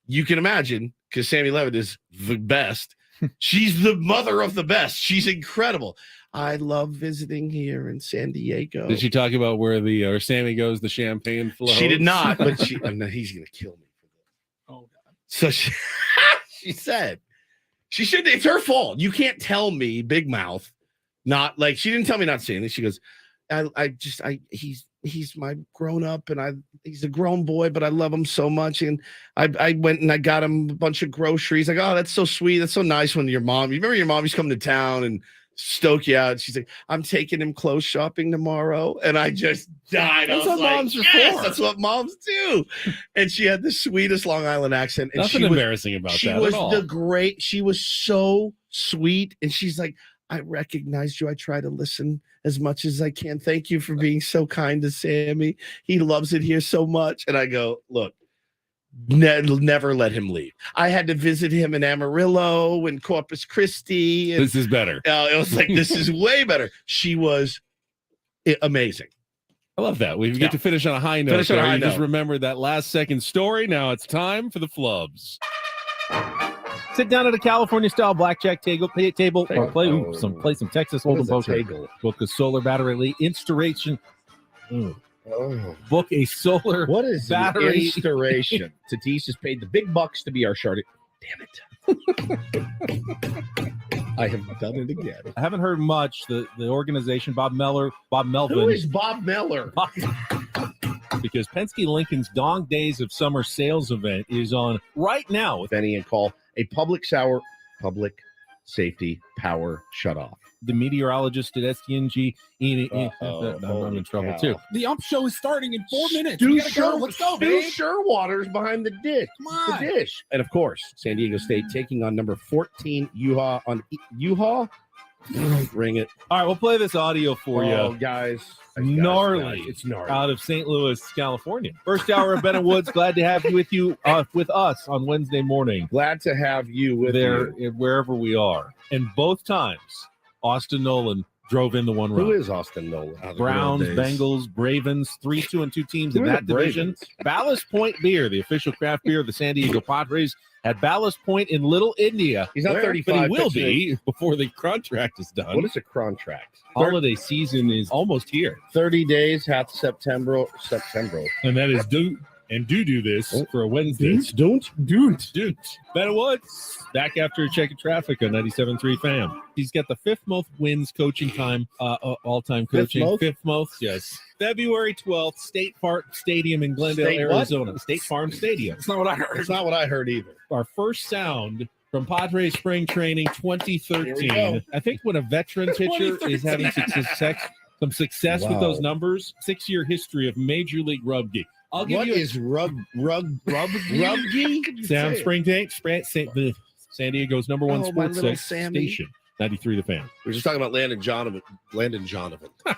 A: you can imagine, because Sammy Levitt is the best. She's the mother of the best. She's incredible. I love visiting here in San Diego.
C: Did she talk about where Sammy goes, the champagne flows?
A: She did not, but he's going to kill me for this.
B: Oh, God.
A: So she said, she should, it's her fault. You can't tell me, big mouth, not like, she didn't tell me not to say anything. She goes, he's my grown up and he's a grown boy, but I love him so much. And I went and I got him a bunch of groceries. Like, oh, that's so sweet. That's so nice when you remember your mom used to come to town and stoke you out. She's like, I'm taking him clothes shopping tomorrow. And I just died.
C: That's
A: I was
C: what
A: like,
C: moms are
A: yes,
C: for.
A: that's what moms do. And she had the sweetest Long Island accent. And
C: Nothing embarrassing about
A: she
C: that
A: was
C: at all.
A: she was so sweet. And she's like, I recognized you. I try to listen as much as I can. Thank you for being so kind to Sammy. He loves it here so much. And I go, look, never let him leave. I had to visit him in Amarillo and Corpus Christi. And,
C: this is better.
A: it was like, this is way better. She was amazing.
C: I love that. We get to finish on a high note.
A: Finish on a high
C: Just
A: note.
C: remember that last second story. Now it's time for the flubs. Sit down at a California-style blackjack table or play some Texas Hold'em poker. Book a solar battery installation. Book a solar
N: What is
C: battery
N: installation? Tatis has paid the big bucks to be our
A: I have done it again.
N: I haven't heard much. The organization, Bob Melvin.
A: Who is Bob Miller?
N: Because Penske Lincoln's Dong Days of Summer sales event is on right now.
A: Benny and call a public safety power shutoff.
N: The meteorologist at STNG, I'm in trouble too.
B: The ump show is starting in 4 minutes.
A: Stu
B: We gotta go. Let's go, babe.
A: Sherwater's behind the dish.
B: Come on.
A: The dish. And of course, San Diego State taking on number 14 Yuha on Yuha. Ring it.
N: All right, we'll play this audio for
A: Oh,
N: you.
A: guys.
N: Gnarly.
A: It's gnarly.
N: Out of St. Louis, California. First hour of Ben and Woods. Glad to have you with us on Wednesday morning.
A: Glad to have you with you.
N: Wherever we are. And both times, Austin Nolan drove in the one run.
A: Who is Austin Nolan?
N: Browns, Bengals, Bravens, 3-2-2 teams in that division. Ballast Point Beer, the official craft beer of the San Diego Padres, at Ballast Point in Little India.
A: He's not 35,
N: but he will
A: pitching.
N: be before the contract is done.
A: What is a contract?
N: Holiday season is almost here.
A: 30 days, half September.
N: And that is do this for a Wednesday.
A: Don't.
N: Ben and Woods back after a check of traffic on 97.3 FAM. He's got the fifth most wins coaching time, all-time coaching. Fifth most, yes. February 12th, State Farm Stadium in Glendale, Arizona. State Farm Stadium.
B: That's not what I heard.
A: It's not what I heard either.
N: Our first sound from Padres Spring Training 2013. I think when a veteran pitcher is having some success with those numbers, 6-year history of Major League Rugby. I'll give you
A: rugby?
N: Sam San Diego's number one sports station. 93 The Fan.
A: We were just talking about Landon Jonovan.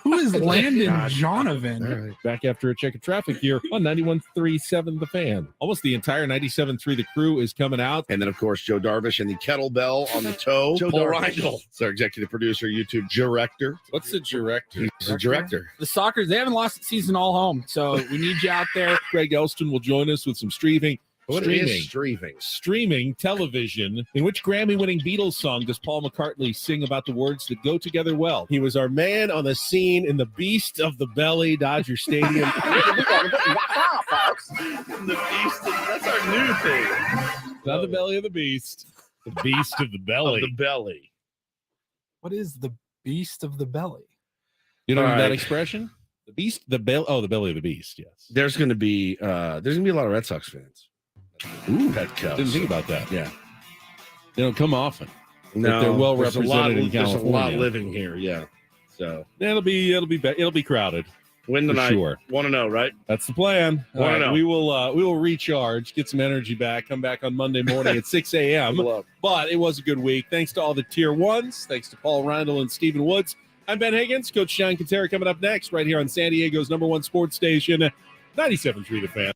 B: Who is Landon Jonovan?
A: Right.
N: Back after a check of traffic here on 91.37 The Fan. Almost the entire 97.3 The Crew is coming out.
A: And then, of course, Joe Darvish and the kettlebell on the toe. Paul Reindl. It's our executive producer, YouTube director.
N: What's the director?
A: He's a director.
B: The Sockers, they haven't lost the season all home, so we need you out there.
N: Greg Elston will join us with some streaming television. In which Grammy-winning Beatles song does Paul McCartney sing about the words that go together well? He was our man on the scene in the Beast of the Belly, Dodger Stadium.
A: The Beast. That's our new thing.
N: Not the belly of the beast. The Beast of the Belly.
A: Of the belly.
B: What is the Beast of the Belly?
N: You know
A: All
N: that
A: right.
N: expression? The Beast, the belly of the beast. Yes.
A: There's going to be a lot of Red Sox fans.
N: Ooh,
A: Petco.
N: didn't think about that.
A: Yeah.
N: They don't come often.
A: No,
N: they're well
A: there's
N: represented in
A: There's a lot
N: California.
A: living here. Yeah. So
N: It'll be crowded.
A: win
N: For
A: tonight.
N: sure.
A: Want to know, right?
N: That's the plan. All
A: Wanna
N: right,
A: know.
N: we will recharge, get some energy back, come back on Monday morning at 6 a.m. But it was a good week. Thanks to all the tier ones. Thanks to Paul Reindl and Stephen Woods. I'm Ben Higgins. Coach Sean Quintero coming up next right here on San Diego's #1 sports station, 97.3 The Fan.